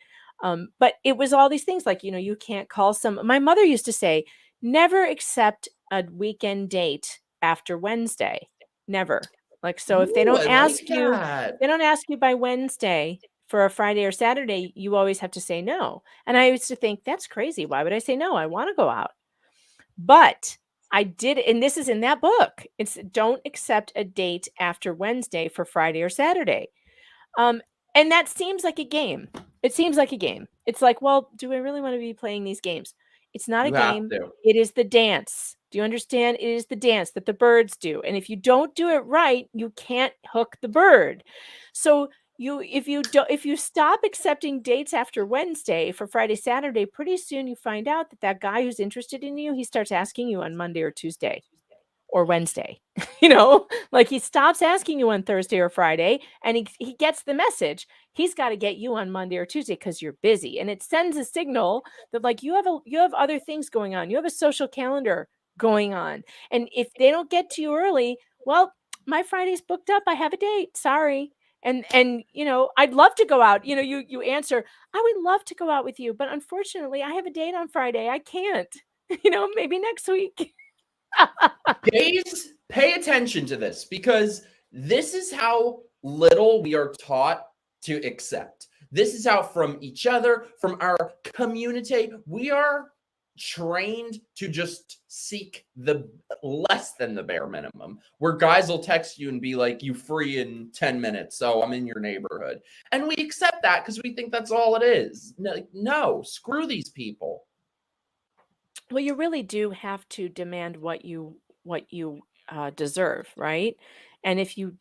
[SPEAKER 2] But it was all these things like, you can't call my mother used to say, never accept a weekend date after Wednesday. Never. Like, so if they
[SPEAKER 1] Ooh,
[SPEAKER 2] don't
[SPEAKER 1] I like
[SPEAKER 2] ask you,
[SPEAKER 1] that.
[SPEAKER 2] they don't ask you by Wednesday for a Friday or Saturday, you always have to say no. And I used to think that's crazy. Why would I say no? I want to go out. But I did, and this is in that book. It's don't accept a date after Wednesday for Friday or Saturday. And that seems like a game. It seems like a game. It's like, well, do I really want to be playing these games? It's not a
[SPEAKER 1] You have
[SPEAKER 2] game.
[SPEAKER 1] to.
[SPEAKER 2] It is the dance. Do you understand? It is the dance that the birds do. And if you don't do it right, you can't hook the bird. So if you stop accepting dates after Wednesday for Friday, Saturday, pretty soon you find out that guy who's interested in you, he starts asking you on Monday or Tuesday or Wednesday. Like he stops asking you on Thursday or Friday, and he gets the message. He's got to get you on Monday or Tuesday because you're busy. And it sends a signal that like you have other things going on. You have a social calendar going on. And if they don't get to you early, well, my Friday's booked up. I have a date. Sorry. And I'd love to go out. You answer, I would love to go out with you, but unfortunately I have a date on Friday. I can't. Maybe next week.
[SPEAKER 1] Gays, pay attention to this because this is how little we are taught to accept. This is how from each other, from our community, we are trained to just seek the less than the bare minimum, where guys will text you and be like, you free in 10 minutes, so I'm in your neighborhood. And we accept that because we think that's all it is. No, screw these people.
[SPEAKER 2] Well, you really do have to demand what you deserve, right? And if you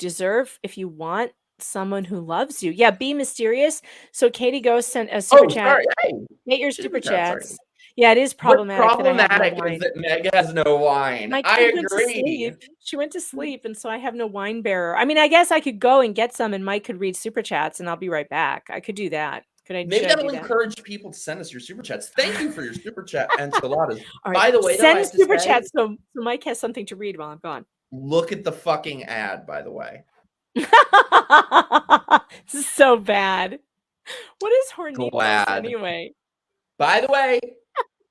[SPEAKER 2] want someone who loves you, yeah, be mysterious. So Katie Ghost sent a super chat.
[SPEAKER 1] Sorry. Hey,
[SPEAKER 2] get your super
[SPEAKER 1] chats.
[SPEAKER 2] chats. Yeah, it is problematic.
[SPEAKER 1] What's problematic
[SPEAKER 2] that I have no
[SPEAKER 1] is that Meg has no wine.
[SPEAKER 2] My
[SPEAKER 1] I
[SPEAKER 2] kid went to
[SPEAKER 1] agree.
[SPEAKER 2] sleep. She went to sleep, and so I have no wine bearer. I mean, I guess I could go and get some, and Mike could read super chats, and I'll be right back. I could do that.
[SPEAKER 1] Maybe that'll encourage people to send us your super chats. Thank you for your super chat, enchiladas.
[SPEAKER 2] All right,
[SPEAKER 1] by the way,
[SPEAKER 2] send super chats so Mike has something to read while I'm gone.
[SPEAKER 1] Look at the fucking ad, by the way.
[SPEAKER 2] This is so bad. What is horniness anyway?
[SPEAKER 1] By the way,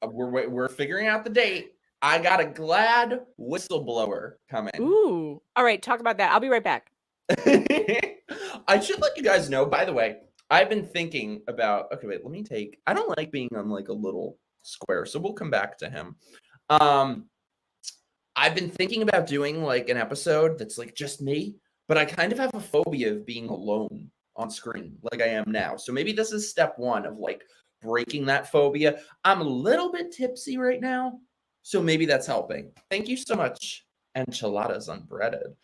[SPEAKER 1] we're figuring out the date. I got a glad whistleblower coming.
[SPEAKER 2] Ooh. All right, talk about that. I'll be right back.
[SPEAKER 1] I should let you guys know, by the way, I've been thinking about, okay, wait, I don't like being on like a little square, so we'll come back to him. I've been thinking about doing like an episode that's like just me, but I kind of have a phobia of being alone on screen like I am now. So maybe this is step one of like breaking that phobia. I'm a little bit tipsy right now, so maybe that's helping. Thank you so much, enchiladas unbreaded.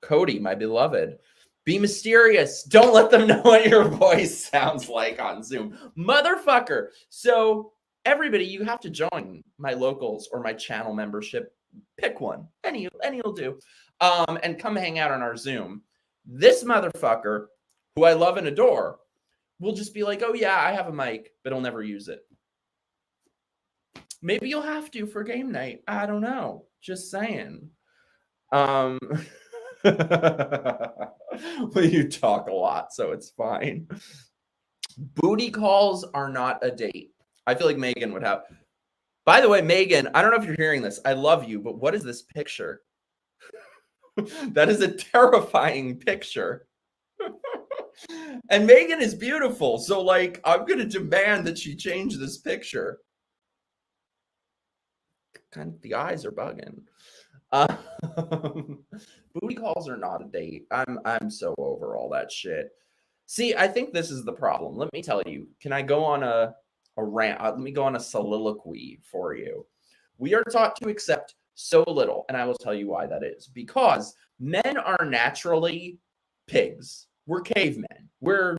[SPEAKER 1] Cody, my beloved. Be mysterious. Don't let them know what your voice sounds like on Zoom. Motherfucker. So everybody, you have to join my locals or my channel membership. Pick one. Any will do. And come hang out on our Zoom. This motherfucker, who I love and adore, will just be like, oh yeah, I have a mic, but I'll never use it. Maybe you'll have to for game night. I don't know. Just saying. Well, you talk a lot, so it's fine. Booty calls are not a date. I feel like Megan would have. By the way, Megan, I don't know if you're hearing this. I love you, but what is this picture? That is a terrifying picture. And Megan is beautiful, so like I'm gonna demand that she change this picture. Kind of the eyes are bugging. Booty calls are not a date. I'm so over all that shit. See, I think this is the problem. Let me tell you. Can I go on a rant? Let me go on a soliloquy for you. We are taught to accept so little. And I will tell you why that is. Because men are naturally pigs. We're cavemen. We're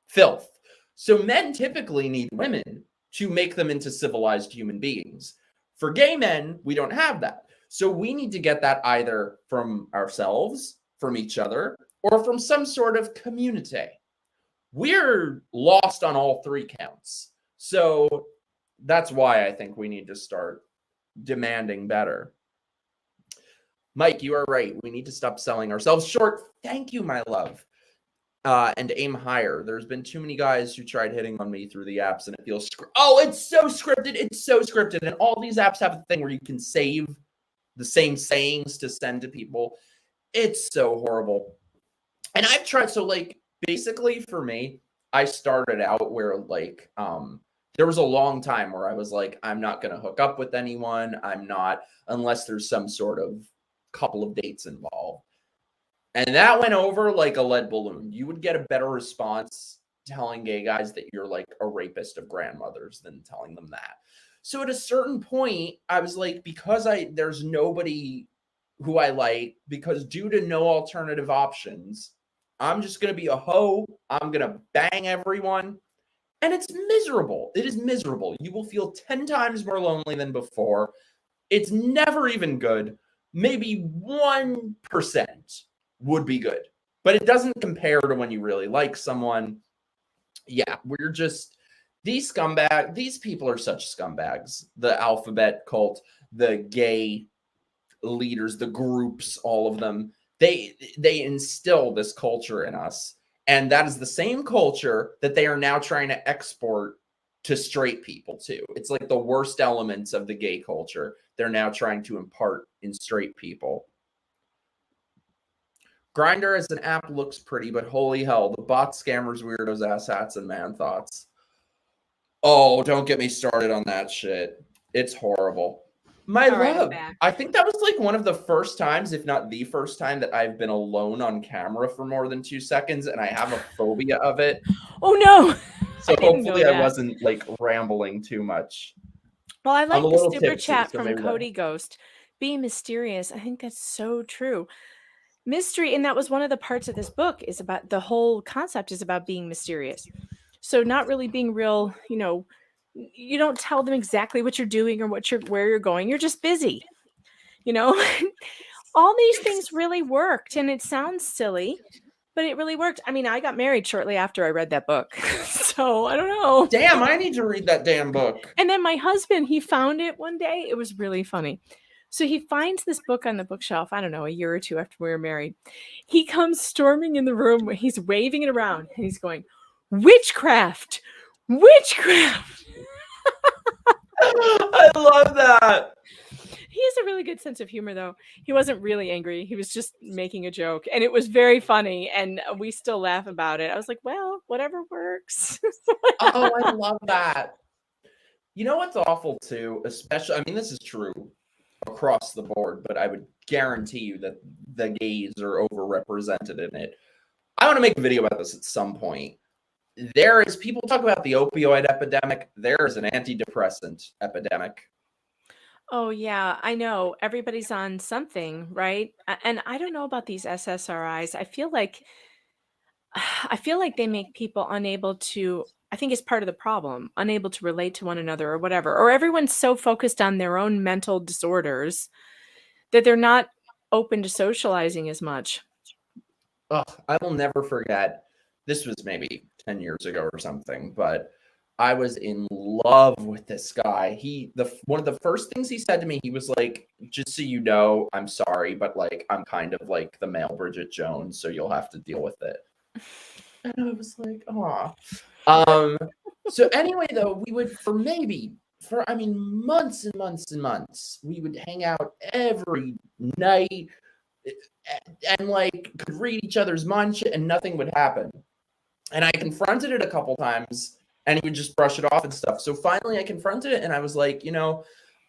[SPEAKER 1] filth. So men typically need women to make them into civilized human beings. For gay men, we don't have that. So we need to get that either from ourselves, from each other, or from some sort of community. We're lost on all three counts. So that's why I think we need to start demanding better. Mike, you are right. We need to stop selling ourselves short. Thank you, my love. And aim higher. There's been too many guys who tried hitting on me through the apps, and it feels it's so scripted. It's so scripted. And all these apps have a thing where you can save the same sayings to send to people. It's so horrible. And I've tried. So, like, basically for me, I started out where, like, there was a long time where I was like, I'm not going to hook up with anyone. I'm not, unless there's some sort of couple of dates involved. And that went over like a lead balloon. You would get a better response telling gay guys that you're like a rapist of grandmothers than telling them that. So at a certain point, I was like, because there's nobody who I like, because due to no alternative options, I'm just going to be a hoe. I'm going to bang everyone. And it's miserable. It is miserable. You will feel 10 times more lonely than before. It's never even good. Maybe 1% would be good, but it doesn't compare to when you really like someone. Yeah, we're just these people are such scumbags. The alphabet cult, the gay leaders, the groups, all of them, they instill this culture in us, and that is the same culture that they are now trying to export to straight people too. It's like the worst elements of the gay culture they're now trying to impart in straight people. Grindr as an app looks pretty, but holy hell, the bot scammers, weirdos, asshats, and man thoughts. Oh, don't get me started on that shit. It's horrible. My love, I think that was like one of the first times, if not the first time, that I've been alone on camera for more than 2 seconds, and I have a phobia of it.
[SPEAKER 2] Oh, no.
[SPEAKER 1] So hopefully I wasn't like rambling too much.
[SPEAKER 2] Well, I like the super chat from Cody Ghost. Be mysterious. I think that's so true. Mystery, and that was one of the parts of this book, is about the whole concept is about being mysterious. So not really being real, you don't tell them exactly what you're doing or where you're going. You're just busy. All these things really worked, and it sounds silly, but it really worked. I mean, I got married shortly after I read that book. So I don't know.
[SPEAKER 1] Damn, I need to read that damn book.
[SPEAKER 2] And then my husband, he found it one day. It was really funny. So he finds this book on the bookshelf, I don't know, a year or two after we were married. He comes storming in the room. He's waving it around, and he's going, witchcraft, witchcraft.
[SPEAKER 1] I love that.
[SPEAKER 2] He has a really good sense of humor, though. He wasn't really angry. He was just making a joke, and it was very funny, and we still laugh about it. I was like, well, whatever works.
[SPEAKER 1] Oh, I love that. You know what's awful, too? Especially, I mean, this is true across the board, but I would guarantee you that the gays are overrepresented in it. I want to make a video about this at some point. People talk about the opioid epidemic. There is an antidepressant epidemic.
[SPEAKER 2] Oh, yeah, I know. Everybody's on something, right? And I don't know about these SSRIs. I feel like they make people unable to, I think it's part of the problem, unable to relate to one another or whatever. Or everyone's so focused on their own mental disorders that they're not open to socializing as much.
[SPEAKER 1] Oh, I will never forget. This was maybe 10 years ago or something, but I was in love with this guy. One of the first things he said to me, he was like, just so you know, I'm sorry, but like, I'm kind of like the male Bridget Jones, so you'll have to deal with it. And I was like, aw. So anyway, though, we would, months and months and months, we would hang out every night and like could read each other's mind and nothing would happen. And I confronted it a couple times, and he would just brush it off and stuff. So finally I confronted it, and I was like,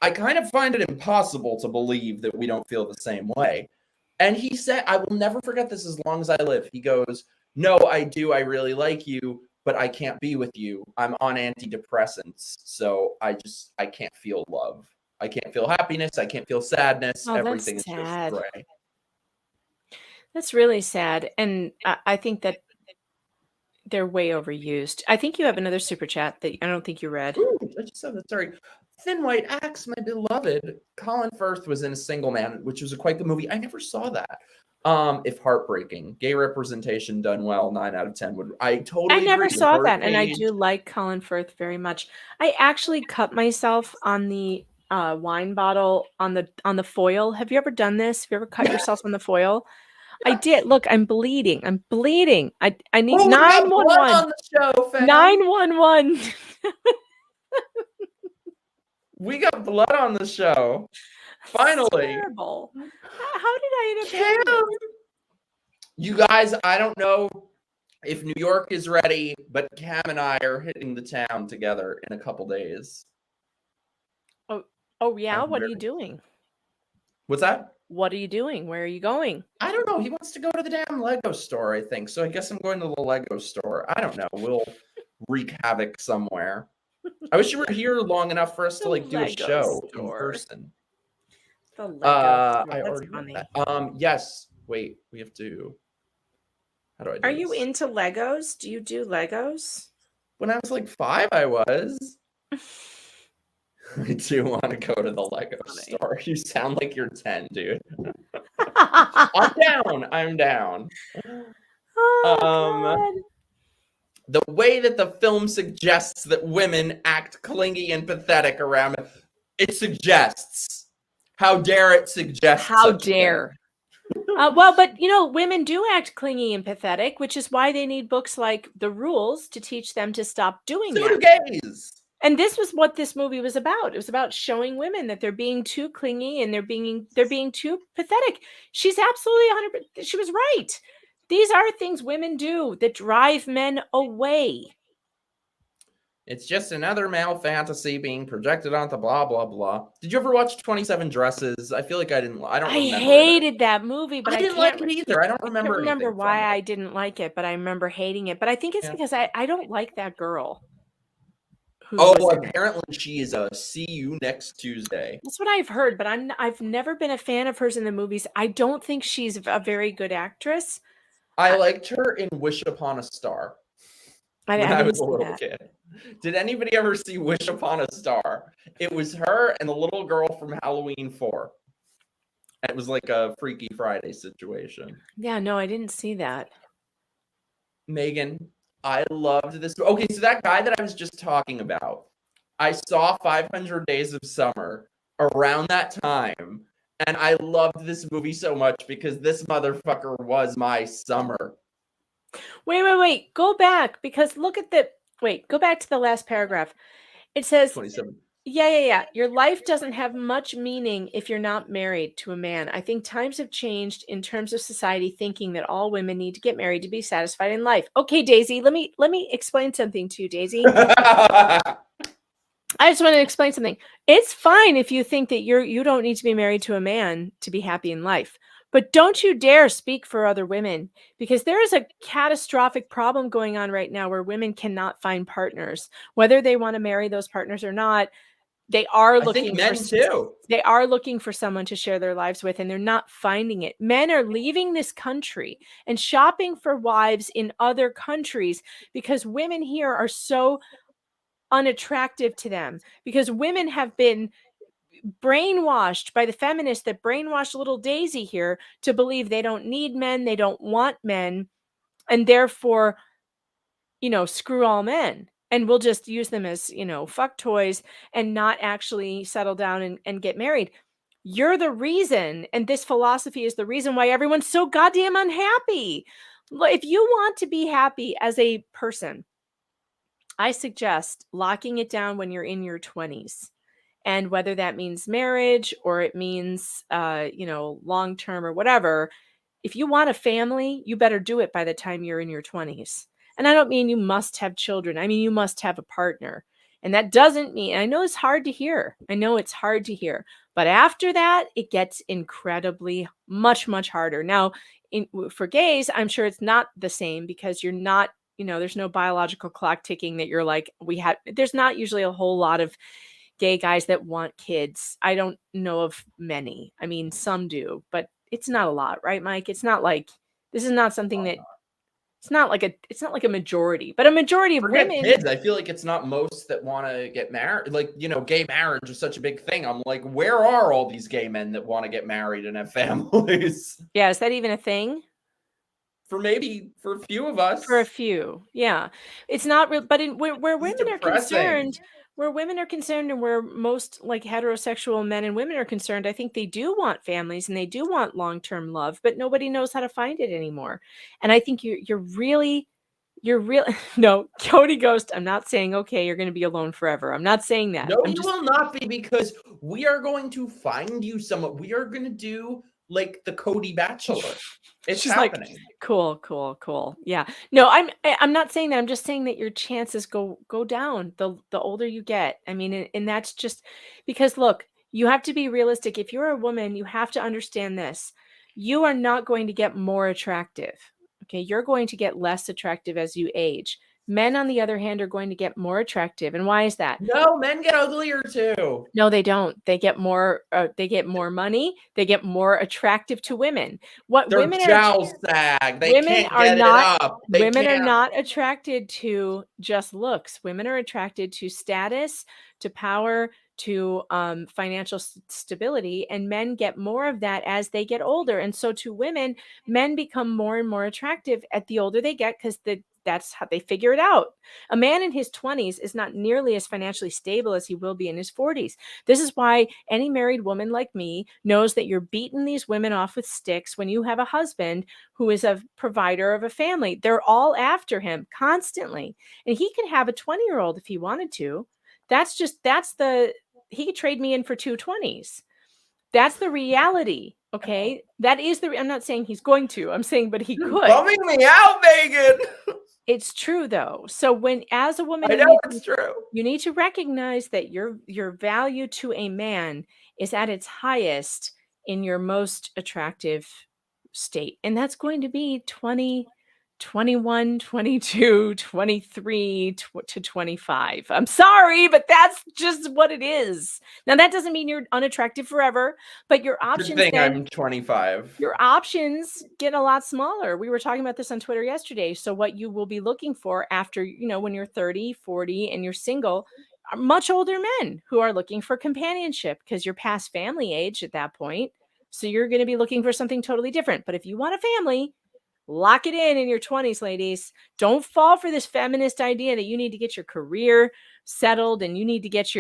[SPEAKER 1] I kind of find it impossible to believe that we don't feel the same way. And he said, I will never forget this as long as I live. He goes, no, I do. I really like you, but I can't be with you. I'm on antidepressants, so I can't feel love. I can't feel happiness. I can't feel sadness.
[SPEAKER 2] Oh,
[SPEAKER 1] Everything
[SPEAKER 2] that's
[SPEAKER 1] is
[SPEAKER 2] sad.
[SPEAKER 1] just gray.
[SPEAKER 2] That's really sad. And I think that they're way overused. I think you have another super chat that I don't think you read.
[SPEAKER 1] Ooh, I just saw that. Sorry. Thin White Axe, my beloved. Colin Firth was in A Single Man, which was quite the movie. I never saw that. If heartbreaking, gay representation done well, 9 out of 10 would. I totally.
[SPEAKER 2] I never
[SPEAKER 1] agree.
[SPEAKER 2] saw that, and I do like Colin Firth very much. I actually cut myself on the wine bottle on the foil. Have you ever done this? Have you ever cut yourself on the foil? I did. Look, I'm bleeding. I'm bleeding. I need 911
[SPEAKER 1] on the show, fam.
[SPEAKER 2] 911.
[SPEAKER 1] We got blood on the show. Finally.
[SPEAKER 2] Terrible. How did I end up doing this?
[SPEAKER 1] You guys, I don't know if New York is ready, but Cam and I are hitting the town together in a couple days.
[SPEAKER 2] Oh yeah? What are you doing?
[SPEAKER 1] What's that?
[SPEAKER 2] What are you doing? Where are you going?
[SPEAKER 1] I don't know. He wants to go to the damn Lego store, I think. So I guess I'm going to the Lego store. I don't know. We'll wreak havoc somewhere. I wish you were here long enough for us to like do a show in person.
[SPEAKER 2] The Lego store.
[SPEAKER 1] I
[SPEAKER 2] That's
[SPEAKER 1] already
[SPEAKER 2] funny.
[SPEAKER 1] read that. Yes. Wait, we have to. How do I do
[SPEAKER 2] Are you
[SPEAKER 1] this?
[SPEAKER 2] into Legos? Do you do Legos?
[SPEAKER 1] When I was like 5, I was. I do want to go to the Lego store. You sound like you're 10, dude. I'm down. I'm down.
[SPEAKER 2] Oh, God.
[SPEAKER 1] The way that the film suggests that women act clingy and pathetic around it suggests. How dare it suggest?
[SPEAKER 2] How dare? Well, but women do act clingy and pathetic, which is why they need books like The Rules to teach them to stop doing
[SPEAKER 1] So
[SPEAKER 2] that.
[SPEAKER 1] do gays.
[SPEAKER 2] And this was what this movie was about. It was about showing women that they're being too clingy and they're being too pathetic. She's absolutely 100%. She was right. These are things women do that drive men away.
[SPEAKER 1] It's just another male fantasy being projected onto blah blah blah. Did you ever watch 27 Dresses? I feel like I didn't. I don't.
[SPEAKER 2] I
[SPEAKER 1] remember
[SPEAKER 2] hated that movie, but
[SPEAKER 1] I didn't like it either. I don't remember.
[SPEAKER 2] I can't remember
[SPEAKER 1] anything
[SPEAKER 2] why
[SPEAKER 1] from it.
[SPEAKER 2] I didn't like it, but I remember hating it. But I think it's because I don't like that girl.
[SPEAKER 1] Apparently she is a see you next Tuesday.
[SPEAKER 2] That's what I've heard, but I've never been a fan of hers in the movies. I don't think she's a very good actress.
[SPEAKER 1] I liked her in Wish Upon a Star. When I was a little kid. Did anybody ever see Wish Upon a Star? It was her and the little girl from Halloween 4. It was like a Freaky Friday situation.
[SPEAKER 2] Yeah, no, I didn't see that.
[SPEAKER 1] Megan, I loved this. Okay, so that guy that I was just talking about, I saw 500 Days of Summer around that time, and I loved this movie so much because this motherfucker was my summer.
[SPEAKER 2] Wait. Go back, because look at go back to the last paragraph. It says
[SPEAKER 1] 27.
[SPEAKER 2] Yeah. Your life doesn't have much meaning if you're not married to a man. I think times have changed in terms of society thinking that all women need to get married to be satisfied in life. Okay, Daisy, let me explain something to you, Daisy. I just want to explain something. It's fine if you think that you don't need to be married to a man to be happy in life. But don't you dare speak for other women, because there is a catastrophic problem going on right now where women cannot find partners, whether they want to marry those partners or not. They are looking They are looking for someone to share their lives with, and they're not finding it. Men are leaving this country and shopping for wives in other countries because women here are so unattractive to them, because women have been brainwashed by the feminists that brainwashed little Daisy here to believe they don't need men, they don't want men, and therefore, screw all men. And we'll just use them as, fuck toys and not actually settle down and get married. You're the reason, and this philosophy is the reason why everyone's so goddamn unhappy. If you want to be happy as a person, I suggest locking it down when you're in your 20s. And whether that means marriage or it means, long-term or whatever, if you want a family, you better do it by the time you're in your 20s. And I don't mean you must have children. I mean, you must have a partner. And that doesn't mean, I know it's hard to hear. But after that, it gets incredibly much, much harder. Now, for gays, I'm sure it's not the same, because you're not, there's no biological clock ticking that you're like, there's not usually a whole lot of gay guys that want kids. I don't know of many. I mean, some do, but it's not a lot, right, Mike? It's not like this is not something that it's not like a majority, but a majority of
[SPEAKER 1] Forget
[SPEAKER 2] women.
[SPEAKER 1] kids. I feel like it's not most that want to get married. Like, gay marriage is such a big thing. I'm like, where are all these gay men that want to get married and have families?
[SPEAKER 2] Yeah, is that even a thing?
[SPEAKER 1] For a few of us.
[SPEAKER 2] For a few, yeah. It's not real, but where
[SPEAKER 1] It's
[SPEAKER 2] women are
[SPEAKER 1] depressing.
[SPEAKER 2] concerned, and where most like heterosexual men and women are concerned, I think they do want families and they do want long-term love, but nobody knows how to find it anymore. And I think you're really no, Cody Ghost. I'm not saying okay, you're going to be alone forever. I'm not saying that.
[SPEAKER 1] No, you will not be, because we are going to find you someone. We are going to do like the Cody Bachelor. It's
[SPEAKER 2] She's
[SPEAKER 1] happening.
[SPEAKER 2] like, cool. Yeah. No, I'm not saying that. I'm just saying that your chances go down the older you get. I mean, and that's just because look, you have to be realistic. If you're a woman, you have to understand this. You are not going to get more attractive. Okay, you're going to get less attractive as you age. Men, on the other hand, are going to get more attractive. And why is that?
[SPEAKER 1] No, men get uglier too.
[SPEAKER 2] No, they don't. They get more money. They get more attractive to women.
[SPEAKER 1] Their jowls sag. They can't get it up.
[SPEAKER 2] Women are not attracted to just looks. Women are attracted to status, to power, to financial stability, and men get more of that as they get older. And so to women, men become more and more attractive at the older they get, because that's how they figure it out. A man in his 20s is not nearly as financially stable as he will be in his 40s. This is why any married woman like me knows that you're beating these women off with sticks when you have a husband who is a provider of a family. They're all after him constantly. And he could have a 20-year-old if he wanted to. He could trade me in for 2 20s. That's the reality. Okay. That is I'm not saying he's going to, I'm saying, but he could.
[SPEAKER 1] Bumming me out, Megan.
[SPEAKER 2] It's true though. So as a woman,
[SPEAKER 1] I know it's true.
[SPEAKER 2] You need to recognize that your value to a man is at its highest in your most attractive state. And that's going to be 20, 21, 22, 23 to 25. I'm sorry, but that's just what it is. Now, that doesn't mean you're unattractive forever, but your options.
[SPEAKER 1] Good thing I'm 25.
[SPEAKER 2] Your options get a lot smaller. We were talking about this on Twitter yesterday. So what you will be looking for after, when you're 30, 40 and you're single, are much older men who are looking for companionship, because you're past family age at that point. So you're going to be looking for something totally different. But if you want a family, lock it in your 20s, ladies. Don't fall for this feminist idea that you need to get your career settled and you need to get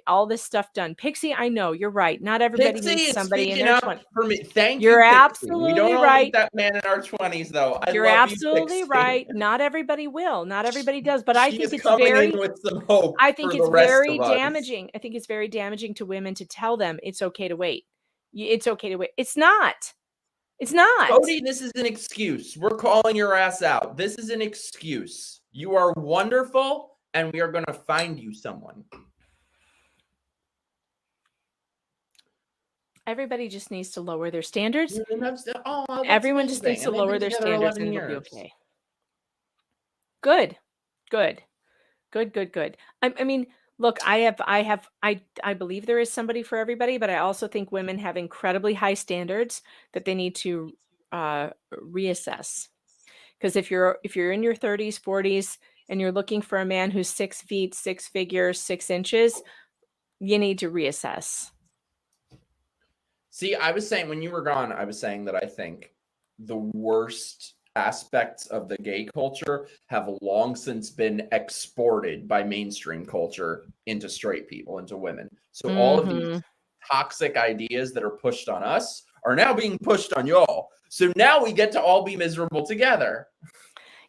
[SPEAKER 2] all this stuff done. Pixie, I know you're right. Not everybody needs somebody in their 20s.
[SPEAKER 1] For me. Thank
[SPEAKER 2] you're
[SPEAKER 1] you, Pixie.
[SPEAKER 2] Absolutely
[SPEAKER 1] we don't all
[SPEAKER 2] right.
[SPEAKER 1] Need that man in our 20s, though.
[SPEAKER 2] You're absolutely right. Not everybody will. Not everybody does. But I think it's
[SPEAKER 1] in with some hope.
[SPEAKER 2] I think it's very damaging. I think it's very damaging to women to tell them it's okay to wait. It's okay to wait. It's not. It's not.
[SPEAKER 1] Cody, this is an excuse. We're calling your ass out. This is an excuse. You are wonderful, and we are going to find you someone.
[SPEAKER 2] Everybody just needs to lower their standards.
[SPEAKER 1] Oh,
[SPEAKER 2] everyone just needs to lower their standards, and it'll be okay. Good. I mean, look, I believe there is somebody for everybody, but I also think women have incredibly high standards that they need to reassess. Because if you're in your 30s, 40s, and you're looking for a man who's 6 feet, 6 figures, 6 inches, you need to reassess.
[SPEAKER 1] See, I was saying when you were gone, I was saying that I think the worst aspects of the gay culture have long since been exported by mainstream culture into straight people, into women. So all of these toxic ideas that are pushed on us are now being pushed on y'all. So now we get to all be miserable together.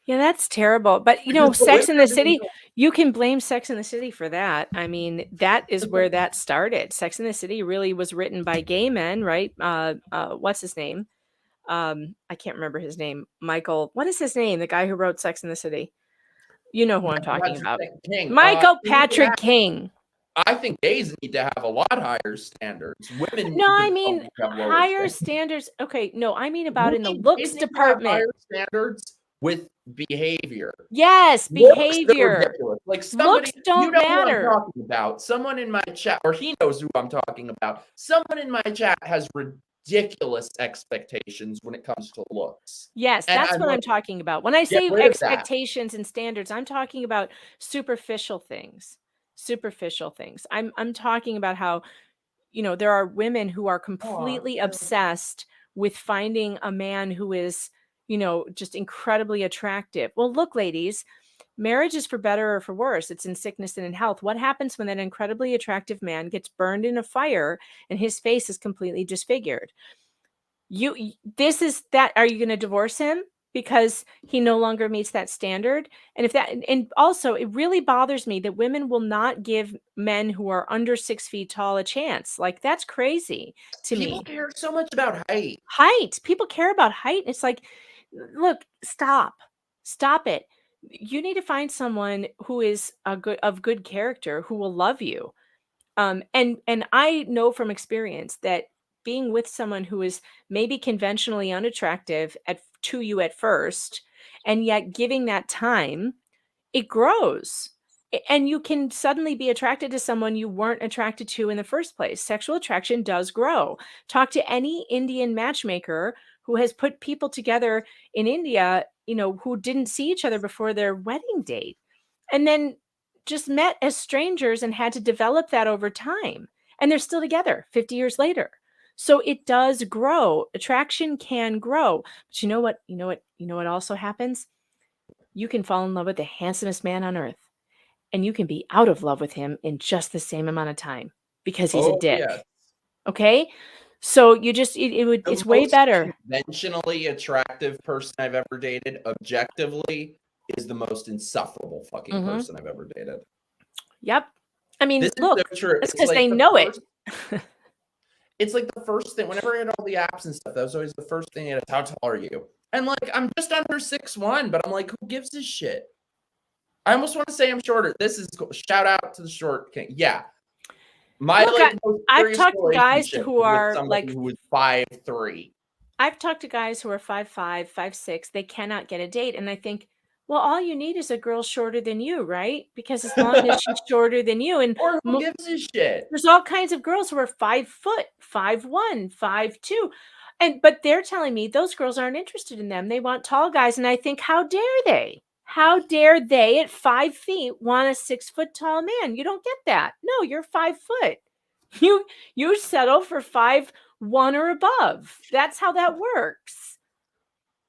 [SPEAKER 2] Yeah, that's terrible. But, Sex in the City, you can blame Sex in the City for that. I mean, that is where that started. Sex in the City really was written by gay men, right? What's his name? I can't remember his name. Michael, what is his name? The guy who wrote Sex in the City. You know who I'm talking about. Michael Patrick King.
[SPEAKER 1] I think gays need to have a lot higher standards. Women.
[SPEAKER 2] No, I mean higher standards. Okay, no, I mean about in the looks department.
[SPEAKER 1] Higher standards with behavior.
[SPEAKER 2] Yes,
[SPEAKER 1] Looks are
[SPEAKER 2] behavior.
[SPEAKER 1] ridiculous. Like somebody,
[SPEAKER 2] Looks don't
[SPEAKER 1] you know
[SPEAKER 2] matter.
[SPEAKER 1] who I'm talking about. Someone in my chat, or he knows who I'm talking about. Someone in my chat has ridiculous expectations when it comes to looks.
[SPEAKER 2] Yes,
[SPEAKER 1] And
[SPEAKER 2] that's what I'm talking about. When I
[SPEAKER 1] get
[SPEAKER 2] say
[SPEAKER 1] rid of that.
[SPEAKER 2] expectations and standards, I'm talking about superficial things. Superficial things. I'm talking about how, you know, there are women who are completely obsessed with finding a man who is, you know, just incredibly attractive. Well, look, ladies, marriage is for better or for worse. It's in sickness and in health. What happens when that incredibly attractive man gets burned in a fire and his face is completely disfigured? This is that. Are you going to divorce him because he no longer meets that standard? And if that, and also it really bothers me that women will not give men who are under 6 feet tall a chance. Like, that's crazy to me.
[SPEAKER 1] People care so much about height.
[SPEAKER 2] People care about height. It's like, look, stop it. You need to find someone who is of good character, who will love you. And I know from experience that being with someone who is maybe conventionally unattractive to you at first, and yet giving that time, it grows. And you can suddenly be attracted to someone you weren't attracted to in the first place. Sexual attraction does grow. Talk to any Indian matchmaker who has put people together in India, you know, who didn't see each other before their wedding date, and then just met as strangers and had to develop that over time. And they're still together 50 years later. So it does grow. Attraction can grow. But you know what also happens? You can fall in love with the handsomest man on earth, and you can be out of love with him in just the same amount of time because he's a dick.
[SPEAKER 1] Yeah.
[SPEAKER 2] Okay? So you just it's way better.
[SPEAKER 1] Conventionally attractive person I've ever dated, objectively, is the most insufferable fucking person I've ever dated.
[SPEAKER 2] Yep. I mean, look,
[SPEAKER 1] so
[SPEAKER 2] it's because they know it.
[SPEAKER 1] It's like the first thing, whenever I had all the apps and stuff, that was always the first thing. It's how tall are you? And like, I'm just under 6'1", but I'm like, who gives a shit? I almost want to say I'm shorter. This is cool. Shout out to the short king. Yeah.
[SPEAKER 2] Look, I've talked to guys who are like
[SPEAKER 1] who was 5'3".
[SPEAKER 2] I've talked to guys who are 5'5", 5'6". They cannot get a date. And I think, well, all you need is a girl shorter than you, right? Because as long as she's shorter than you, and
[SPEAKER 1] or who gives a shit?
[SPEAKER 2] There's all kinds of girls who are 5 foot, 5'1", 5'2". But they're telling me those girls aren't interested in them. They want tall guys. And I think, how dare they? How dare they at 5 feet want a 6 foot tall man? You don't get that. No, you're 5 foot. You settle for 5'1" or above. That's how that works.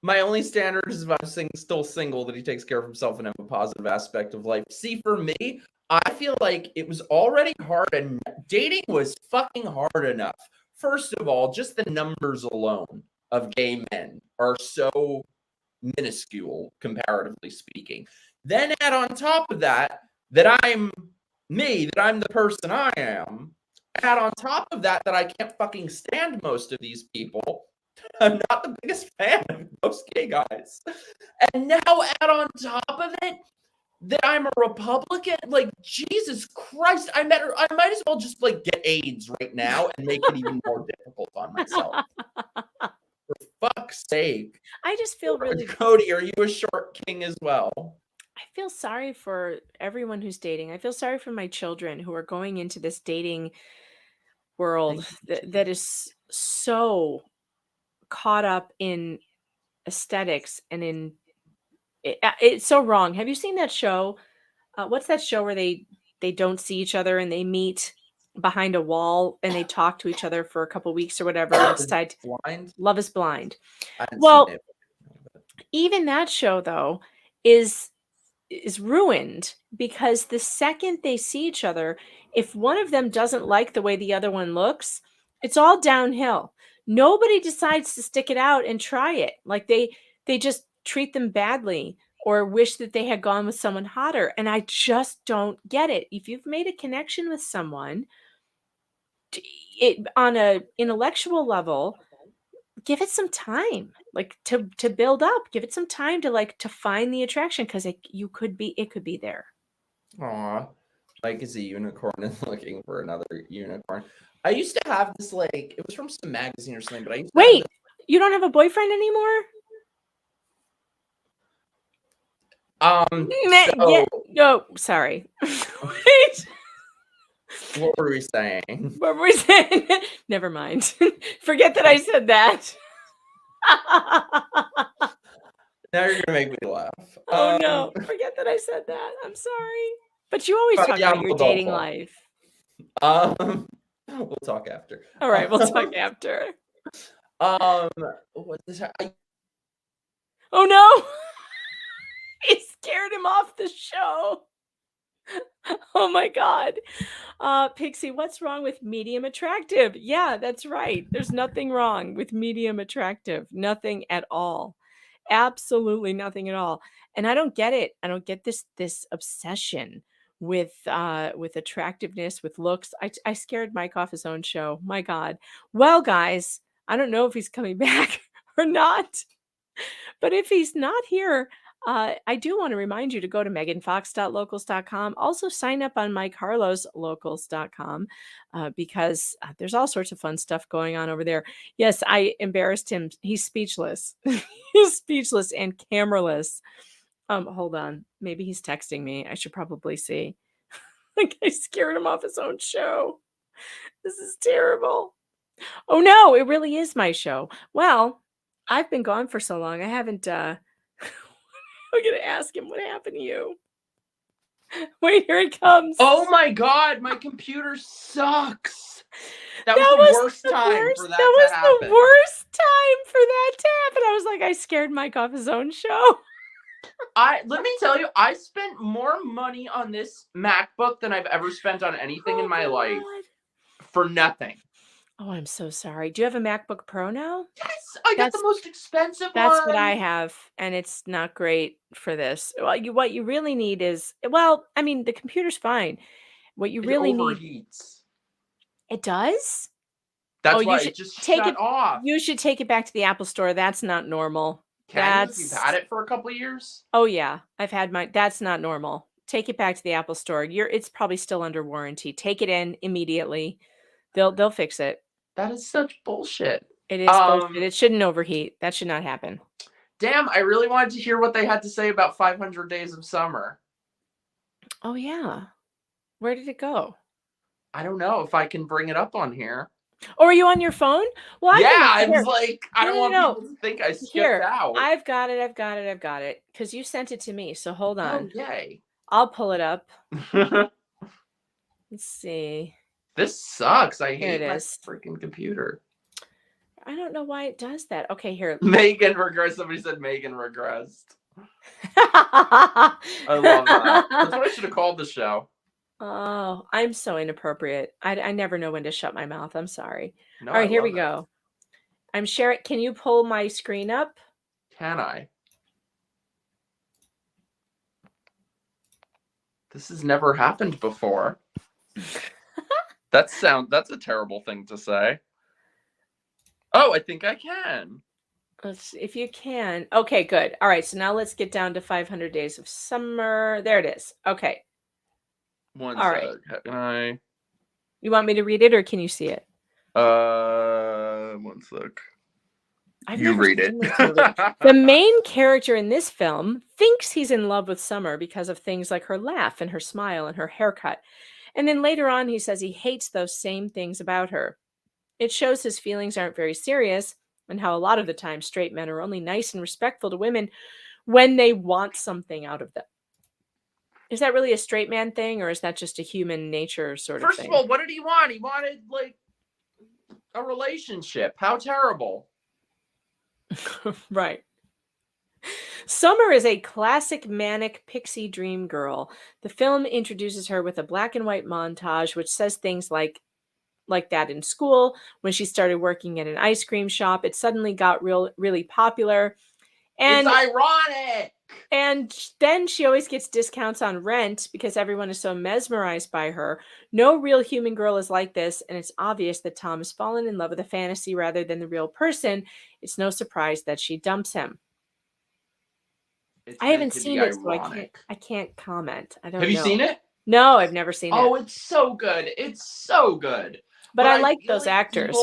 [SPEAKER 1] My only standard is if I'm still single, that he takes care of himself and have a positive aspect of life. See, for me, I feel like it was already hard, and dating was fucking hard enough. First of all, just the numbers alone of gay men are so minuscule, comparatively speaking. Then add on top of that I'm me, that I'm the person I am. Add on top of that I can't fucking stand most of these people. I'm not the biggest fan of most gay guys. And now add on top of it that I'm a Republican. Like, Jesus Christ, I might as well just like get AIDS right now and make it even more difficult on myself. For fuck's sake.
[SPEAKER 2] I just feel really...
[SPEAKER 1] Cody, are you a short king as well?
[SPEAKER 2] I feel sorry for everyone who's dating. I feel sorry for my children who are going into this dating world that is so caught up in aesthetics and in it's so wrong. Have you seen that show? What's that show where they don't see each other and they meet behind a wall and they talk to each other for a couple weeks or whatever? Love is Blind. Well, even that show though is ruined because the second they see each other, if one of them doesn't like the way the other one looks, it's all downhill. Nobody decides to stick it out and try it. Like they just treat them badly or wish that they had gone with someone hotter. And I just don't get it. If you've made a connection with someone, on a intellectual level, give it some time, like to build up. Give it some time to find the attraction, because it could be there.
[SPEAKER 1] Aw, Mike is a unicorn and looking for another unicorn. I used to have this, like, it was from some magazine or something, but I used to
[SPEAKER 2] Wait, you don't have a boyfriend anymore?
[SPEAKER 1] So,
[SPEAKER 2] No, sorry. Wait.
[SPEAKER 1] what were we saying?
[SPEAKER 2] What were we saying? Never mind. Forget that I said that.
[SPEAKER 1] Now you're gonna make me laugh.
[SPEAKER 2] Oh no, forget that I said that. I'm sorry. But you always talk about your dating life.
[SPEAKER 1] We'll talk after.
[SPEAKER 2] All right, we'll talk after.
[SPEAKER 1] What is that?
[SPEAKER 2] Oh no! He scared him off the show. Oh my God. Pixie, what's wrong with medium attractive? Yeah, that's right. There's nothing wrong with medium attractive. Nothing at all. Absolutely nothing at all. And I don't get it. I don't get this obsession with attractiveness, with looks. I scared Mike off his own show. My God. Well, guys, I don't know if he's coming back or not. But if he's not here, I do want to remind you to go to meganfox.locals.com. Also sign up on MIKEHarlow's locals.com because there's all sorts of fun stuff going on over there. Yes, I embarrassed him. He's speechless. He's speechless and cameraless. Hold on. Maybe he's texting me. I should probably see. Like I scared him off his own show. This is terrible. Oh no, it really is my show. Well, I've been gone for so long. I haven't I'm going to ask him what happened to you. Wait, here he comes.
[SPEAKER 1] Oh my God, my computer sucks. That was the worst time for that to happen.
[SPEAKER 2] That was the worst time for that to happen. I was like, I scared Mike off his own show.
[SPEAKER 1] Let me tell you, I spent more money on this MacBook than I've ever spent on anything in my life for nothing.
[SPEAKER 2] Oh, I'm so sorry. Do you have a MacBook Pro now?
[SPEAKER 1] Yes, I got the most expensive one.
[SPEAKER 2] That's what I have, and it's not great for this. Well, what you really need is, well, I mean, the computer's fine. What you really need.
[SPEAKER 1] Overheats.
[SPEAKER 2] It does?
[SPEAKER 1] That's why it just shut off.
[SPEAKER 2] You should take it back to the Apple Store. That's not normal.
[SPEAKER 1] You've had it for a couple of years?
[SPEAKER 2] Oh yeah, I've had mine. That's not normal. Take it back to the Apple Store. It's probably still under warranty. Take it in immediately. They'll fix it.
[SPEAKER 1] That is such bullshit.
[SPEAKER 2] It is bullshit. It shouldn't overheat. That should not happen.
[SPEAKER 1] Damn, I really wanted to hear what they had to say about 500 Days of Summer.
[SPEAKER 2] Oh yeah. Where did it go?
[SPEAKER 1] I don't know if I can bring it up on here.
[SPEAKER 2] Or are you on your phone? Well,
[SPEAKER 1] I was like, I don't want people to think I skipped out.
[SPEAKER 2] I've got it. Because you sent it to me. So hold on.
[SPEAKER 1] Oh, yay.
[SPEAKER 2] I'll pull it up. Let's see.
[SPEAKER 1] This sucks. I hate my
[SPEAKER 2] is.
[SPEAKER 1] freaking computer.
[SPEAKER 2] I don't know why it does that. Okay, here.
[SPEAKER 1] Megan regressed. Somebody said Megan regressed. I love that. That's what I should have called the show.
[SPEAKER 2] Oh, I'm so inappropriate. I never know when to shut my mouth. I'm sorry.
[SPEAKER 1] No,
[SPEAKER 2] all right, here we go. I'm sharing. Can you pull my screen up?
[SPEAKER 1] Can I? This has never happened before. That's a terrible thing to say. Oh, I think I can.
[SPEAKER 2] Let's see if you can. Okay, good. All right, so now let's get down to 500 Days of Summer. There it is. Okay.
[SPEAKER 1] All right. Can I?
[SPEAKER 2] You want me to read it or can you see it?
[SPEAKER 1] 1 sec. You read it.
[SPEAKER 2] The main character in this film thinks he's in love with Summer because of things like her laugh and her smile and her haircut. And then later on, he says he hates those same things about her. It shows his feelings aren't very serious and how a lot of the time straight men are only nice and respectful to women when they want something out of them. Is that really a straight man thing or is that just a human nature sort of thing?
[SPEAKER 1] First of all, what did he want? He wanted, like, a relationship. How terrible.
[SPEAKER 2] Right. Summer is a classic manic pixie dream girl. The film introduces her with a black and white montage, which says things like that in school. When she started working at an ice cream shop, it suddenly got really popular. And
[SPEAKER 1] it's ironic.
[SPEAKER 2] And then she always gets discounts on rent because everyone is so mesmerized by her. No real human girl is like this, and it's obvious that Tom has fallen in love with a fantasy rather than the real person. It's no surprise that she dumps him. I haven't seen it, so I can't comment. I don't know.
[SPEAKER 1] Have you seen it?
[SPEAKER 2] No, I've never seen it.
[SPEAKER 1] Oh, it's so good. It's so good.
[SPEAKER 2] But I like those actors.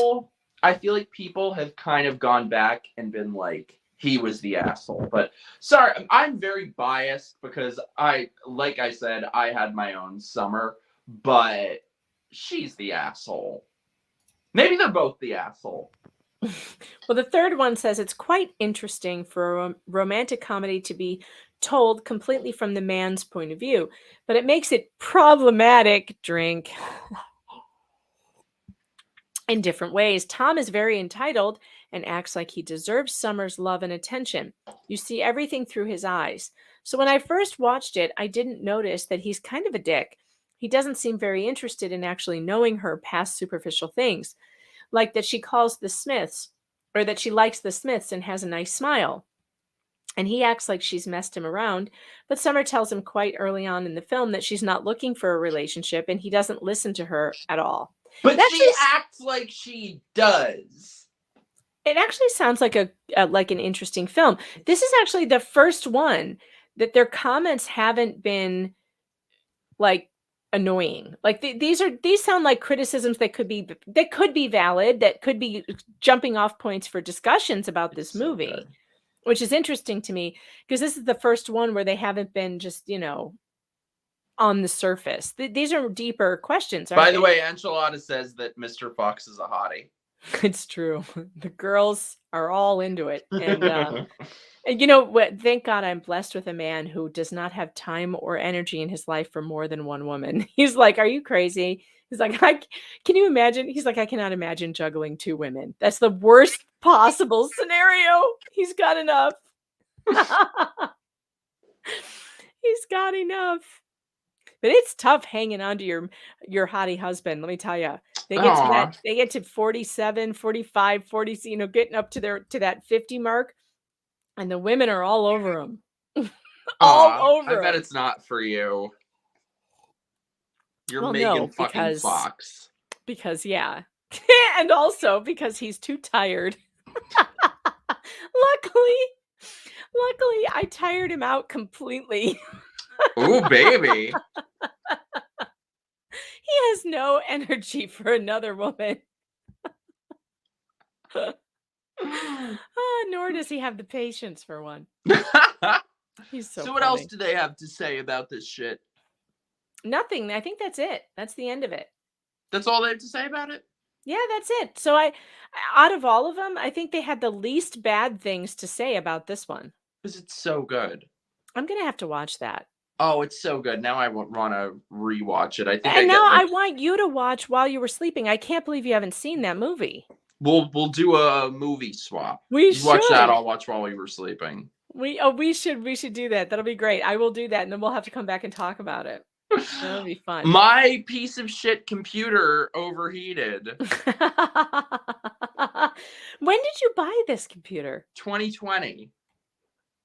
[SPEAKER 1] I feel like people have kind of gone back and been like he was the asshole. But sorry, I'm very biased because like I said, I had my own summer, but she's the asshole. Maybe they're both the asshole.
[SPEAKER 2] Well, the third one says it's quite interesting for a romantic comedy to be told completely from the man's point of view, but it makes it problematic, drink, in different ways. Tom is very entitled and acts like he deserves Summer's love and attention. You see everything through his eyes. So when I first watched it, I didn't notice that he's kind of a dick. He doesn't seem very interested in actually knowing her past superficial things, like that she calls the Smiths, or that she likes the Smiths and has a nice smile. And he acts like she's messed him around, but Summer tells him quite early on in the film that she's not looking for a relationship, and he doesn't listen to her at all.
[SPEAKER 1] But she acts like she does.
[SPEAKER 2] It actually sounds like like an interesting film. This is actually the first one that their comments haven't been like annoying. Like these sound like criticisms that could be valid, that could be jumping off points for discussions about this movie, which is interesting to me because this is the first one where they haven't been just, on the surface. These are deeper questions.
[SPEAKER 1] By the way, Enchilada says that Mr. Fox is a hottie.
[SPEAKER 2] It's true. The girls are all into it. And you know what? Thank God I'm blessed with a man who does not have time or energy in his life for more than one woman. He's like, are you crazy? He's like, can you imagine? He's like, I cannot imagine juggling 2 women. That's the worst possible scenario. He's got enough. He's got enough. But it's tough hanging on to your hottie husband. Let me tell you, they get to 47, 45, 40, getting up to that 50 mark, and the women are all over him. All over.
[SPEAKER 1] I bet it's not for you. You're fucking Fox.
[SPEAKER 2] Because yeah, and also because he's too tired. Luckily, I tired him out completely.
[SPEAKER 1] Ooh, baby.
[SPEAKER 2] He has no energy for another woman. Nor does he have the patience for one. He's so
[SPEAKER 1] what
[SPEAKER 2] funny.
[SPEAKER 1] else do they have to say about this shit?
[SPEAKER 2] Nothing. I think that's it. That's the end of it.
[SPEAKER 1] That's all they have to say about it?
[SPEAKER 2] Yeah, that's it. So out of all of them, I think they had the least bad things to say about this one.
[SPEAKER 1] Because it's so good.
[SPEAKER 2] I'm going to have to watch that.
[SPEAKER 1] Oh, it's so good. Now I want to rewatch it.
[SPEAKER 2] I want you to watch while you were sleeping. I can't believe you haven't seen that movie.
[SPEAKER 1] We'll do a movie swap.
[SPEAKER 2] We should
[SPEAKER 1] watch that. I'll watch while we were sleeping.
[SPEAKER 2] We should do that. That'll be great. I will do that, and then we'll have to come back and talk about it. That'll be fun.
[SPEAKER 1] My piece of shit computer overheated.
[SPEAKER 2] When did you buy this computer?
[SPEAKER 1] 2020.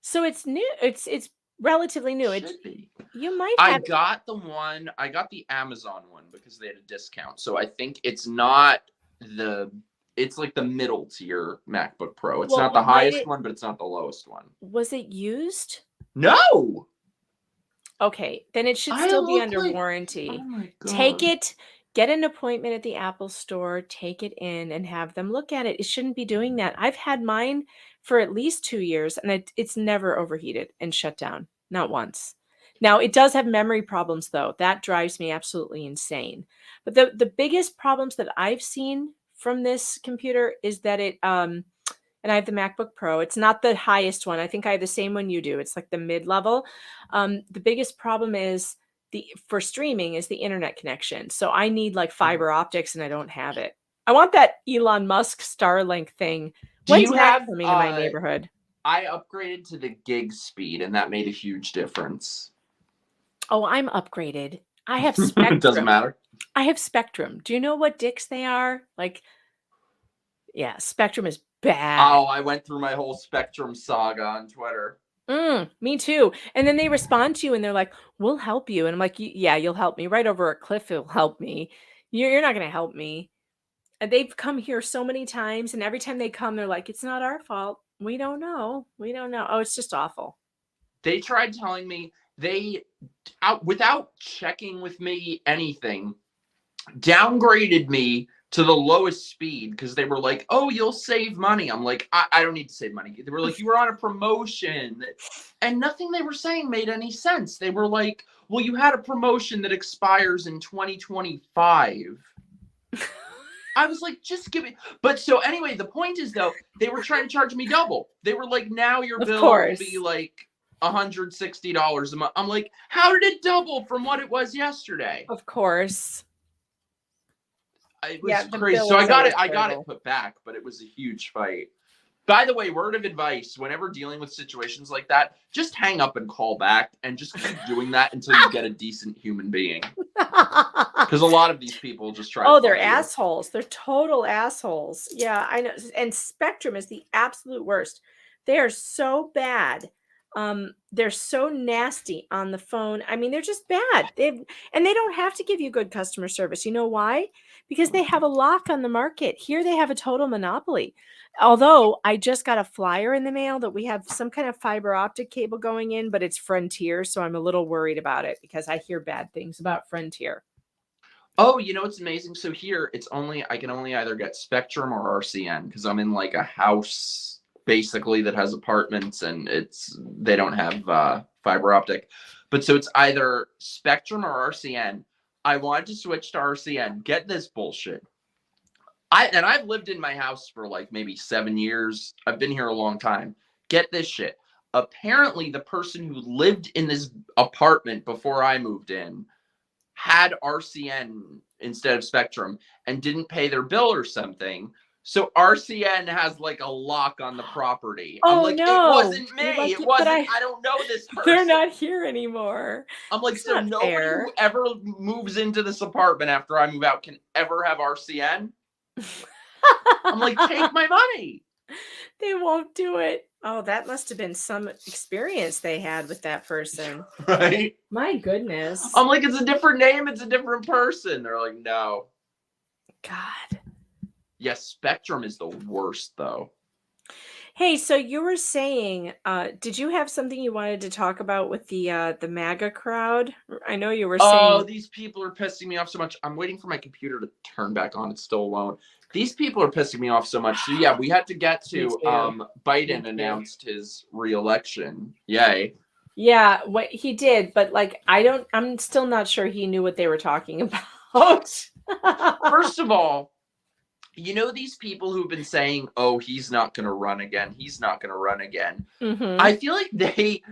[SPEAKER 2] So it's new. It's relatively new.
[SPEAKER 1] Should be.
[SPEAKER 2] You might
[SPEAKER 1] have... I got the Amazon one because they had a discount. So I think it's not it's like the middle tier MacBook Pro. It's not the highest one, but it's not the lowest one.
[SPEAKER 2] Was it used?
[SPEAKER 1] No.
[SPEAKER 2] Okay, then it should still be under warranty.
[SPEAKER 1] Oh my God.
[SPEAKER 2] Take it, get an appointment at the Apple store, take it in and have them look at it. It shouldn't be doing that. I've had mine for at least 2 years and it's never overheated and shut down. Not once. Now, it does have memory problems though. That drives me absolutely insane. But the biggest problems that I've seen from this computer is that it and I have the MacBook Pro. It's not the highest one. I think I have the same one you do. It's like the mid-level. The biggest problem is for streaming is the internet connection. So I need like fiber optics and I don't have it. I want that Elon Musk Starlink thing. When's that coming to my neighborhood?
[SPEAKER 1] I upgraded to the gig speed and that made a huge difference.
[SPEAKER 2] Oh, I'm upgraded. I have Spectrum.
[SPEAKER 1] It doesn't matter.
[SPEAKER 2] I have Spectrum. Do you know what dicks they are? Like, yeah, Spectrum is bad.
[SPEAKER 1] Oh, I went through my whole Spectrum saga on Twitter.
[SPEAKER 2] Me too. And then they respond to you and they're like, we'll help you. And I'm like, yeah, you'll help me. Right over a cliff, you'll help me. You're not going to help me. And they've come here so many times. And every time they come, they're like, it's not our fault. We don't know. Oh, it's just awful.
[SPEAKER 1] They tried telling me without checking with me anything, downgraded me to the lowest speed because they were like, oh, you'll save money. I'm like, I don't need to save money. They were like, you were on a promotion. And nothing they were saying made any sense. They were like, well, you had a promotion that expires in 2025. I was like, just give me. But so anyway, the point is, though, they were trying to charge me double. They were like, now your bill will be like $160 a month. I'm like, how did it double from what it was yesterday?
[SPEAKER 2] Of course.
[SPEAKER 1] It was crazy. So I got it put back, but it was a huge fight. By the way, word of advice, whenever dealing with situations like that, just hang up and call back and just keep doing that until you get a decent human being. Because a lot of these people just try to
[SPEAKER 2] they're assholes. They're total assholes. Yeah, I know. And Spectrum is the absolute worst. They are so bad. They're so nasty on the phone. I mean, they're just bad. And they don't have to give you good customer service. You know why? Because they have a lock on the market. Here they have a total monopoly. Although I just got a flyer in the mail that we have some kind of fiber optic cable going in, but it's Frontier. So I'm a little worried about it because I hear bad things about Frontier.
[SPEAKER 1] Oh, you know what's amazing? So here I can only either get Spectrum or RCN because I'm in like a house basically that has apartments and they don't have fiber optic. But so it's either Spectrum or RCN. I wanted to switch to RCN. Get this bullshit. I've lived in my house for like maybe 7 years. I've been here a long time. Get this shit. Apparently the person who lived in this apartment before I moved in had RCN instead of Spectrum and didn't pay their bill or something. So RCN has like a lock on the property. I'm like,
[SPEAKER 2] no.
[SPEAKER 1] It wasn't me. It wasn't. I don't know this person.
[SPEAKER 2] They're not here anymore.
[SPEAKER 1] I'm like, so nobody who ever moves into this apartment after I move out can ever have RCN? I'm like, take my money.
[SPEAKER 2] They won't do it. Oh, that must have been some experience they had with that person.
[SPEAKER 1] Right?
[SPEAKER 2] My goodness.
[SPEAKER 1] I'm like, it's a different name. It's a different person. They're like, no.
[SPEAKER 2] God.
[SPEAKER 1] Yes, Spectrum is the worst, though.
[SPEAKER 2] Hey, so you were saying, did you have something you wanted to talk about with the MAGA crowd? I know you were saying.
[SPEAKER 1] Oh, these people are pissing me off so much. I'm waiting for my computer to turn back on. It still won't. These people are pissing me off so much. So yeah, we had to get to Biden announced his re-election. Yay.
[SPEAKER 2] Yeah, what he did, but like I'm still not sure he knew what they were talking about.
[SPEAKER 1] First of all, you know these people who've been saying, oh, he's not going to run again. He's not going to run again.
[SPEAKER 2] Mm-hmm.
[SPEAKER 1] I feel like they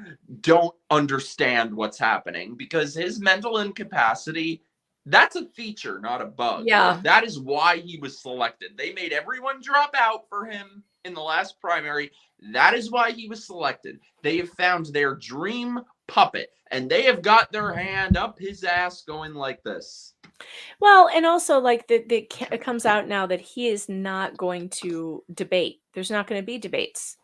[SPEAKER 1] don't understand what's happening because his mental incapacity, that's a feature, not a bug.
[SPEAKER 2] Yeah.
[SPEAKER 1] That is why he was selected. They made everyone drop out for him in the last primary. That is why he was selected. They have found their dream puppet and they have got their hand up his ass going like this.
[SPEAKER 2] Well, and also like it comes out now that he is not going to debate. There's not going to be debates.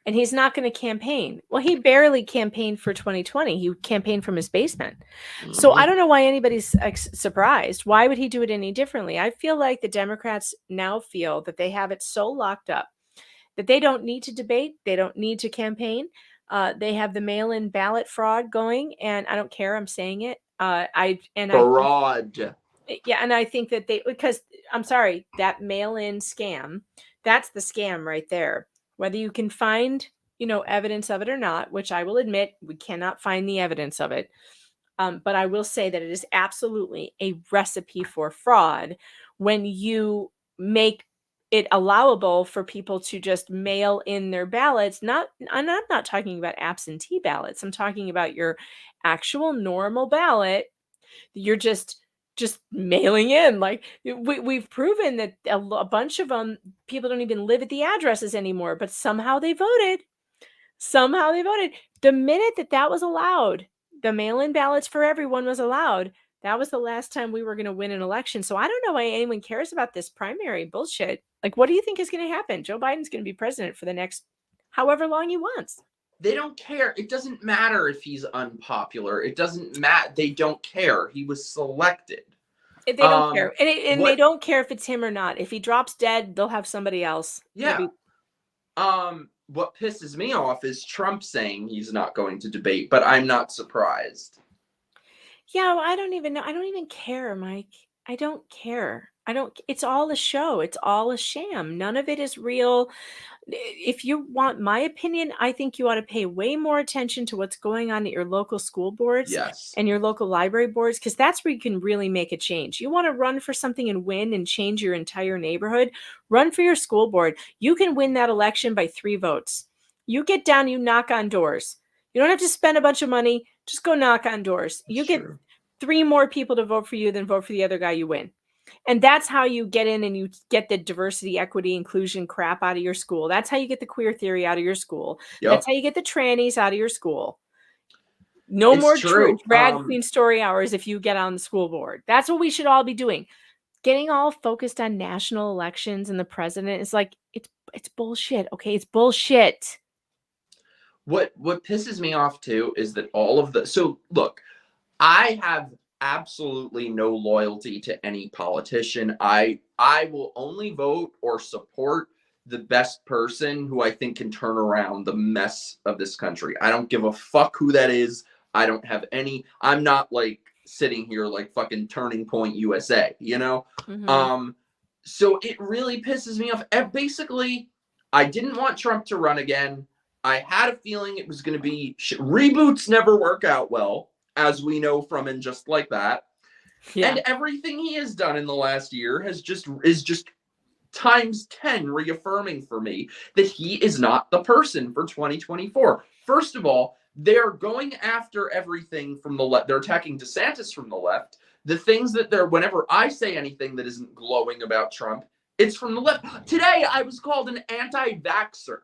[SPEAKER 2] And he's not going to campaign. Well, he barely campaigned for 2020. He campaigned from his basement. Mm-hmm. So I don't know why anybody's surprised. Why would he do it any differently? I feel like the Democrats now feel that they have it so locked up that they don't need to debate. They don't need to campaign. They have the mail-in ballot fraud going, and I don't care. I'm saying it.
[SPEAKER 1] Fraud.
[SPEAKER 2] And I think that because I'm sorry, that mail-in scam, that's the scam right there. Whether you can find, evidence of it or not, which I will admit, we cannot find the evidence of it. But I will say that it is absolutely a recipe for fraud when you make it allowable for people to just mail in their ballots. I'm not talking about absentee ballots. I'm talking about your actual normal ballot. You're just mailing in. Like we've proven that a bunch of them, people don't even live at the addresses anymore, but somehow they voted. The minute that was allowed, the mail-in ballots for everyone was allowed. That was the last time we were going to win an election. So I don't know why anyone cares about this primary bullshit. Like, what do you think is going to happen? Joe Biden's going to be president for the next however long he wants.
[SPEAKER 1] They don't care. It doesn't matter if he's unpopular. It doesn't matter. They don't care. He was selected.
[SPEAKER 2] They don't care. And they don't care if it's him or not. If he drops dead, they'll have somebody else.
[SPEAKER 1] Yeah. What pisses me off is Trump saying he's not going to debate, but I'm not surprised.
[SPEAKER 2] Yeah, well, I don't even know. I don't even care, Mike. I don't care. It's all a show. It's all a sham. None of it is real. If you want my opinion, I think you ought to pay way more attention to what's going on at your local school boards
[SPEAKER 1] Yes.
[SPEAKER 2] and your local library boards, because that's where you can really make a change. You want to run for something and win and change your entire neighborhood, run for your school board. You can win that election by 3 votes. You get down, you knock on doors. You don't have to spend a bunch of money. Just go knock on doors. You get 3 more people to vote for you than vote for the other guy, you win. And that's how you get in and you get the diversity, equity, inclusion crap out of your school. That's how you get the queer theory out of your school.
[SPEAKER 1] Yep.
[SPEAKER 2] That's how you get the trannies out of your school. No
[SPEAKER 1] It's
[SPEAKER 2] more
[SPEAKER 1] true.
[SPEAKER 2] drag queen story hours if you get on the school board. That's what we should all be doing. Getting all focused on national elections and the president is like, it's bullshit. Okay, it's bullshit.
[SPEAKER 1] What pisses me off too is that all of the, so look, I have absolutely no loyalty to any politician. I will only vote or support the best person who I think can turn around the mess of this country. I don't give a fuck who that is. I don't have any, I'm not like sitting here like fucking Turning Point USA, you know?
[SPEAKER 2] Mhm.
[SPEAKER 1] So it really pisses me off. Basically, I didn't want Trump to run again. I had a feeling it was going to be reboots never work out well, as we know from And Just Like That.
[SPEAKER 2] Yeah.
[SPEAKER 1] And everything he has done in the last year is just times 10 reaffirming for me that he is not the person for 2024. First of all, they're going after everything from the left. They're attacking DeSantis from the left. The things that whenever I say anything that isn't glowing about Trump, it's from the left. Today, I was called an anti-vaxxer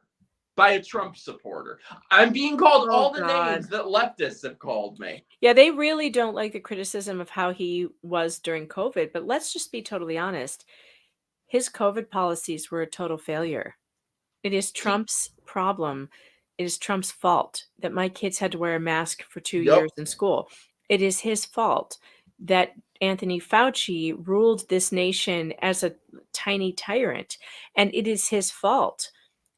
[SPEAKER 1] by a Trump supporter. I'm being called all the names that leftists have called me.
[SPEAKER 2] Yeah, they really don't like the criticism of how he was during COVID, but let's just be totally honest. His COVID policies were a total failure. It is Trump's problem. It is Trump's fault that my kids had to wear a mask for 2 years in school. It is his fault that Anthony Fauci ruled this nation as a tiny tyrant. And it is his fault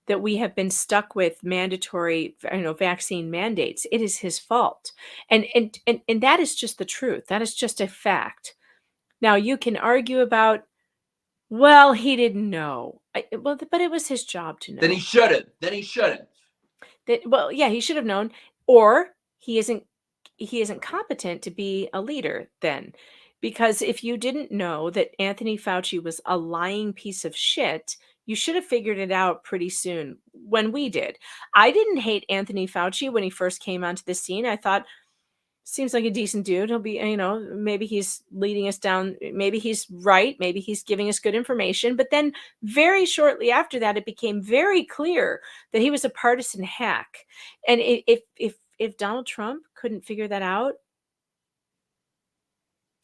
[SPEAKER 2] that we have been stuck with mandatory, vaccine mandates. It is his fault. And that is just the truth. That is just a fact. Now, you can argue about, well, he didn't know. But it was his job to know.
[SPEAKER 1] Then he should have.
[SPEAKER 2] Well, yeah, he should have known. Or he isn't competent to be a leader then. Because if you didn't know that Anthony Fauci was a lying piece of shit, you should have figured it out pretty soon when we did. I didn't hate Anthony Fauci when he first came onto the scene. I thought, seems like a decent dude. He'll be, maybe he's leading us down. Maybe he's right. Maybe he's giving us good information. But then very shortly after that, it became very clear that he was a partisan hack. And if Donald Trump couldn't figure that out,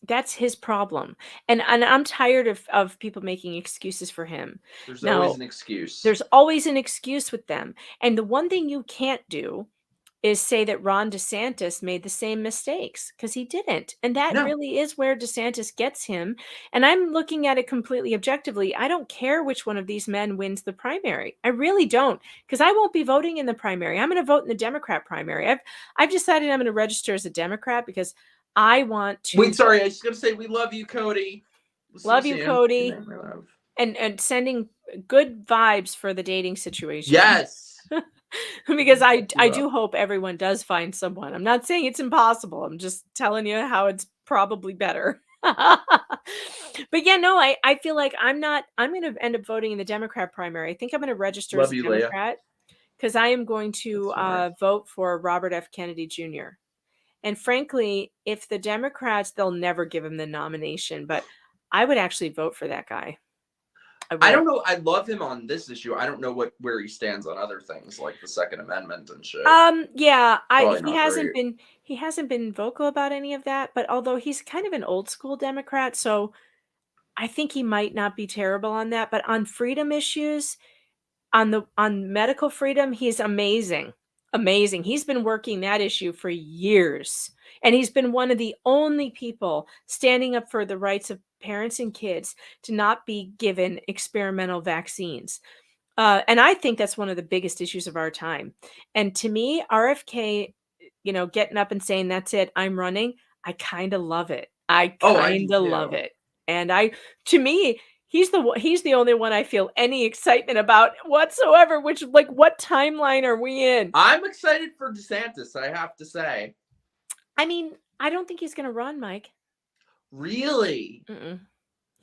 [SPEAKER 2] that's his problem. And I'm tired of people making excuses for him.
[SPEAKER 1] There's always an excuse.
[SPEAKER 2] There's always an excuse with them. And the one thing you can't do is say that Ron DeSantis made the same mistakes, because he didn't. And that really is where DeSantis gets him. And I'm looking at it completely objectively. I don't care which one of these men wins the primary. I really don't, because I won't be voting in the primary. I'm going to vote in the Democrat primary. I've decided I'm going to register as a Democrat because I want to.
[SPEAKER 1] Wait, sorry, I was going to say we love you, Cody.
[SPEAKER 2] Love you, Cody. And sending good vibes for the dating situation.
[SPEAKER 1] Yes.
[SPEAKER 2] Because I do hope everyone does find someone. I'm not saying it's impossible. I'm just telling you how it's probably better. But yeah, no, I feel like I'm going to end up voting in the Democrat primary. I think I'm going to register as a Democrat because I am going to vote for Robert F. Kennedy Jr. And frankly, if the Democrats, they'll never give him the nomination, but I would actually vote for that guy.
[SPEAKER 1] I don't know. I love him on this issue. I don't know where he stands on other things like the Second Amendment and shit.
[SPEAKER 2] Yeah, he hasn't been vocal about any of that, but although he's kind of an old school Democrat, so I think he might not be terrible on that, but on freedom issues, on medical freedom, he's amazing. Amazing. He's been working that issue for years. And he's been one of the only people standing up for the rights of parents and kids to not be given experimental vaccines. And I think that's one of the biggest issues of our time. And to me, RFK, getting up and saying, that's it, I'm running, I kind of love it. I kind of love it. And to me, he's the only one I feel any excitement about whatsoever, which, like, what timeline are we in?
[SPEAKER 1] I'm excited for DeSantis, I have to say.
[SPEAKER 2] I mean, I don't think he's going to run, Mike.
[SPEAKER 1] Really?
[SPEAKER 2] Mm-mm.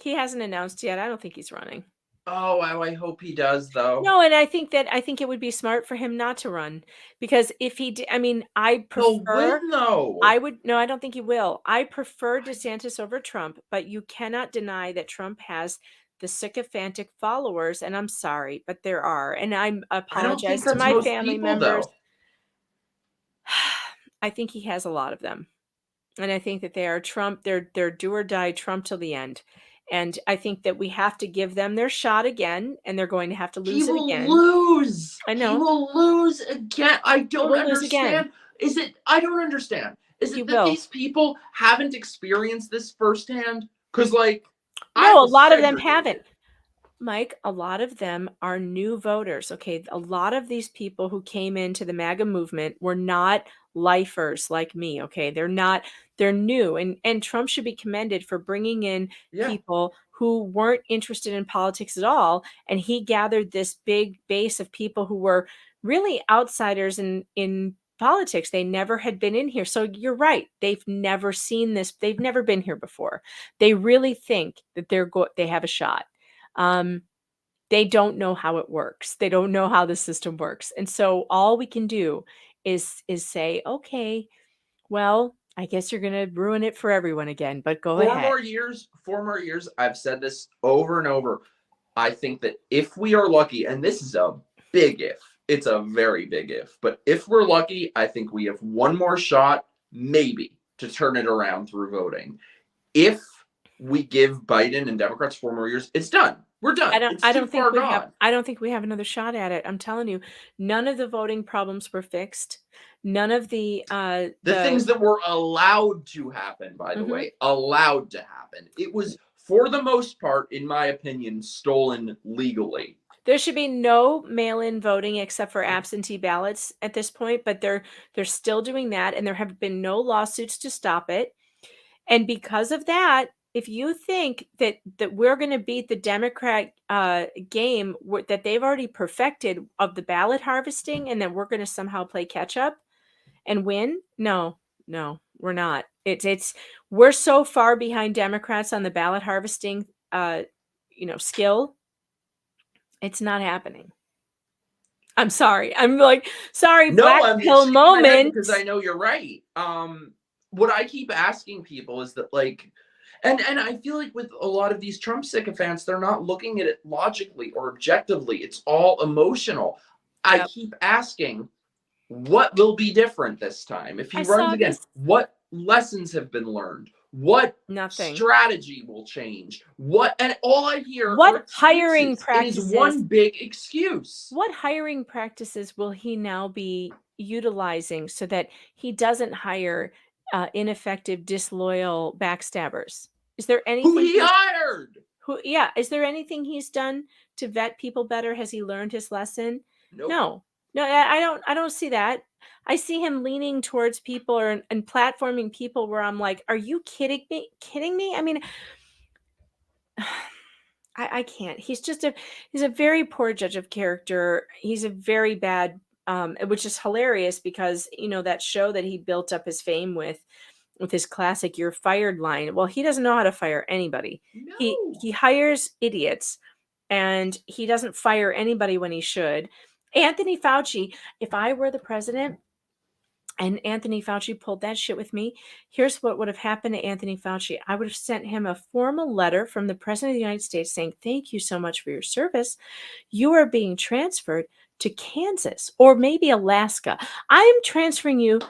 [SPEAKER 2] He hasn't announced yet. I don't think he's running.
[SPEAKER 1] Oh, I hope he does, though.
[SPEAKER 2] No, and I think it would be smart for him not to run, because if he did, I mean, I
[SPEAKER 1] He'll
[SPEAKER 2] prefer.
[SPEAKER 1] win, though.
[SPEAKER 2] No, I don't think he will. I prefer DeSantis over Trump, but you cannot deny that Trump has the sycophantic followers, and I'm sorry, but there are, and I apologize to my family members.
[SPEAKER 1] Though.
[SPEAKER 2] I think he has a lot of them, and I think that they are Trump. They're do or die Trump till the end. And I think that we have to give them their shot again, and they're going to have to lose it again.
[SPEAKER 1] He will lose.
[SPEAKER 2] I know.
[SPEAKER 1] He will lose again. I don't understand. I don't understand. Is it that these people haven't experienced this firsthand? Because, like,
[SPEAKER 2] no, a lot of them haven't. Mike, a lot of them are new voters. Okay. A lot of these people who came into the MAGA movement were not lifers like me. Okay. They're new. And Trump should be commended for bringing in people who weren't interested in politics at all. And he gathered this big base of people who were really outsiders in politics. They never had been in here. So you're right. They've never seen this. They've never been here before. They really think that they have a shot. They don't know how it works. They don't know how the system works. And so all we can do is say, okay, well, I guess you're going to ruin it for everyone again, but go ahead.
[SPEAKER 1] 4 more years. I've said this over and over. I think that if we are lucky, and this is a big if, it's a very big if, but if we're lucky, I think we have one more shot, maybe, to turn it around through voting. If we give Biden and Democrats 4 more years, it's done. We're done. I don't
[SPEAKER 2] think we have another shot at it. I'm telling you, none of the voting problems were fixed. None of the
[SPEAKER 1] things that were allowed to happen, by the way, allowed to happen. It was, for the most part, in my opinion, stolen legally.
[SPEAKER 2] There should be no mail-in voting except for absentee ballots at this point, but they're still doing that, and there have been no lawsuits to stop it. And because of that, if you think that we're going to beat the Democrat game that they've already perfected of the ballot harvesting, and that we're going to somehow play catch up and win, no, we're not. We're so far behind Democrats on the ballot harvesting, skill. It's not happening. I'm sorry. I'm like, sorry, Black Pill moment.
[SPEAKER 1] Because I know you're right. What I keep asking people is that, like, and I feel like with a lot of these Trump sycophants, they're not looking at it logically or objectively. It's all emotional. Yep. I keep asking, what will be different this time? If he runs again, what lessons have been learned? What strategy will change? And all I hear,
[SPEAKER 2] what hiring practices?
[SPEAKER 1] It is one big excuse.
[SPEAKER 2] What hiring practices will he now be utilizing so that he doesn't hire ineffective, disloyal backstabbers? Is there anything
[SPEAKER 1] who he hired?
[SPEAKER 2] Is there anything he's done to vet people better? Has he learned his lesson?
[SPEAKER 1] Nope.
[SPEAKER 2] No, I don't see that. I see him leaning towards people and platforming people where I'm like, are you kidding me? I mean, I can't. He's a very poor judge of character. He's a very bad, which is hilarious because, that show that he built up his fame with his classic "You're fired" line. Well, he doesn't know how to fire anybody.
[SPEAKER 1] No.
[SPEAKER 2] He hires idiots, and he doesn't fire anybody when he should. Anthony Fauci, if I were the president and Anthony Fauci pulled that shit with me, here's what would have happened to Anthony Fauci. I would have sent him a formal letter from the President of the United States saying, thank you so much for your service. You are being transferred to Kansas or maybe Alaska. I am transferring you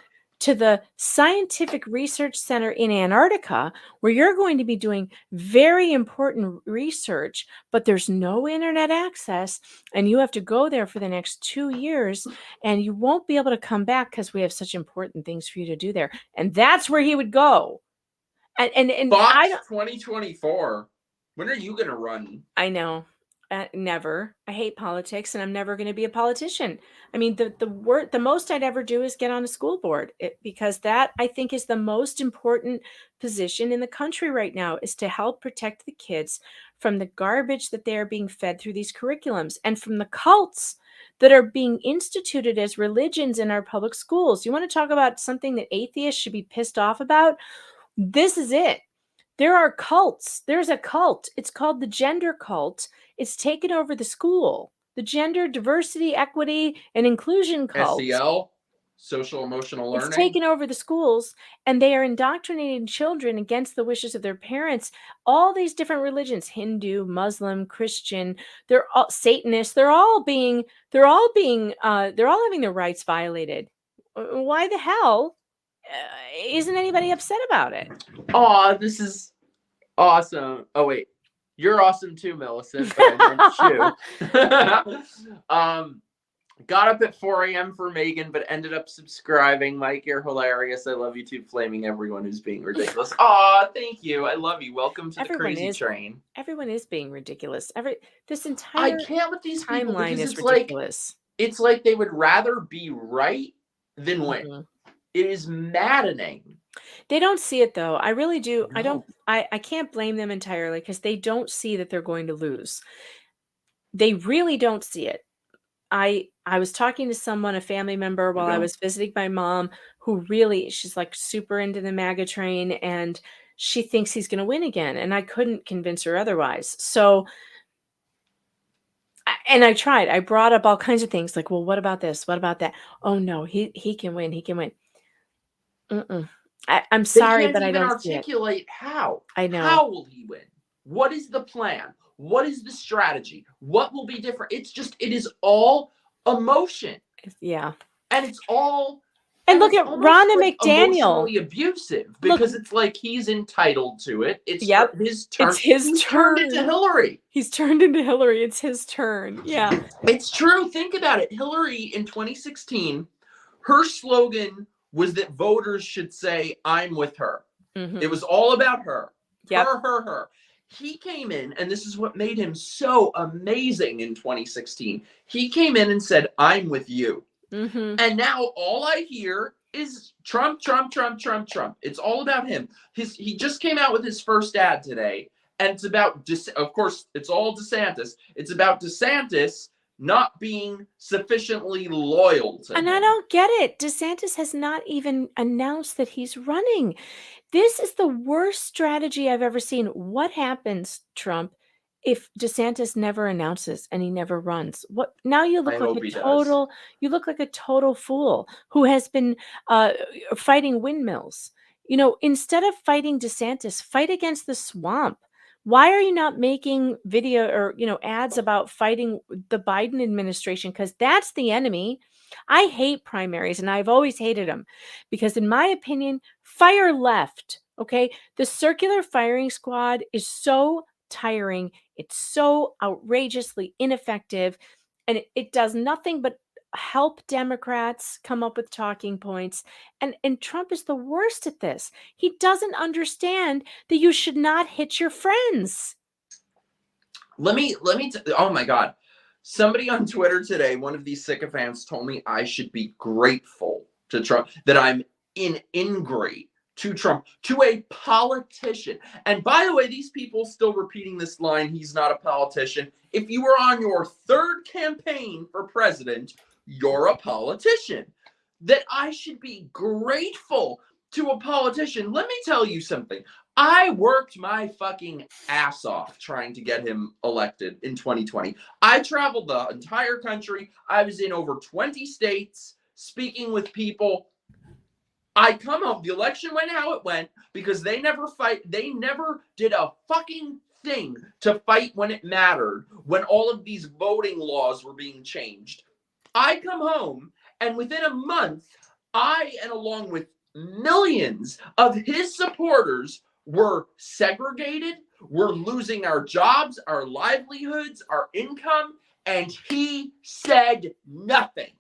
[SPEAKER 2] to the Scientific Research Center in Antarctica, where you're going to be doing very important research, but there's no internet access, and you have to go there for the next 2 years, and you won't be able to come back because we have such important things for you to do there. And that's where he would go. And
[SPEAKER 1] Fox 2024. When are you going to run?
[SPEAKER 2] I know. never. I hate politics, and I'm never going to be a politician. I mean, the most I'd ever do is get on a school board, because that, I think, is the most important position in the country right now, is to help protect the kids from the garbage that they are being fed through these curriculums, and from the cults that are being instituted as religions in our public schools. You want to talk about something that atheists should be pissed off about? This is it. There are cults. There's a cult. It's called the gender cult. It's taken over the school. The gender diversity, equity, and inclusion cult.
[SPEAKER 1] SEL, social emotional learning.
[SPEAKER 2] It's taken over the schools, and they are indoctrinating children against the wishes of their parents. All these different religions, Hindu, Muslim, Christian, they're all Satanists. They're all having their rights violated. Why the hell isn't anybody upset about it?
[SPEAKER 5] Aw, this is awesome. Oh wait, you're awesome too, Millicent. But I meant you. Got up at 4 a.m. for Megan, but ended up subscribing. Mike, you're hilarious. I love you too, flaming everyone who's being ridiculous. Aw, thank you. I love you. Welcome to the crazy train.
[SPEAKER 2] Everyone is being ridiculous. This entire
[SPEAKER 5] I can't with these
[SPEAKER 2] timeline is ridiculous.
[SPEAKER 5] It's like they would rather be right than win. Mm-hmm. It is maddening.
[SPEAKER 2] They don't see it though. I really do.
[SPEAKER 5] No.
[SPEAKER 2] I can't blame them entirely, because they don't see that they're going to lose. They really don't see it. I was talking to someone, a family member, while I was visiting my mom, who really, she's like super into the MAGA train, and she thinks he's going to win again. And I couldn't convince her otherwise. So, and I tried. I brought up all kinds of things like, well, what about this? What about that? Oh no, he can win. He can win. I'm sorry, but I don't
[SPEAKER 5] articulate how.
[SPEAKER 2] I know.
[SPEAKER 5] How will he win? What is the plan? What is the strategy? What will be different? It is all emotion.
[SPEAKER 2] Yeah.
[SPEAKER 5] And it's all.
[SPEAKER 2] And look at Ronna McDaniel.
[SPEAKER 5] Emotionally abusive, because it's like he's entitled to it. It's his turn.
[SPEAKER 2] It's his
[SPEAKER 5] He's
[SPEAKER 2] turn.
[SPEAKER 5] turned into Hillary.
[SPEAKER 2] He's turned into Hillary. It's his turn. Yeah.
[SPEAKER 5] It's true. Think about it. Hillary in 2016, her slogan was that voters should say, "I'm with her." Mm-hmm. It was all about her. Yep. Her. He came in, and this is what made him so amazing in 2016. He came in and said, "I'm with you." Mm-hmm. And now all I hear is Trump. It's all about him. He just came out with his first ad today, and it's about, of course, it's all DeSantis. It's about DeSantis not being sufficiently loyal to him.
[SPEAKER 2] And I don't get it. DeSantis has not even announced that he's running. This is the worst strategy I've ever seen. What happens, Trump, if DeSantis never announces and he never runs? What now? You look like a total fool who has been fighting windmills. You know, instead of fighting DeSantis, fight against the swamp. Why are you not making video or, ads about fighting the Biden administration? Because that's the enemy. I hate primaries, and I've always hated them because, in my opinion, fire left. Okay. The circular firing squad is so tiring. It's so outrageously ineffective, and it does nothing but help Democrats come up with talking points. And Trump is the worst at this. He doesn't understand that you should not hit your friends.
[SPEAKER 5] Oh my God. Somebody on Twitter today, one of these sycophants, told me I should be grateful to Trump, that I'm ingrate to Trump, to a politician. And by the way, these people still repeating this line, he's not a politician. If you were on your third campaign for president, you're a politician. That I should be grateful to a politician. Let me tell you something. I worked my fucking ass off trying to get him elected in 2020. I traveled the entire country. I was in over 20 states speaking with people. I come home. The election went how it went because they never did a fucking thing to fight when it mattered, when all of these voting laws were being changed. I come home, and within a month, along with millions of his supporters, were segregated, we're losing our jobs, our livelihoods, our income, and he said nothing.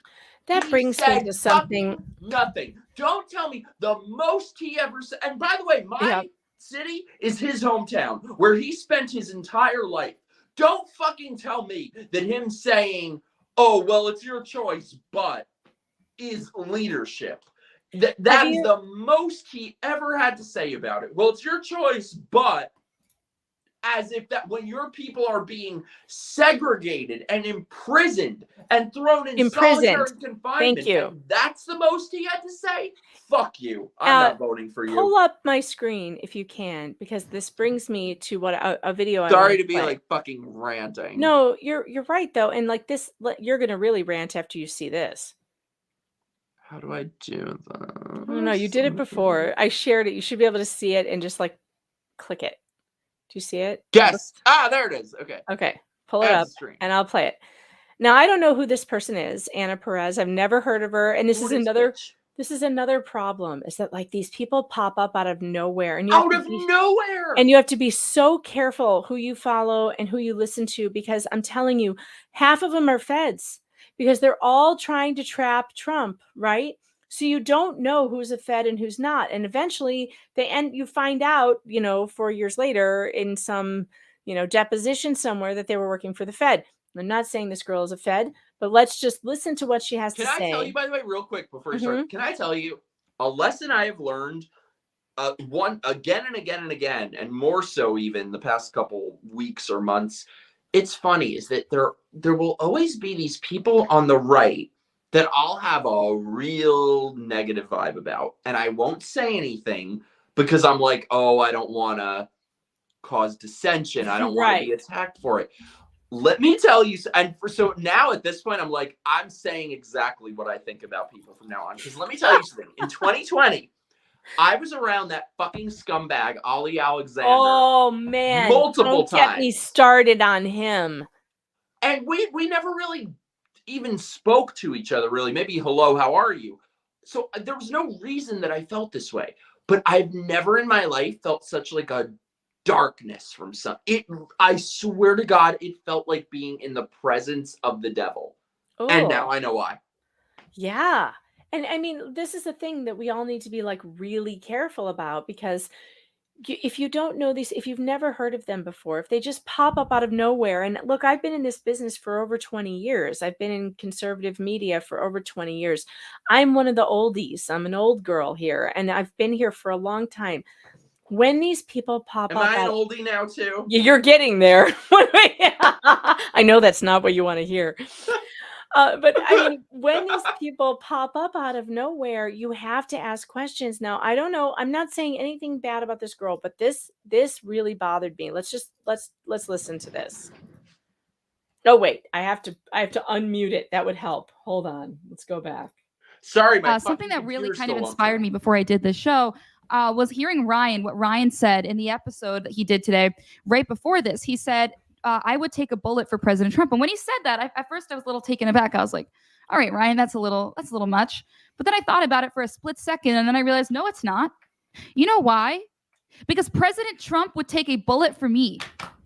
[SPEAKER 2] That brings me to something.
[SPEAKER 5] Nothing. Don't tell me the most he ever said. And by the way, my city is his hometown, where he spent his entire life. Don't fucking tell me that him saying, "Oh, well, it's your choice," but is leadership. That is the most he ever had to say about it. Well, it's your choice, but as if that when your people are being segregated and imprisoned and thrown in solitary confinement,
[SPEAKER 2] Thank you.
[SPEAKER 5] and that's the most he had to say. Fuck you. I'm not voting for you.
[SPEAKER 2] Pull up my screen if you can, because this brings me to what a video.
[SPEAKER 5] Sorry to be like fucking ranting.
[SPEAKER 2] No, you're right though, and like this, you're gonna really rant after you see this.
[SPEAKER 5] How do I do that?
[SPEAKER 2] Oh no, you did it before. I shared it. You should be able to see it and just like click it. Do you see it?
[SPEAKER 5] Yes. There it is. Okay.
[SPEAKER 2] Okay. Pull it up and I'll play it. Now I don't know who this person is, Anna Perez. I've never heard of her, and this is another problem, is that like these people pop up out of nowhere, and you have to be so careful who you follow and who you listen to, because I'm telling you, half of them are feds, because they're all trying to trap Trump, right? So you don't know who's a fed and who's not, and eventually you find out, 4 years later in some, deposition somewhere that they were working for the Fed. I'm not saying this girl is a Fed, but let's just listen to what she has to say.
[SPEAKER 5] Can I tell you, by the way, real quick before you start, can I tell you a lesson I have learned again and again and again, and more so even the past couple weeks or months? It's funny is that there will always be these people on the right that I'll have a real negative vibe about, and I won't say anything because I'm like, oh, I don't want to cause dissension. I don't want to be attacked for it. Let me tell you, so now at this point, I'm like, I'm saying exactly what I think about people from now on. Because let me tell you something. In 2020, I was around that fucking scumbag, Ollie Alexander.
[SPEAKER 2] Oh, man.
[SPEAKER 5] Multiple times.
[SPEAKER 2] Don't get me started on him.
[SPEAKER 5] And we never really even spoke to each other, really. Maybe, hello, how are you? So there was no reason that I felt this way. But I've never in my life felt such like a darkness from I swear to God, it felt like being in the presence of the devil. Ooh. And now I know why.
[SPEAKER 2] Yeah. And I mean, this is the thing that we all need to be like really careful about, because if you don't know these, if you've never heard of them before, if they just pop up out of nowhere, and look, I've been in this business for over 20 years. I've been in conservative media for over 20 years. I'm one of the oldies. I'm an old girl here, and I've been here for a long time. When these people pop up,
[SPEAKER 5] am I an oldie now too?
[SPEAKER 2] You're getting there. I know that's not what you want to hear. But I mean, when these people pop up out of nowhere, you have to ask questions. Now, I don't know. I'm not saying anything bad about this girl, but this really bothered me. Let's listen to this. Oh wait, I have to unmute it. That would help. Hold on. Let's go back.
[SPEAKER 5] Sorry,
[SPEAKER 6] something that really kind of inspired me before I did this show was hearing what Ryan said in the episode that he did today. Right before this, he said, I would take a bullet for President Trump. And when he said that, at first I was a little taken aback. I was like, all right, Ryan, that's a little much. But then I thought about it for a split second, and then I realized, no, it's not. You know why? Because President Trump would take a bullet for me.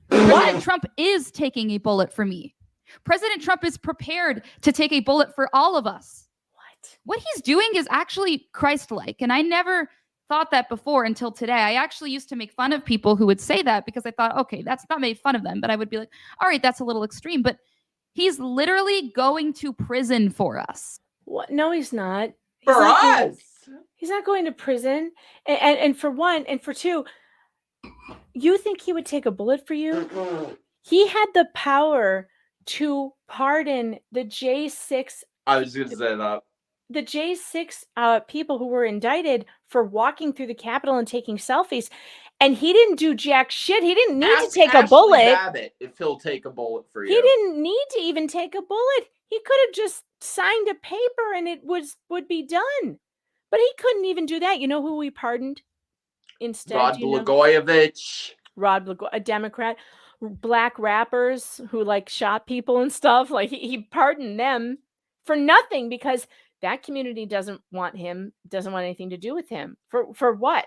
[SPEAKER 6] President Trump is taking a bullet for me. President Trump is prepared to take a bullet for all of us. What he's doing is actually Christ-like. And I never thought that before until today. I actually used to make fun of people who would say that, because I thought, okay, that's not made fun of them, but I would be like, all right, that's a little extreme. But he's literally going to prison for us.
[SPEAKER 2] What? No, he's not.
[SPEAKER 5] For us.
[SPEAKER 2] He's not going to prison. And for one, and for two, you think he would take a bullet for you? He had the power to pardon the J6.
[SPEAKER 5] I was going to say that.
[SPEAKER 2] The J6 people who were indicted for walking through the Capitol and taking selfies, and he didn't do jack shit. He didn't need to take a bullet.
[SPEAKER 5] Babbitt, if he'll take a bullet for you.
[SPEAKER 2] He didn't need to even take a bullet. He could have just signed a paper and it would be done. But he couldn't even do that. You know who we pardoned instead?
[SPEAKER 5] Rod Blagojevich.
[SPEAKER 2] A Democrat. Black rappers who like shot people and stuff. Like he pardoned them for nothing, because that community doesn't want anything to do with him. For what?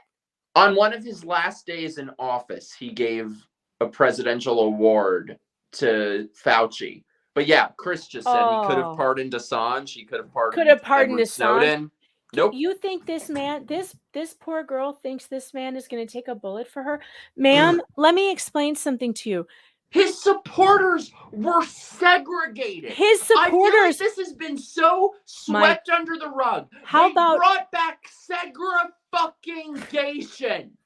[SPEAKER 5] On one of his last days in office, he gave a presidential award to Fauci. But yeah, Chris just said he could have pardoned Assange. He could have pardoned Snowden. Nope.
[SPEAKER 2] You think this man, this poor girl thinks this man is going to take a bullet for her? Ma'am, let me explain something to you.
[SPEAKER 5] His supporters were segregated.
[SPEAKER 2] His
[SPEAKER 5] I feel like
[SPEAKER 2] supporters.
[SPEAKER 5] this has been so swept under the rug. They brought back segregation.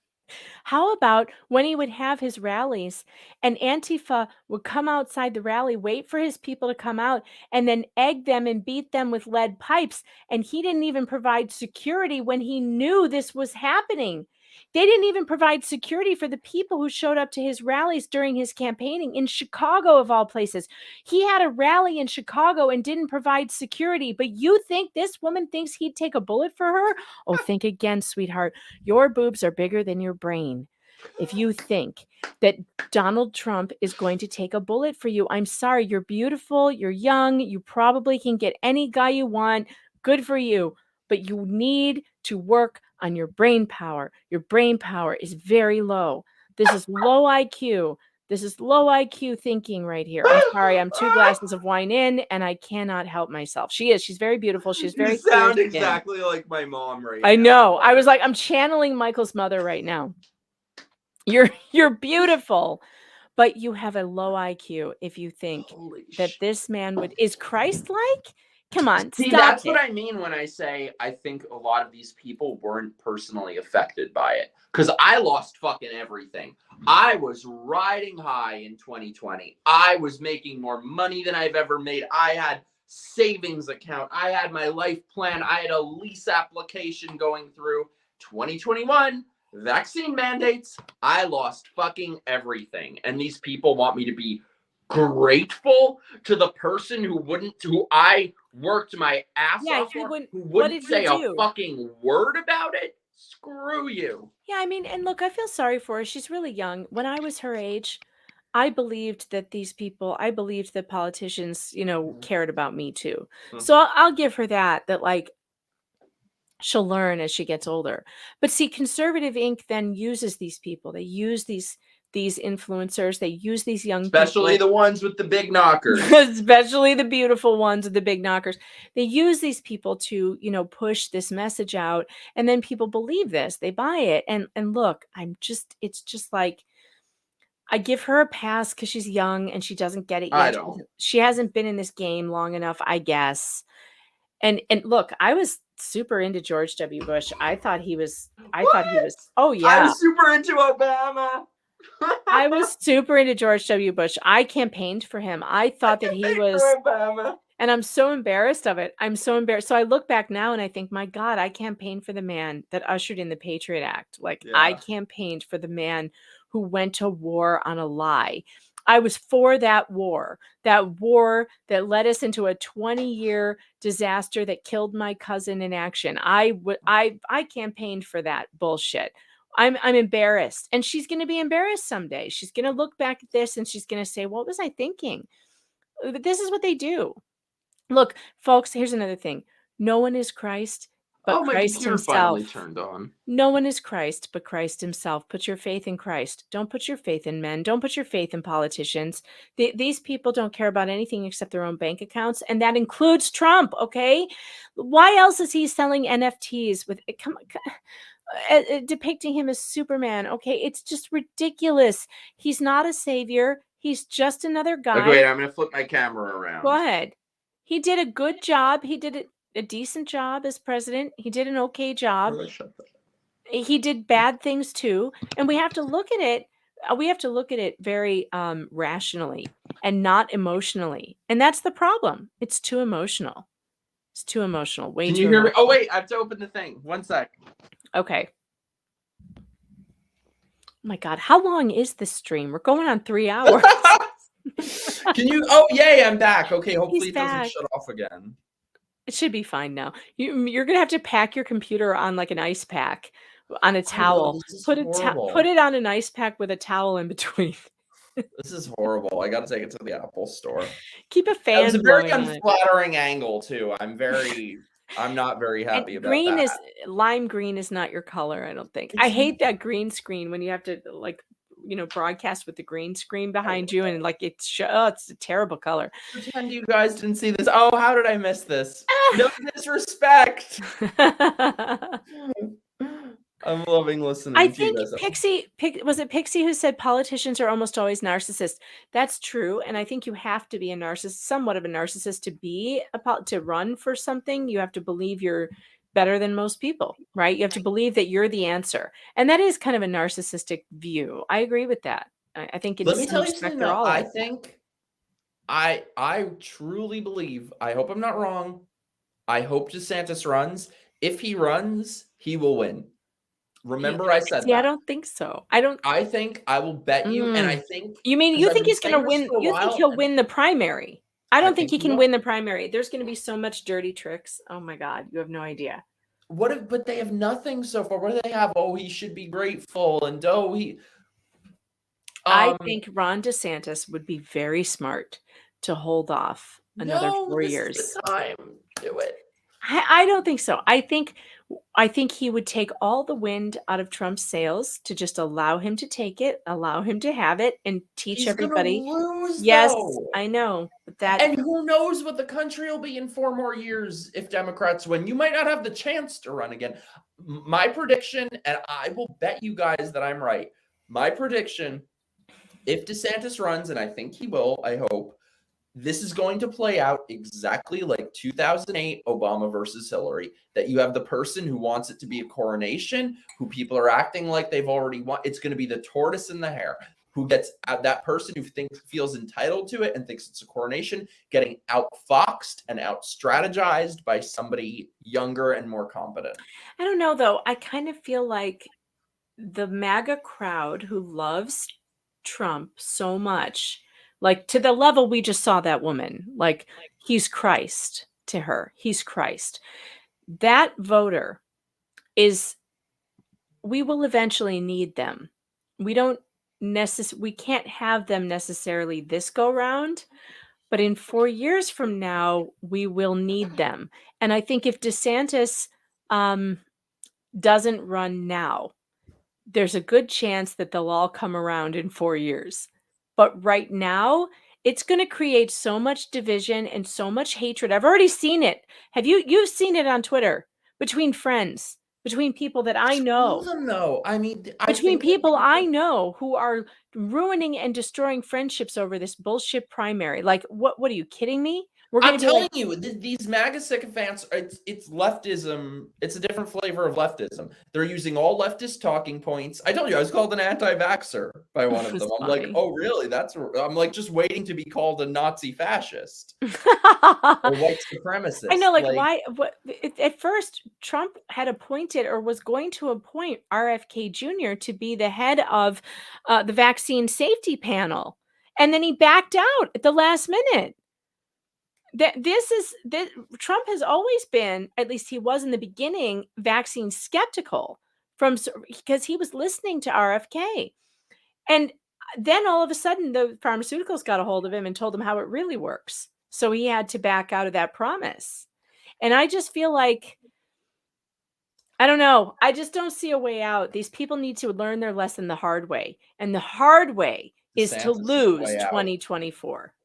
[SPEAKER 2] How about when he would have his rallies and Antifa would come outside the rally, wait for his people to come out, and then egg them and beat them with lead pipes. And he didn't even provide security when he knew this was happening. They didn't even provide security for the people who showed up to his rallies during his campaigning in Chicago, of all places. He had a rally in Chicago and didn't provide security. But you think this woman thinks he'd take a bullet for her? Oh, think again, sweetheart. Your boobs are bigger than your brain. If you think that Donald Trump is going to take a bullet for you, I'm sorry. You're beautiful. You're young. You probably can get any guy you want. Good for you. But you need to work on your brain power. Your brain power is very low. This is low IQ. This is low IQ thinking right here. I'm sorry. I'm 2 glasses of wine in, and I cannot help myself. She's very beautiful. She's very
[SPEAKER 5] You sound
[SPEAKER 2] clear
[SPEAKER 5] exactly like my mom right
[SPEAKER 2] I
[SPEAKER 5] now.
[SPEAKER 2] know. I was like, I'm channeling Michael's mother right now. You're beautiful, but you have a low IQ if you think that this man is Christ-like. Come on,
[SPEAKER 5] See,
[SPEAKER 2] stop
[SPEAKER 5] that's
[SPEAKER 2] it.
[SPEAKER 5] what I mean when I say I think a lot of these people weren't personally affected by it. Because I lost fucking everything. I was riding high in 2020. I was making more money than I've ever made. I had savings account. I had my life plan. I had a lease application going through. 2021, vaccine mandates. I lost fucking everything. And these people want me to be grateful to the person who I worked my ass off for, who wouldn't say a fucking word about it. Screw you.
[SPEAKER 2] Yeah, I mean, and look, I feel sorry for her. She's really young. When I was her age, I believed that politicians, cared about me too. So I'll give her that like she'll learn as she gets older. But see, Conservative Inc. then uses these people. They use these influencers. They use these young
[SPEAKER 5] especially
[SPEAKER 2] people.
[SPEAKER 5] The ones with the big knockers.
[SPEAKER 2] Especially the beautiful ones with the big knockers. They use these people to, push this message out. And then people believe this. They buy it. And look, it's just like, I give her a pass because she's young and she doesn't get it yet.
[SPEAKER 5] I don't.
[SPEAKER 2] She hasn't been in this game long enough, I guess. And look, I was super into George W. Bush. I thought he was, oh yeah.
[SPEAKER 5] I was super into Obama.
[SPEAKER 2] I was super into George W. Bush. I campaigned for him. I thought that he was
[SPEAKER 5] Obama.
[SPEAKER 2] And I'm so embarrassed of it. I'm so embarrassed. So I look back now and I think, my God, I campaigned for the man that ushered in the Patriot Act. I campaigned for the man who went to war on a lie. I was for that war that led us into a 20-year disaster that killed my cousin in action. I campaigned for that bullshit. I'm embarrassed. And she's going to be embarrassed someday. She's going to look back at this and she's going to say, what was I thinking? This is what they do. Look, folks, here's another thing. No one is Christ but Christ himself.
[SPEAKER 5] Finally turned on.
[SPEAKER 2] No one is Christ but Christ himself. Put your faith in Christ. Don't put your faith in men. Don't put your faith in politicians. These people don't care about anything except their own bank accounts, and that includes Trump, okay? Why else is he selling NFTs with depicting him as Superman? Okay, it's just ridiculous. He's not a savior. He's just another guy.
[SPEAKER 5] Like, wait, I'm going to flip my camera around.
[SPEAKER 2] Go ahead. He did a good job. He did a decent job as president. He did an okay job. He did bad things too. And we have to look at it. We have to look at it very rationally and not emotionally. And that's the problem. It's too emotional. It's too emotional. Way
[SPEAKER 5] Can
[SPEAKER 2] too
[SPEAKER 5] you hear me?
[SPEAKER 2] emotional.
[SPEAKER 5] Oh, wait, I have to open the thing. 1 sec.
[SPEAKER 2] Okay. Oh my God. How long is this stream? We're going on 3 hours.
[SPEAKER 5] Can you? Oh, yay! I'm back. Okay, hopefully
[SPEAKER 2] He's
[SPEAKER 5] it doesn't
[SPEAKER 2] back.
[SPEAKER 5] shut off again.
[SPEAKER 2] It should be fine now. You're gonna have to pack your computer on like an ice pack on a towel. Put it on an ice pack with a towel in between.
[SPEAKER 5] This is horrible. I got to take it to the Apple store.
[SPEAKER 2] Keep a fan.
[SPEAKER 5] It was a very
[SPEAKER 2] blowing on it.
[SPEAKER 5] unflattering angle too. I'm not very happy about that.
[SPEAKER 2] Lime green is not your color. I don't think. I hate that green screen when you have to broadcast with the green screen behind you and it's a terrible color.
[SPEAKER 5] Pretend you guys didn't see this. Oh, how did I miss this? No disrespect. I'm loving listening
[SPEAKER 2] I
[SPEAKER 5] to you
[SPEAKER 2] think
[SPEAKER 5] guys.
[SPEAKER 2] was it Pixie who said politicians are almost always narcissists? That's true, and I think you have to be a narcissist, somewhat of a narcissist, to run for something. You have to believe you're better than most people, right? You have to believe that you're the answer, and that is kind of a narcissistic view. I agree with that. I think in
[SPEAKER 5] Let me
[SPEAKER 2] some
[SPEAKER 5] tell you
[SPEAKER 2] respect
[SPEAKER 5] something
[SPEAKER 2] they're
[SPEAKER 5] though.
[SPEAKER 2] all
[SPEAKER 5] I
[SPEAKER 2] like that.
[SPEAKER 5] think I truly believe, I hope I'm not wrong. I hope DeSantis runs. If he runs, he will win. Remember I said
[SPEAKER 2] See, I
[SPEAKER 5] that.
[SPEAKER 2] don't think so. I don't.
[SPEAKER 5] I think I will bet you, and I think
[SPEAKER 2] You mean
[SPEAKER 5] because
[SPEAKER 2] you
[SPEAKER 5] I've
[SPEAKER 2] think
[SPEAKER 5] been
[SPEAKER 2] he's going to
[SPEAKER 5] saying this
[SPEAKER 2] win?
[SPEAKER 5] for a
[SPEAKER 2] You think
[SPEAKER 5] while,
[SPEAKER 2] he'll
[SPEAKER 5] and
[SPEAKER 2] win the primary? I
[SPEAKER 5] I
[SPEAKER 2] don't think
[SPEAKER 5] think
[SPEAKER 2] he
[SPEAKER 5] he
[SPEAKER 2] can
[SPEAKER 5] will.
[SPEAKER 2] win the primary. There's going to be so much dirty tricks. Oh my God, you have no idea.
[SPEAKER 5] But they have nothing so far. What do they have? Oh, he should be grateful, and he.
[SPEAKER 2] I think Ron DeSantis would be very smart to hold off another
[SPEAKER 5] No,
[SPEAKER 2] 4
[SPEAKER 5] this
[SPEAKER 2] years.
[SPEAKER 5] is the time. Do it.
[SPEAKER 2] I don't think so. I think he would take all the wind out of Trump's sails to just allow him to take it, allow him to have it, and teach
[SPEAKER 5] He's
[SPEAKER 2] everybody.
[SPEAKER 5] gonna lose,
[SPEAKER 2] Yes,
[SPEAKER 5] though.
[SPEAKER 2] I know, but that.
[SPEAKER 5] And who knows what the country will be in 4 more years if Democrats win. You might not have the chance to run again. My prediction, and I will bet you guys that I'm right. My prediction, if DeSantis runs, and I think he will, I hope, this is going to play out exactly like 2008 Obama versus Hillary, that you have the person who wants it to be a coronation, who people are acting like they've already won. It's going to be the tortoise and the hare, who gets that person who feels entitled to it and thinks it's a coronation, getting outfoxed and out-strategized by somebody younger and more competent.
[SPEAKER 2] I don't know, though. I kind of feel like the MAGA crowd who loves Trump so much, like to the level we just saw that woman, like he's Christ to her. He's Christ. That voter we will eventually need them. We can't have them necessarily this go round, but in 4 years from now, we will need them. And I think if DeSantis doesn't run now, there's a good chance that they'll all come around in 4 years. But right now, it's going to create so much division and so much hatred. I've already seen it. You've seen it on Twitter between friends, between people that I know.
[SPEAKER 5] Them, though. I mean,
[SPEAKER 2] between people I know who are ruining and destroying friendships over this bullshit primary. Like, what are you kidding me?
[SPEAKER 5] I'm telling you, these MAGA sycophants, it's leftism. It's a different flavor of leftism. They're using all leftist talking points. I told you, I was called an anti-vaxxer by one of them. I'm like, oh, really? I'm like just waiting to be called a Nazi fascist or white supremacist.
[SPEAKER 2] I know, why? At first, Trump had appointed or was going to appoint RFK Jr. to be the head of the vaccine safety panel. And then he backed out at the last minute. Trump has always been, at least he was in the beginning, vaccine skeptical because he was listening to RFK. And then all of a sudden the pharmaceuticals got a hold of him and told him how it really works. So he had to back out of that promise. And I just feel like, I don't know. I just don't see a way out. These people need to learn their lesson the hard way. And the hard way is to lose 2024.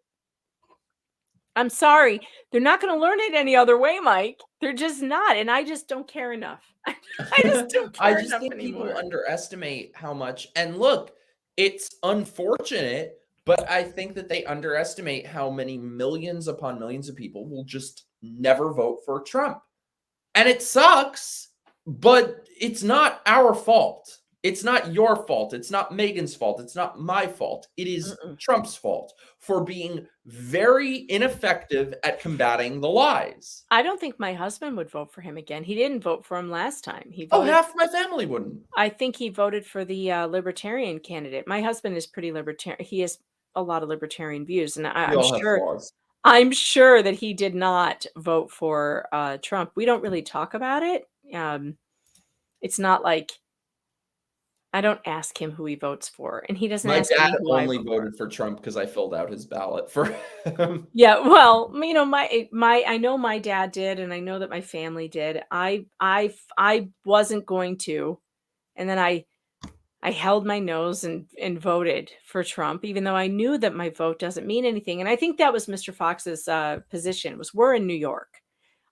[SPEAKER 2] I'm sorry. They're not going to learn it any other way, Mike. They're just not. And I just don't care enough. I just don't care
[SPEAKER 5] I just think
[SPEAKER 2] anymore.
[SPEAKER 5] People underestimate how much. And look, it's unfortunate, but I think that they underestimate how many millions upon millions of people will just never vote for Trump. And it sucks, but it's not our fault. It's not your fault. It's not Megan's fault. It's not my fault. It is Trump's fault for being very ineffective at combating the lies.
[SPEAKER 2] I don't think my husband would vote for him again. He didn't vote for him last time. He voted,
[SPEAKER 5] half my family wouldn't.
[SPEAKER 2] I think he voted for the libertarian candidate. My husband is pretty libertarian. He has a lot of libertarian views, and I'm sure that he did not vote for Trump. We don't really talk about it. It's not like I don't ask him who he votes for, and he doesn't ask me who I
[SPEAKER 5] only voted for Trump because I filled out his ballot for him.
[SPEAKER 2] Yeah, well, I know my dad did, and I know that my family did. I wasn't going to, and then I held my nose and voted for Trump, even though I knew that my vote doesn't mean anything. And I think that was Mr. Fox's position: was we're in New York,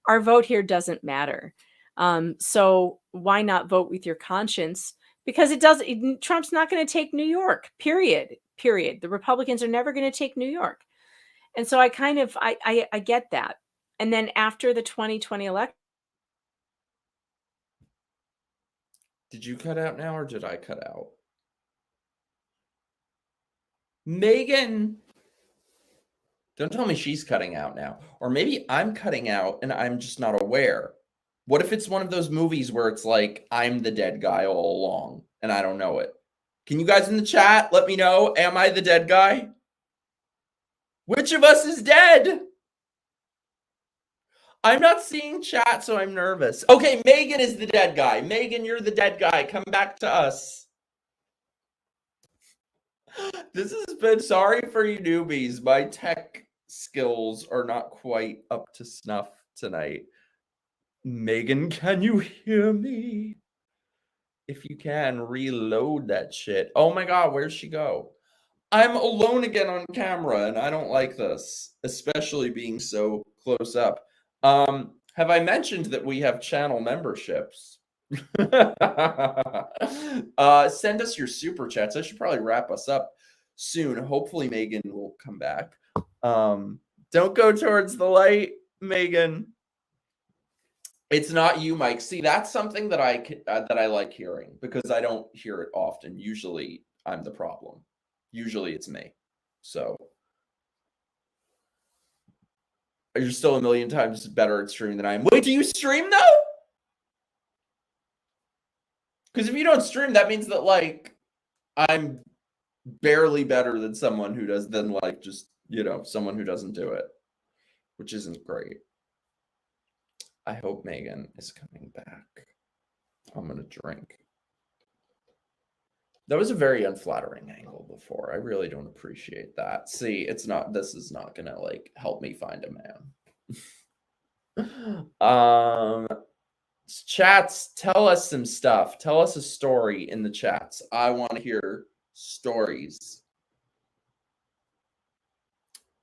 [SPEAKER 2] our vote here doesn't matter. So why not vote with your conscience? Because Trump's not going to take New York, period. The Republicans are never going to take New York. And so I get that. And then after the 2020 election.
[SPEAKER 1] Did you cut out now or did I cut out? Megan. Don't tell me she's cutting out now. Or maybe I'm cutting out and I'm just not aware. What if it's one of those movies where it's like, I'm the dead guy all along and I don't know it? Can you guys in the chat let me know? Am I the dead guy? Which of us is dead? I'm not seeing chat, so I'm nervous. Okay, Megan is the dead guy. Megan, you're the dead guy. Come back to us. This has been, sorry for you newbies. My tech skills are not quite up to snuff tonight. Megan, can you hear me? If you can, reload that shit. Oh my God, where'd she go? I'm alone again on camera, and I don't like this, especially being so close up. Have I mentioned that we have channel memberships? Send us your super chats. I should probably wrap us up soon. Hopefully Megan will come back. Don't go towards the light, Megan. It's not you, Mike. See, that's something that I like hearing because I don't hear it often. Usually I'm the problem. Usually it's me. So you're still a million times better at streaming than I am. Wait, do you stream though? Because if you don't stream, that means that like I'm barely better than someone who does, than like just, you know, someone who doesn't do it, which isn't great. I hope Megan is coming back. I'm gonna drink. That was a very unflattering angle before. I really don't appreciate that. See, it's not, this is not gonna like help me find a man. Chats, tell us some stuff. Tell us a story in the chats. I want to hear stories.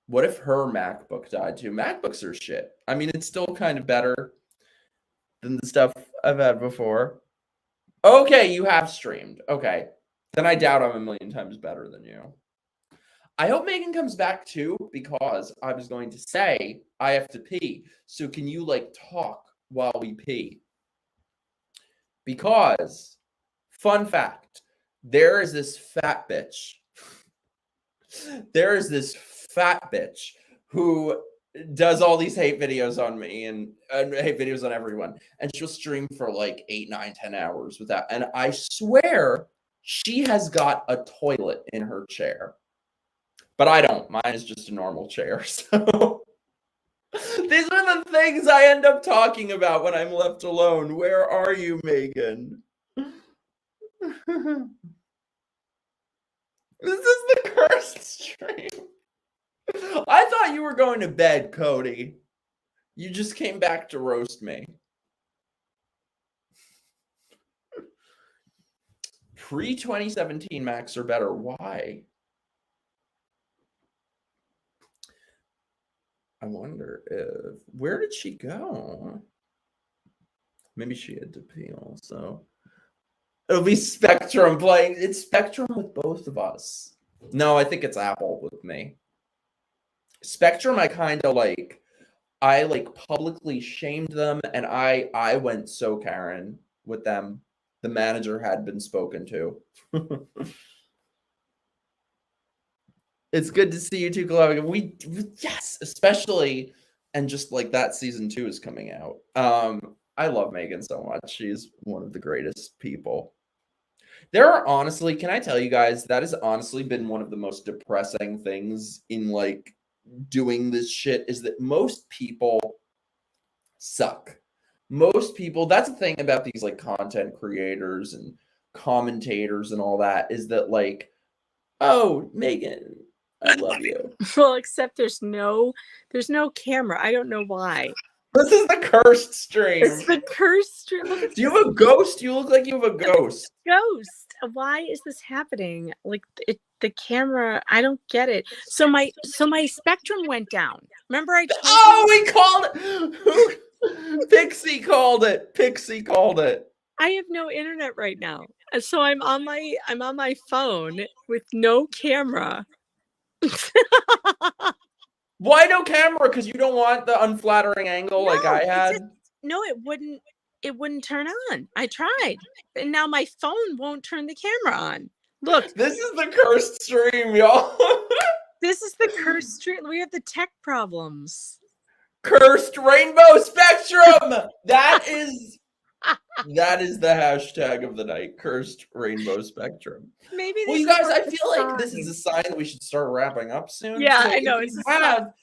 [SPEAKER 1] What if her MacBook died too? MacBooks are shit. I mean, it's still kind of better than the stuff I've had before. Okay, you have streamed. Okay. Then I doubt I'm a million times better than you. I hope Megan comes back too, because I was going to say I have to pee. So can you like talk while we pee? Because, fun fact, there is this fat bitch. There is this fat bitch who does all these hate videos on me and hate videos on everyone. And she'll stream for like 8, 9, 10 hours without. And I swear she has got a toilet in her chair. But I don't. Mine is just a normal chair. So these are the things I end up talking about when I'm left alone. Where are you, Megan? This is the cursed stream. I thought you were going to bed, Cody. You just came back to roast me. Pre-2017 Macs are better. Why? I wonder if, where did she go? Maybe she had to pee also. It'll be Spectrum playing. It's Spectrum with both of us. No, I think it's Apple with me. Spectrum, I kind of like, I like publicly shamed them, and I went so Karen with them. The manager had been spoken to. It's good to see you two collabing. Yes, especially, and just like that season 2 is coming out. I love Megan so much. She's one of the greatest people. There are honestly, can I tell you guys, that has honestly been one of the most depressing things in like doing this shit, is that most people suck. Most people, that's the thing about these like content creators and commentators and all that, is that like, oh, Megan, I love you.
[SPEAKER 2] Well, except there's no camera. I don't know why.
[SPEAKER 1] This is the cursed stream.
[SPEAKER 2] It's the cursed stream.
[SPEAKER 1] Do you have a ghost? You look like you have a ghost.
[SPEAKER 2] Ghost. Why is this happening? Like the camera, I don't get it. So my Spectrum went down. Remember I told
[SPEAKER 1] we called it. Pixie called it. Pixie called it.
[SPEAKER 2] I have no internet right now. So I'm on my phone with no camera.
[SPEAKER 1] Why no camera? Because you don't want the unflattering angle like I had?
[SPEAKER 2] It wouldn't turn on. I tried. And now my phone won't turn the camera on. Look.
[SPEAKER 1] This is the cursed stream, y'all.
[SPEAKER 2] This is the cursed stream. We have the tech problems.
[SPEAKER 1] Cursed rainbow spectrum. That is the hashtag of the night. Cursed rainbow spectrum.
[SPEAKER 2] Maybe.
[SPEAKER 1] Well, you guys, I feel like this is a sign that we should start wrapping up soon.
[SPEAKER 2] Yeah,
[SPEAKER 1] so
[SPEAKER 2] I know.
[SPEAKER 1] If you have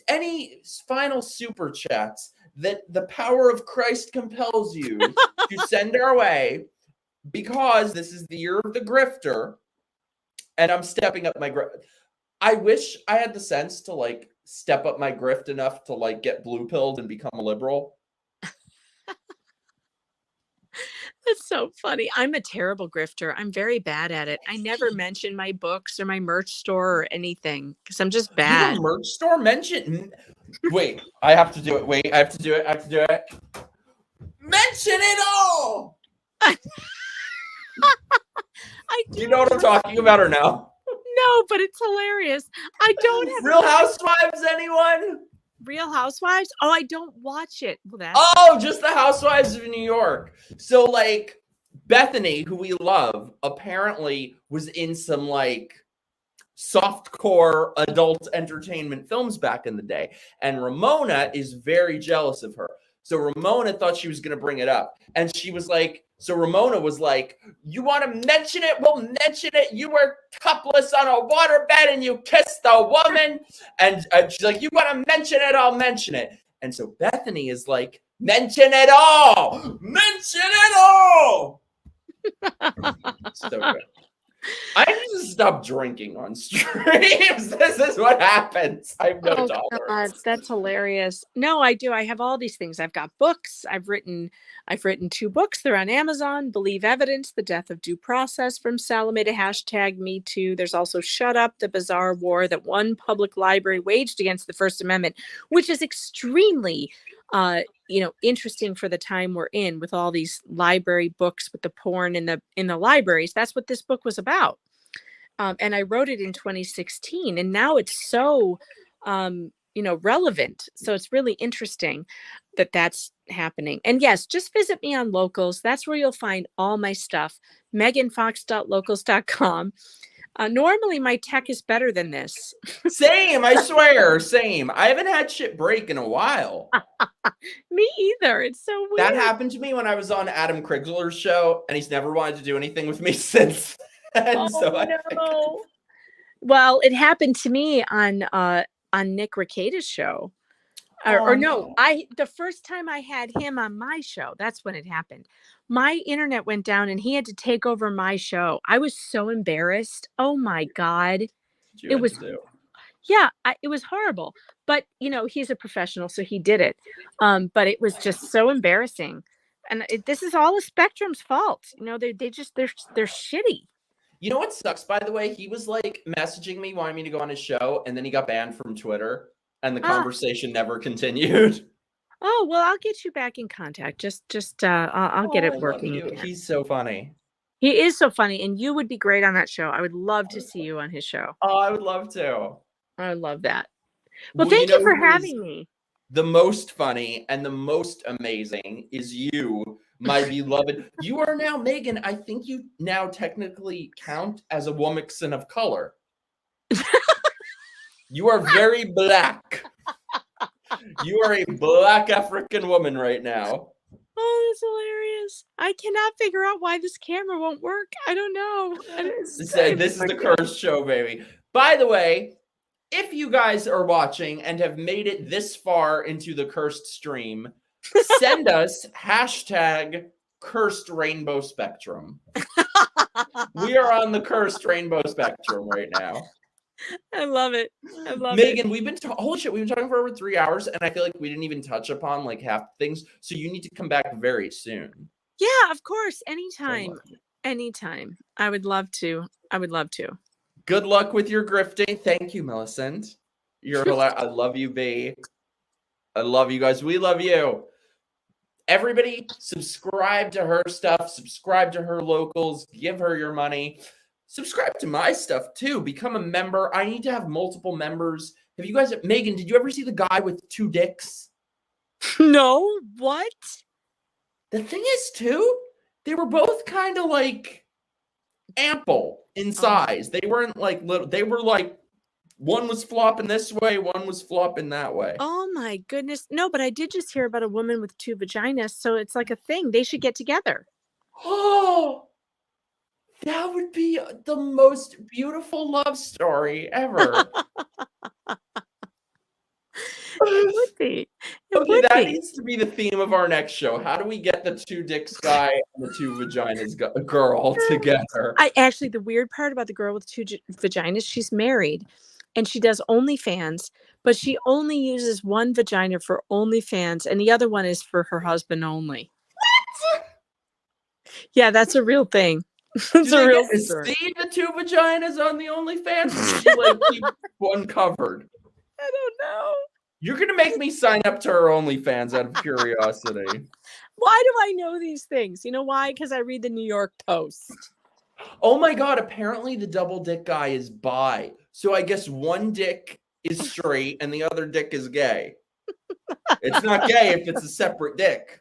[SPEAKER 1] any final super chats that the power of Christ compels you to send our way, because this is the year of the grifter, and I'm stepping up my grift. I wish I had the sense to like step up my grift enough to like get blue pilled and become a liberal.
[SPEAKER 2] That's so funny. I'm a terrible grifter. I'm very bad at it. I never mention my books or my merch store or anything because I'm just bad.
[SPEAKER 1] You merch store? Mention. Wait, I have to do it. Wait, I have to do it. Mention it all. Do you know what I'm talking about or no?
[SPEAKER 2] No, but it's hilarious. I don't have
[SPEAKER 1] Real Housewives, anyone?
[SPEAKER 2] Real Housewives? Oh, I don't watch it. Well,
[SPEAKER 1] just the Housewives of New York. So like Bethany, who we love, apparently was in some like softcore adult entertainment films back in the day. And Ramona is very jealous of her. So Ramona thought she was going to bring it up. And she was like, so Ramona was like, you want to mention it? We'll mention it. You were topless on a waterbed and you kissed a woman. And she's like, you want to mention it? I'll mention it. And so Bethany is like, mention it all. Mention it all. So good. I need to stop drinking on streams. This is what happens. I have no tolerance.
[SPEAKER 2] God, that's hilarious. No, I do. I have all these things. I've got books. I've written 2 books. They're on Amazon. Believe Evidence, The Death of Due Process from Salome to #MeToo. There's also Shut Up, The Bizarre War That One Public Library Waged Against the First Amendment, which is extremely interesting for the time we're in with all these library books with the porn in the libraries. That's what this book was about. And I wrote it in 2016, and now it's so, relevant. So it's really interesting that that's happening. And yes, just visit me on Locals. That's where you'll find all my stuff. meganfox.locals.com. Normally my tech is better than this.
[SPEAKER 1] Same, I swear, same. I haven't had shit break in a while.
[SPEAKER 2] Me either. It's so weird.
[SPEAKER 1] That happened to me when I was on Adam Krigsler's show, and he's never wanted to do anything with me since.
[SPEAKER 2] Well, it happened to me on Nick Rekieta's show. The first time I had him on my show, that's when it happened. My internet went down and he had to take over my show. I was so embarrassed. Oh my God. It was horrible, but he's a professional, so he did it. But it was just so embarrassing. And this is all the Spectrum's fault. They're shitty.
[SPEAKER 1] You know what sucks, by the way? He was like messaging me, wanting me to go on his show, and then he got banned from Twitter, and the conversation never continued.
[SPEAKER 2] Oh, well, I'll get you back in contact. I'll get it working again.
[SPEAKER 1] He's so funny.
[SPEAKER 2] He is so funny, and you would be great on that show. I would love to see you on his show.
[SPEAKER 1] Oh, I would love to.
[SPEAKER 2] I would love that. Well, thank you for having me.
[SPEAKER 1] The most funny and the most amazing is you, my beloved. You are now, Megan, I think you now technically count as a woman of color. You are very black. You are a black African woman right now.
[SPEAKER 2] Oh, that's hilarious. I cannot figure out why this camera won't work. I don't know.
[SPEAKER 1] This is the cursed show, baby. By the way, if you guys are watching and have made it this far into the cursed stream, send us #cursed rainbow spectrum. We are on the cursed rainbow spectrum right now.
[SPEAKER 2] I love it.
[SPEAKER 1] Megan, we've been holy shit, we've been talking for over 3 hours, and I feel like we didn't even touch upon like half the things. So you need to come back very soon.
[SPEAKER 2] Yeah, of course. Anytime. I would love to.
[SPEAKER 1] Good luck with your grifting. Thank you, Millicent. I love you, B. I love you guys. We love you. everybody subscribe to her stuff, subscribe to her locals, give her your money. Subscribe to my stuff too. Become a member. I need to have multiple members. Have you guys, Megan, did you ever see the guy with 2 dicks?
[SPEAKER 2] No, what?
[SPEAKER 1] The thing is, too, they were both kind of like ample in size. They weren't like little, they were like, one was flopping this way, one was flopping that way.
[SPEAKER 2] Oh my goodness. No, but I did just hear about a woman with 2 vaginas. So it's like a thing. They should get together.
[SPEAKER 1] Oh, that would be the most beautiful love story ever.
[SPEAKER 2] It would be. It
[SPEAKER 1] Okay,
[SPEAKER 2] would
[SPEAKER 1] that
[SPEAKER 2] be.
[SPEAKER 1] needs to be the theme of our next show. How do we get the 2 dicks guy and the 2 vaginas girl together?
[SPEAKER 2] Actually, the weird part about the girl with 2 vaginas, she's married and she does OnlyFans, but she only uses one vagina for OnlyFans and the other one is for her husband only. What? Yeah, that's a real thing. It's a real story.
[SPEAKER 1] See the 2 vaginas on the OnlyFans? Or she like keep one covered?
[SPEAKER 2] I don't know.
[SPEAKER 1] You're gonna make me sign up to her OnlyFans out of curiosity.
[SPEAKER 2] Why do I know these things? You know why? Because I read the New York Post.
[SPEAKER 1] Oh my god, apparently the double dick guy is bi. So I guess one dick is straight and the other dick is gay. It's not gay if it's a separate dick.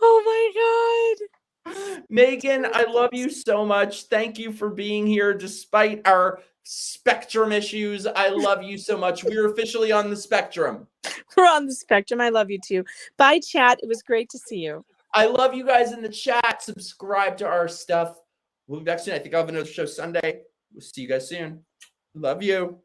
[SPEAKER 2] Oh my god.
[SPEAKER 1] Megan, I love you so much. Thank you for being here despite our spectrum issues. I love you so much. We're officially on the spectrum.
[SPEAKER 2] We're on the spectrum. I love you too. Bye, chat. It was great to see you.
[SPEAKER 1] I love you guys in the chat. Subscribe to our stuff. We'll be back soon. I think I'll have another show Sunday. We'll see you guys soon. Love you.